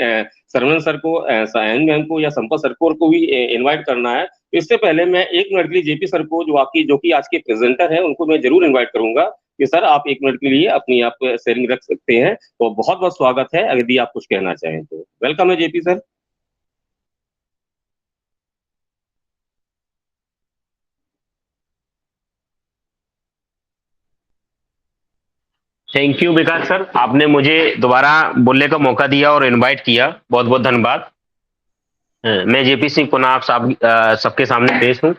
श्रवण सर को, सायन मैम को या संपत सर को भी इनवाइट करना है। तो इससे पहले मैं 1 मिनट के लिए जेपी सर को, जो कि आज के प्रेजेंटर हैं, उनको मैं जरूर इन्वाइट करूंगा कि सर आप 1 मिनट के लिए अपनी आप शेयरिंग रख सकते हैं। तो बहुत बहुत स्वागत है, यदि आप कुछ कहना चाहें तो। वेलकम है JP sir. Thank you Vikas sir, आपने मुझे दोबारा बोलने का मौका दिया और इनवाइट किया, बहुत बहुत धन्यवाद। मैं जेपी सिंह पुनः आप सबके सामने पेश हूँ।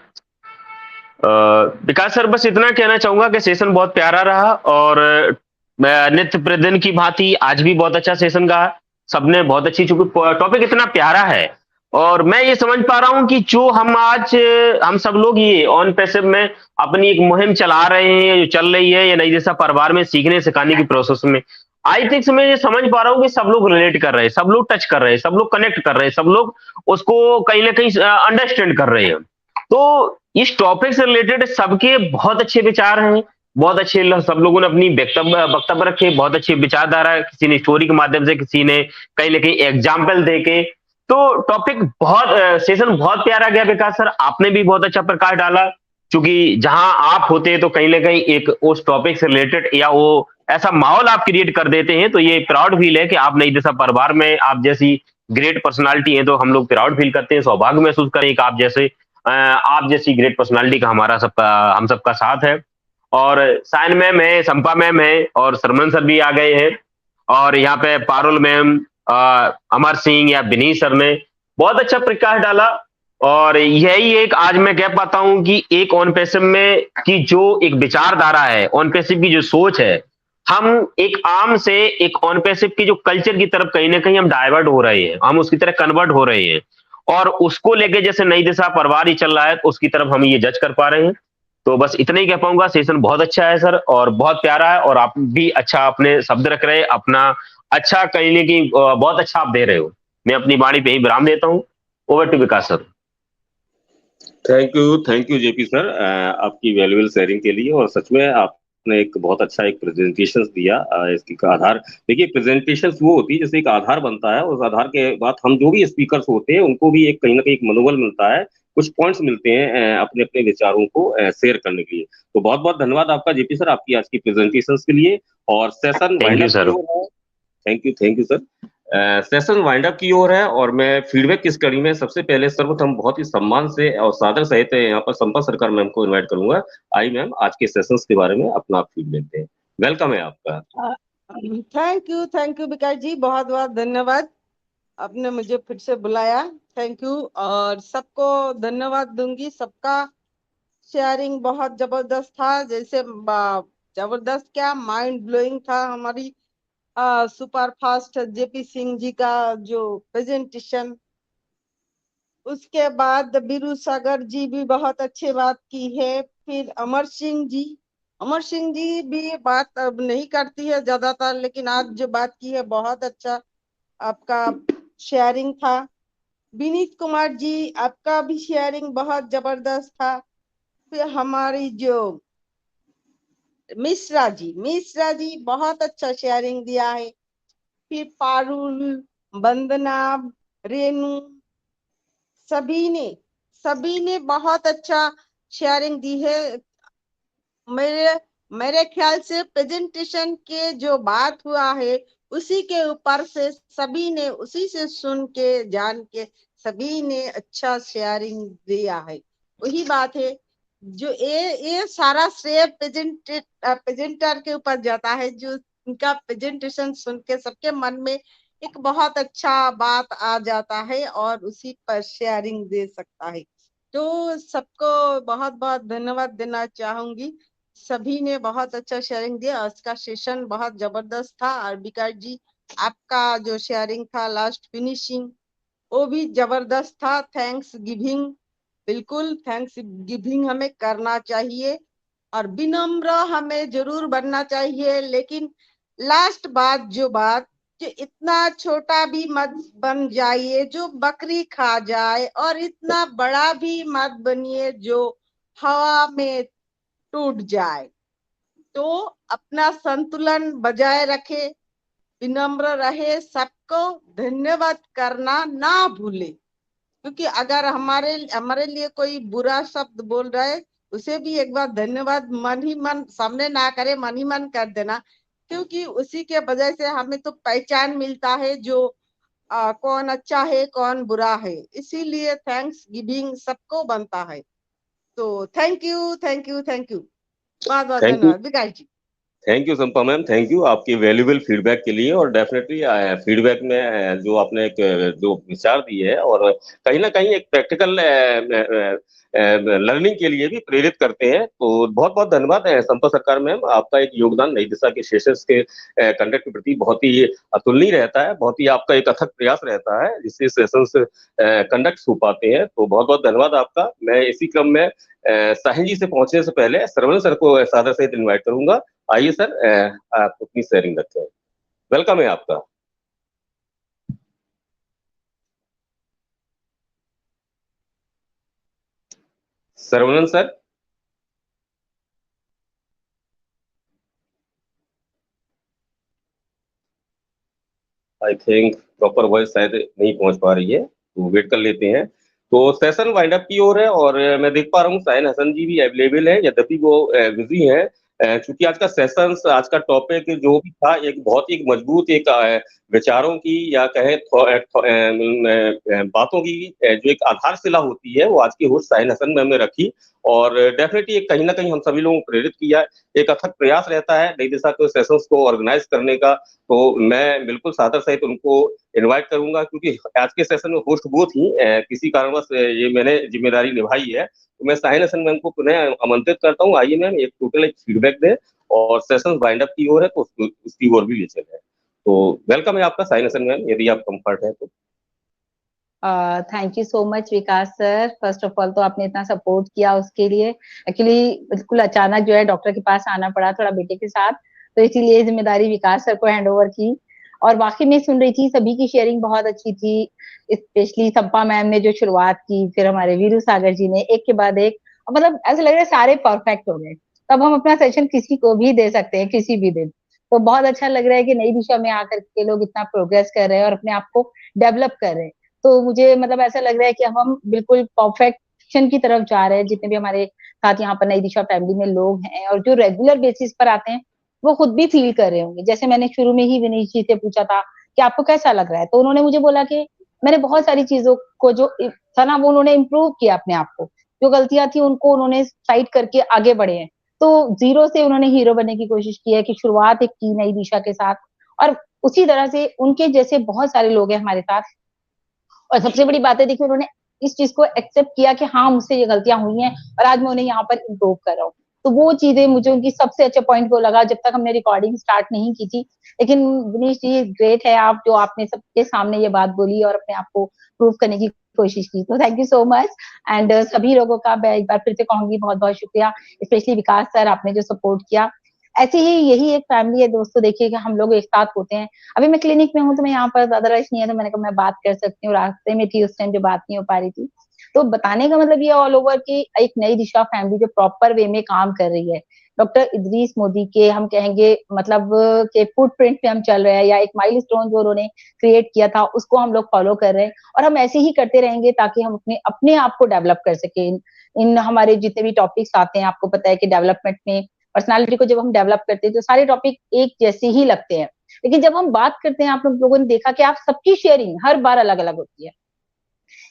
विकास सर, बस इतना कहना चाहूंगा कि सेशन बहुत प्यारा रहा, और नित्य प्रतिदिन की भांति आज भी बहुत अच्छा सेशन रहा। सबने बहुत अच्छी, चूंकि टॉपिक इतना प्यारा है, और मैं ये समझ पा रहा हूं कि जो हम सब लोग ये ऑन पैसिव में अपनी एक मुहिम चला रहे हैं, जो चल रही है, या नई दिशा परिवार में सीखने सिखाने की प्रोसेस में, आई थिंक मैं ये समझ पा रहा हूँ कि सब लोग रिलेट कर रहे हैं, सब लोग टच कर रहे हैं, सब लोग कनेक्ट कर रहे हैं, सब लोग उसको कहीं ना कहीं अंडरस्टैंड कर रहे हैं। तो इस टॉपिक से रिलेटेड सबके बहुत अच्छे विचार हैं, बहुत अच्छे सब लोगों ने अपनी वक्तव्य रखे, बहुत अच्छी विचारधारा, किसी ने स्टोरी के माध्यम से, किसी ने कहीं ना कहीं एग्जाम्पल देके। तो टॉपिक सेशन बहुत प्यारा गया विकास सर, आपने भी बहुत अच्छा प्रकाश डाला। क्योंकि जहां आप होते हैं तो कहीं ना कहीं एक उस टॉपिक से रिलेटेड या वो ऐसा माहौल आप क्रिएट कर देते हैं, तो ये प्राउड फील है कि आप नई दिशा परिवार में आप जैसी ग्रेट पर्सनालिटी है। तो हम लोग प्राउड फील करते हैं, सौभाग्य महसूस करें कि आप जैसी ग्रेट पर्सनालिटी का हम सबका साथ है। और सायन मैम है, संपा मैम है, और सरमन सर भी आ गए हैं, और यहाँ पे पारुल मैम, अमर सिंह या विनीत सर ने बहुत अच्छा प्रकाश डाला। और यही एक आज मैं कह पाता हूं कि एक ऑन पैसिव में की जो एक विचारधारा है, ऑन पैसिव की जो सोच है, हम एक आम से एक ऑन पैसिव की जो कल्चर की तरफ कहीं ना कहीं हम डाइवर्ट हो रहे हैं, हम उसकी तरह कन्वर्ट हो रहे हैं, और उसको लेके जैसे नई दिशा परवार ही चल रहा है, तो उसकी तरफ हम ये जज कर पा रहे हैं। तो बस इतना ही कह पाऊंगा, सेशन बहुत अच्छा है सर, और बहुत प्यारा है, और आप भी अच्छा अपने शब्द रख रहे हैं, अपना अच्छा कहने की बहुत अच्छा आप दे रहे हो। मैं अपनी वाणी पे ही विराम देता हूँ। Over to Vikas sir. Thank you JP sir, आपकी वैल्यूएबल शेयरिंग के लिए। और सच में आपने एक बहुत अच्छा एक प्रेजेंटेशन दिया। इसकी का आधार देखिए, प्रेजेंटेशन वो होती है जैसे एक आधार बनता है, उस आधार के बाद हम जो भी स्पीकर्स होते हैं उनको भी एक कहीं ना कहीं एक मनोबल मिलता है, कुछ पॉइंट्स मिलते हैं अपने अपने विचारों को शेयर करने के लिए। तो बहुत बहुत धन्यवाद आपका जेपी सर, आपकी आज की प्रेजेंटेशन के लिए। और सेशन वाइंड अप की ओर है। Thank you sir. Session wind up की ओर है, और मैं फीडबैक किस कड़ी में सबसे पहले सर्वप्रथम बहुत ही सम्मान से और सादर सहित यहाँ पर संपत सरकार मैम को इनवाइट करूंगा। आई मैम, आज के सेशंस के बारे में अपना फीडबैक दें। वेलकम है आपका। थैंक यू विकास जी, बहुत बहुत धन्यवाद, आपने मुझे फिर से बुलाया, थैंक यू। और सबको धन्यवाद दूंगी, सबका शेयरिंग बहुत जबरदस्त था, जैसे जबरदस्त क्या, माइंड ब्लोइंग था। हमारी super fast JP Singh ji का जो प्रेजेंटेशन, उसके बाद बीरू सागर जी भी बहुत अच्छी बात की है। फिर अमर सिंह जी भी बात अब नहीं करती है ज्यादातर, लेकिन आज जो बात की है बहुत अच्छा आपका शेयरिंग था। विनीत कुमार जी, आपका भी शेयरिंग बहुत जबरदस्त था। फिर हमारी जो मिश्रा जी बहुत अच्छा शेयरिंग दिया है। फिर पारुल, वंदना, रेनू, सभी ने बहुत अच्छा शेयरिंग दी है। मेरे ख्याल से प्रेजेंटेशन के जो बात हुआ है उसी के ऊपर से सभी ने उसी से सुन के जान के सभी ने अच्छा शेयरिंग दिया है। वही बात है, जो ये सारा श्रेय प्रेजेंटर के ऊपर जाता है, जो उनका प्रेजेंटेशन सुन के सबके मन में एक बहुत अच्छा बात आ जाता है और उसी पर शेयरिंग दे सकता है। तो सबको बहुत बहुत धन्यवाद देना चाहूंगी, सभी ने बहुत अच्छा शेयरिंग दिया। आज का सेशन बहुत जबरदस्त था। और विकास जी, आपका जो शेयरिंग था लास्ट फिनिशिंग, वो भी जबरदस्त था। थैंक्स गिविंग, बिल्कुल थैंक्स गिविंग हमें करना चाहिए और विनम्र हमें जरूर बनना चाहिए। लेकिन लास्ट बात जो इतना छोटा भी मत बन जाइए जो बकरी खा जाए, और इतना बड़ा भी मत बनिए जो हवा में टूट जाए। तो अपना संतुलन बजाय रखे, विनम्र रहे, सबको धन्यवाद करना ना भूले, क्योंकि अगर हमारे लिए कोई बुरा शब्द बोल रहा है उसे भी एक बार धन्यवाद मन ही मन, सामने ना करे, मन ही मन कर देना, क्योंकि उसी के वजह से हमें तो पहचान मिलता है जो कौन अच्छा है कौन बुरा है। इसीलिए थैंक्स गिविंग सबको बनता है। तो थैंक यू बहुत बहुत धन्यवाद Vikas ji. Thank you Sampa ma'am, thank you आपकी वैल्यूएबल फीडबैक के लिए। और डेफिनेटली फीडबैक में जो आपने एक जो विचार दिए है और कहीं ना कहीं एक प्रैक्टिकल लर्निंग के लिए भी प्रेरित करते हैं। तो बहुत बहुत धन्यवाद संपा सरकार मैम, आपका एक योगदान नई दिशा के सेशंस के कंडक्ट के प्रति बहुत ही अतुलनीय रहता है, बहुत ही आपका एक अथक प्रयास रहता है जिससे सेशंस कंडक्ट हो पाते हैं। तो बहुत बहुत धन्यवाद आपका। मैं इसी क्रम में साहिन जी से पहुंचने से पहले सरवण सर को सादर सहित इन्वाइट करूंगा। आइए सर, आप अपनी शेयरिंग रखें। वेलकम है आपका। Saravanan sir, I think proper voice शायद नहीं पहुंच पा रही है, तो वेट कर लेते हैं। तो सेशन वाइंड अप की ओर है और मैं देख पा रहा हूँ साहिन हसन जी भी अवेलेबल है, यद्यपि वो बिजी है। चूंकि आज का सेशन, आज का टॉपिक जो भी था एक बहुत ही मजबूत एक विचारों की या कहे बातों की जो एक आधारशिला होती है वो आज की होस्ट साहिन हसन मैम ने रखी। और डेफिनेटली कहीं ना कहीं हम सभी लोगों को प्रेरित किया। एक अथक प्रयास रहता है नई दिशा के सेशंस को ऑर्गेनाइज करने का, तो मैं बिल्कुल सादर सहित उनको इनवाइट करूंगा, क्योंकि आज के सेशन में होस्ट वो थी, किसी कारणवश ये मैंने जिम्मेदारी निभाई है, तो मैं साहिल हसन मैम को पुनः आमंत्रित करता हूँ। आइए मैम, एक टोटल एक फीडबैक दें और सेशन वाइंड अप की ओर है तो उसकी ओर भी ले चले। तो वेलकम है आपका साहिल हसन मैम, यदि आप कंफर्ट है तो। Thank you so much Vikas sir. First of all तो आपने इतना सपोर्ट किया उसके लिए। एक्चुअली बिल्कुल अचानक जो है डॉक्टर के पास आना पड़ा थोड़ा बेटे के साथ, तो इसीलिए जिम्मेदारी विकास सर को हैंड ओवर की। और वाकई में सुन रही थी, सभी की शेयरिंग बहुत अच्छी थी, स्पेशली संपा मैम ने जो शुरुआत की, फिर हमारे वीरू सागर जी ने एक के बाद एक, मतलब ऐसा लग रहा है सारे परफेक्ट हो गए। तब हम अपना सेशन किसी को भी दे सकते हैं किसी भी दिन। तो बहुत अच्छा लग रहा है कि नई दिशा में आकर के लोग इतना प्रोग्रेस कर रहे हैं और अपने आप को डेवलप कर रहे हैं। तो मुझे मतलब ऐसा लग रहा है कि हम बिल्कुल परफेक्शन की तरफ जा रहे हैं। जितने भी हमारे साथ यहाँ पर नई दिशा फैमिली में लोग हैं और जो रेगुलर बेसिस पर आते हैं, वो खुद भी फील कर रहे होंगे। जैसे मैंने शुरू में ही विनीत जी से पूछा था कि आपको कैसा लग रहा है, तो उन्होंने मुझे बोला कि मैंने बहुत सारी चीजों को जो था ना, वो उन्होंने इम्प्रूव किया अपने आप को। जो गलतियां थी उनको उन्होंने साइड करके आगे बढ़े हैं। तो जीरो से उन्होंने हीरो बनने की कोशिश की है, कि शुरुआत एक की नई दिशा के साथ, और उसी तरह से उनके जैसे बहुत सारे लोग हैं हमारे साथ। और सबसे बड़ी बात है, देखिए उन्होंने इस चीज को एक्सेप्ट किया कि हाँ मुझसे ये गलतियां हुई हैं और आज मैं उन्हें यहाँ पर इम्प्रूव कर रहा हूँ। तो वो चीजें मुझे उनकी सबसे अच्छा पॉइंट वो लगा, जब तक हमने रिकॉर्डिंग स्टार्ट नहीं की थी। लेकिन विनीश जी ग्रेट है आप, जो आपने सबके सामने ये बात बोली और अपने आप को प्रूव करने की कोशिश की। तो thank you so much. And सभी लोगों का मैं एक बार फिर से कहूंगी बहुत बहुत शुक्रिया, स्पेशली विकास सर, आपने जो सपोर्ट किया। ऐसे ही यही एक फैमिली है दोस्तों। देखिए कि हम लोग एक साथ होते हैं। अभी मैं क्लिनिक में हूँ तो मैं यहाँ पर ज्यादा रश नहीं है, तो मैंने कहा मैं बात कर सकती हूँ। रास्ते में थी उस टाइम जो बात नहीं हो पा रही थी। तो बताने का मतलब ये ऑल ओवर की एक नई दिशा फैमिली जो प्रॉपर वे में काम कर रही है, डॉक्टर इदरीस मोदी के हम कहेंगे मतलब के फुटप्रिंट पे हम चल रहे हैं, या एक माइलस्टोन जो उन्होंने क्रिएट किया था उसको हम लोग फॉलो कर रहे हैं। और हम ऐसे ही करते रहेंगे ताकि हम अपने आप को डेवलप कर सके। इन हमारे जितने भी टॉपिक्स आते हैं, आपको पता है कि डेवलपमेंट में पर्सनालिटी को जब हम डेवलप करते हैं तो सारे टॉपिक एक जैसे ही लगते हैं। लेकिन जब हम बात करते हैं, आप लोगों ने देखा कि आप सबकी शेयरिंग हर बार अलग अलग होती है।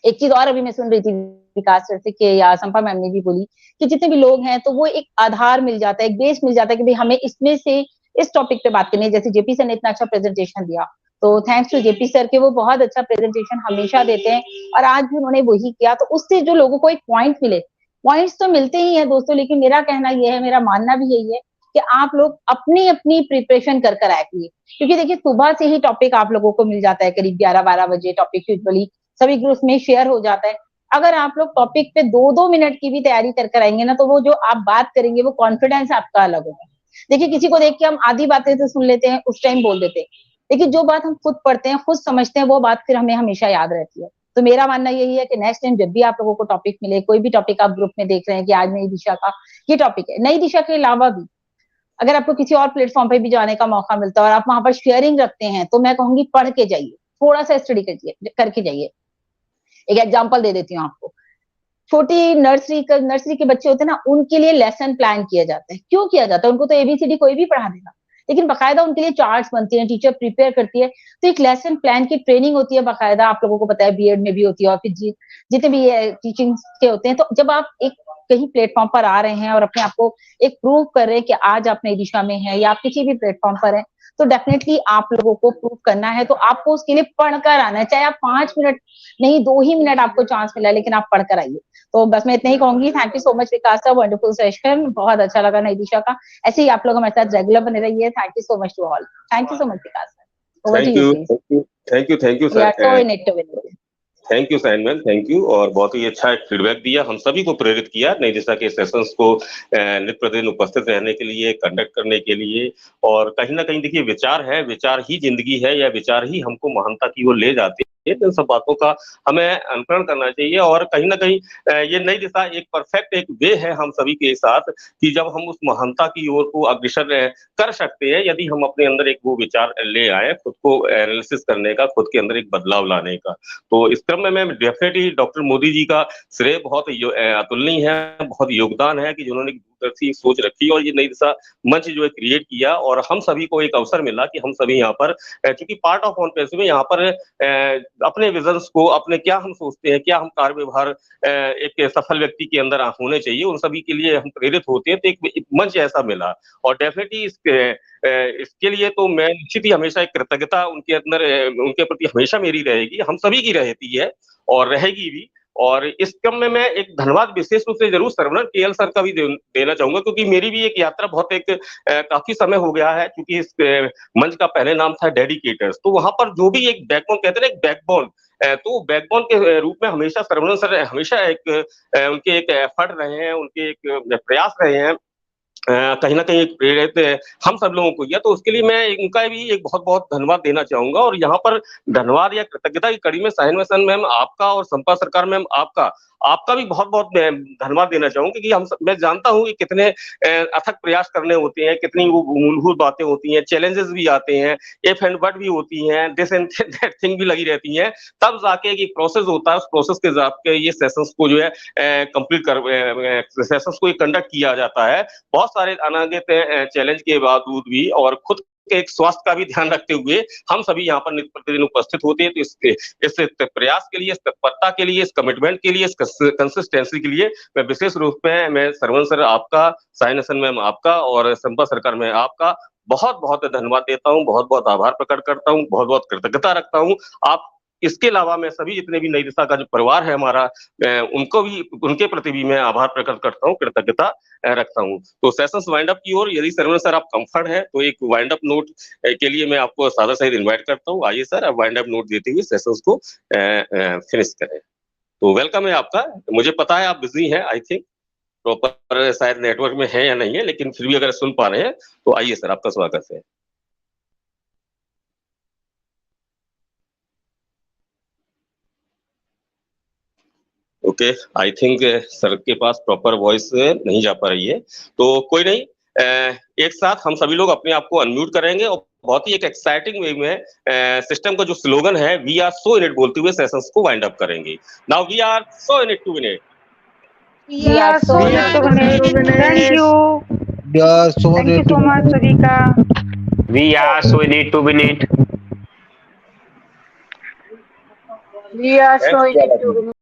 एक चीज और अभी मैं सुन रही थी विकास सर से, कि या संपा मैम ने भी बोली कि जितने भी लोग हैं तो वो एक आधार मिल जाता है, एक बेस मिल जाता है कि भाई हमें इसमें से इस टॉपिक पे बात करनी है। जैसे जेपी सर ने इतना अच्छा प्रेजेंटेशन दिया, तो थैंक्स टू जेपी सर के, वो बहुत अच्छा प्रेजेंटेशन हमेशा देते हैं और आज भी उन्होंने वही किया। तो उससे जो लोगों को एक पॉइंट मिले, पॉइंट्स तो मिलते ही हैं दोस्तों, लेकिन मेरा कहना यह है, मेरा मानना भी यही है कि आप लोग अपनी अपनी प्रिपरेशन कर आए, क्योंकि देखिए सुबह से ही टॉपिक आप लोगों को मिल जाता है। करीब 11-12 बजे टॉपिक यूजुअली सभी ग्रुप्स में शेयर हो जाता है। अगर आप लोग टॉपिक पे 2-2 मिनट की भी तैयारी कर आएंगे ना, तो वो जो आप बात करेंगे वो कॉन्फिडेंस आपका अलग होगा। देखिए किसी को देख के हम आधी बातें तो सुन लेते हैं, उस टाइम बोल देते हैं, लेकिन जो बात हम खुद पढ़ते हैं, खुद समझते हैं, वो बात फिर हमें हमेशा याद रहती है। तो मेरा मानना यही है कि नेक्स्ट टाइम जब भी आप लोगों को टॉपिक मिले, कोई भी टॉपिक आप ग्रुप में देख रहे हैं कि आज नई दिशा का ये टॉपिक है, नई दिशा के अलावा भी अगर आपको किसी और प्लेटफॉर्म पे भी जाने का मौका मिलता है और आप वहां पर शेयरिंग रखते हैं, तो मैं कहूंगी पढ़ के जाइए, थोड़ा सा स्टडी करके जाइए। एक एग्जांपल दे देती हूँ आपको। छोटी नर्सरी के बच्चे होते हैं ना, उनके लिए लेसन प्लान किया जाता है। क्यों किया जाता है? उनको तो एबीसीडी कोई भी पढ़ा देगा, लेकिन बकायदा उनके लिए चार्ट्स बनती हैं, टीचर प्रिपेयर करती है। तो एक लेसन प्लान की ट्रेनिंग होती है बाकायदा, आप लोगों को पता है बीएड में भी होती है, और फिर जितने भी टीचिंग के होते हैं। तो जब आप एक कहीं प्लेटफॉर्म पर आ रहे हैं और अपने आप को एक प्रूव कर रहे हैं कि आज आप नई दिशा में हैं या आप किसी भी प्लेटफॉर्म पर हैं, तो डेफिनेटली आप लोगों को प्रूव करना है, तो आपको उसके लिए पढ़कर आना है। चाहे आप 5 मिनट नहीं, 2 ही मिनट आपको चांस मिला है, लेकिन आप पढ़कर आइए। तो बस मैं इतना ही कहूंगी। Thank you so much Vikas sir, wonderful session, बहुत अच्छा लगा नई दिशा का। ऐसे ही आप लोग हमारे साथ रेगुलर बने रहिए। Thank you so much to all. Thank you so much Vikas sir. Over to you please. Thank you we are so sir. In it to win. Thank you sign ma'am, thank you. और बहुत ही अच्छा एक feedback दिया, हम सभी को प्रेरित किया नई दिशा के सेशंस को नित्य प्रतिदिन उपस्थित रहने के लिए, कंडक्ट करने के लिए। और कहीं ना कहीं देखिए विचार है, विचार ही जिंदगी है, या विचार ही हमको महानता की ओर ले जाते हैं। इन सब बातों का हमें अनुकरण करना चाहिए। और कहीं ना कहीं ये नई दिशा एक परफेक्ट एक वे है हम सभी के साथ, कि जब हम उस महानता की ओर को अग्रसर कर सकते हैं, यदि हम अपने अंदर एक वो विचार ले आए, खुद को एनालिसिस करने का, खुद के अंदर एक बदलाव लाने का। तो इस क्रम में मैं डेफिनेटली डॉक्टर मोदी जी का श्रेय बहुत अतुलनीय है, बहुत योगदान है कि जिन्होंने दूरदर्शी सोच रखी और ये नई दिशा मंच जो है क्रिएट किया और हम सभी को एक अवसर मिला कि हम सभी यहाँ पर क्योंकि पार्ट ऑफ ऑन पैसे में यहाँ पर अपने विजन्स को, अपने क्या हम सोचते हैं, क्या हम कार्य व्यवहार एक सफल व्यक्ति के अंदर होने चाहिए, उन सभी के लिए हम प्रेरित होते हैं। तो एक मंच ऐसा मिला और डेफिनेटली इसके लिए तो मैं निश्चित ही हमेशा एक कृतज्ञता उनके अंदर, उनके प्रति हमेशा मेरी रहेगी, हम सभी की रहती है और रहेगी भी। और इस क्रम में मैं एक धन्यवाद विशेष रूप से जरूर सरवनन केएल सर का भी देना चाहूंगा, क्योंकि मेरी भी एक यात्रा बहुत काफी समय हो गया है, क्योंकि इस मंच का पहले नाम था डेडिकेटर्स। तो वहां पर जो भी एक बैकबोन कहते हैं, एक बैकबोन, तो बैकबोन के रूप में हमेशा सरवनन सर हमेशा एक उनके एक एफर्ट रहे हैं, उनके एक प्रयास रहे हैं, कहीं ना कहीं प्रेरित हम सब लोगों को किया। तो उसके लिए मैं उनका भी एक बहुत बहुत धन्यवाद देना चाहूंगा। और यहाँ पर धन्यवाद या कृतज्ञता की कड़ी में साहिन वसन मैम आपका और संपा सरकार मैम आपका भी बहुत बहुत धन्यवाद देना चाहूंगा, क्योंकि मैं जानता हूँ कि कितने अथक प्रयास करने होते हैं, कितनी वो मूलभूत बातें होती हैं, चैलेंजेस भी आते हैं, इफ एंड बट भी होती हैं, दिस एंड दैट थिंग भी लगी रहती हैं, तब जाके एक प्रोसेस होता है। उस प्रोसेस के जाके ये सेशंस को जो है कंप्लीट कर सेशंस को कंडक्ट किया जाता है, बहुत सारे अनागत चैलेंज के बावजूद भी, और खुद के एक स्वास्थ्य का भी ध्यान रखते हुए हम सभी यहाँ पर नित्य प्रतिदिन उपस्थित होते हैं। तो इस प्रयास के लिए, इस तत्परता के लिए, इस कमिटमेंट के लिए, इस कंसिस्टेंसी के लिए मैं विशेष रूप में मैं सरवनन सर आपका, साहिन हसन मैम आपका और संपा सरकार में आपका बहुत बहुत धन्यवाद देता हूँ, बहुत बहुत आभार प्रकट करता हूँ, बहुत बहुत कृतज्ञता रखता हूँ। आप इसके अलावा मैं सभी जितने भी नई दिशा का जो परिवार है हमारा, उनको भी, उनके प्रति भी मैं आभार प्रकट करता हूँ, कृतज्ञता रखता हूँ। तो सेशंस वाइंड अप की ओर, यदि सरवनन सर आप कंफर्ट है तो एक वाइंड अप नोट के लिए मैं आपको सादर सहित इन्वाइट करता हूँ। आइए सर, आप वाइंड अप नोट देते हुए सेशंस को फिनिश करें। तो वेलकम है आपका। मुझे पता है आप बिजी हैं, आई थिंक प्रॉपर शायद नेटवर्क में है या नहीं है, लेकिन फिर भी अगर सुन पा रहे हैं तो आइए सर, आपका स्वागत है। ओके, आई थिंक सर के पास प्रॉपर वॉइस नहीं जा पा रही है, तो कोई नहीं, एक साथ हम सभी लोग अपने आप को अनम्यूट करेंगे और बहुत ही एक एक्साइटिंग वे में सिस्टम का जो स्लोगन है we are so in it बोलते हुए सेशंस को वाइंड अप करेंगे। Now we are so in it to win it. We are so in it to win it. Thank you. Thank you so much सभी का। We are so in it to win it. We are so in it to win it.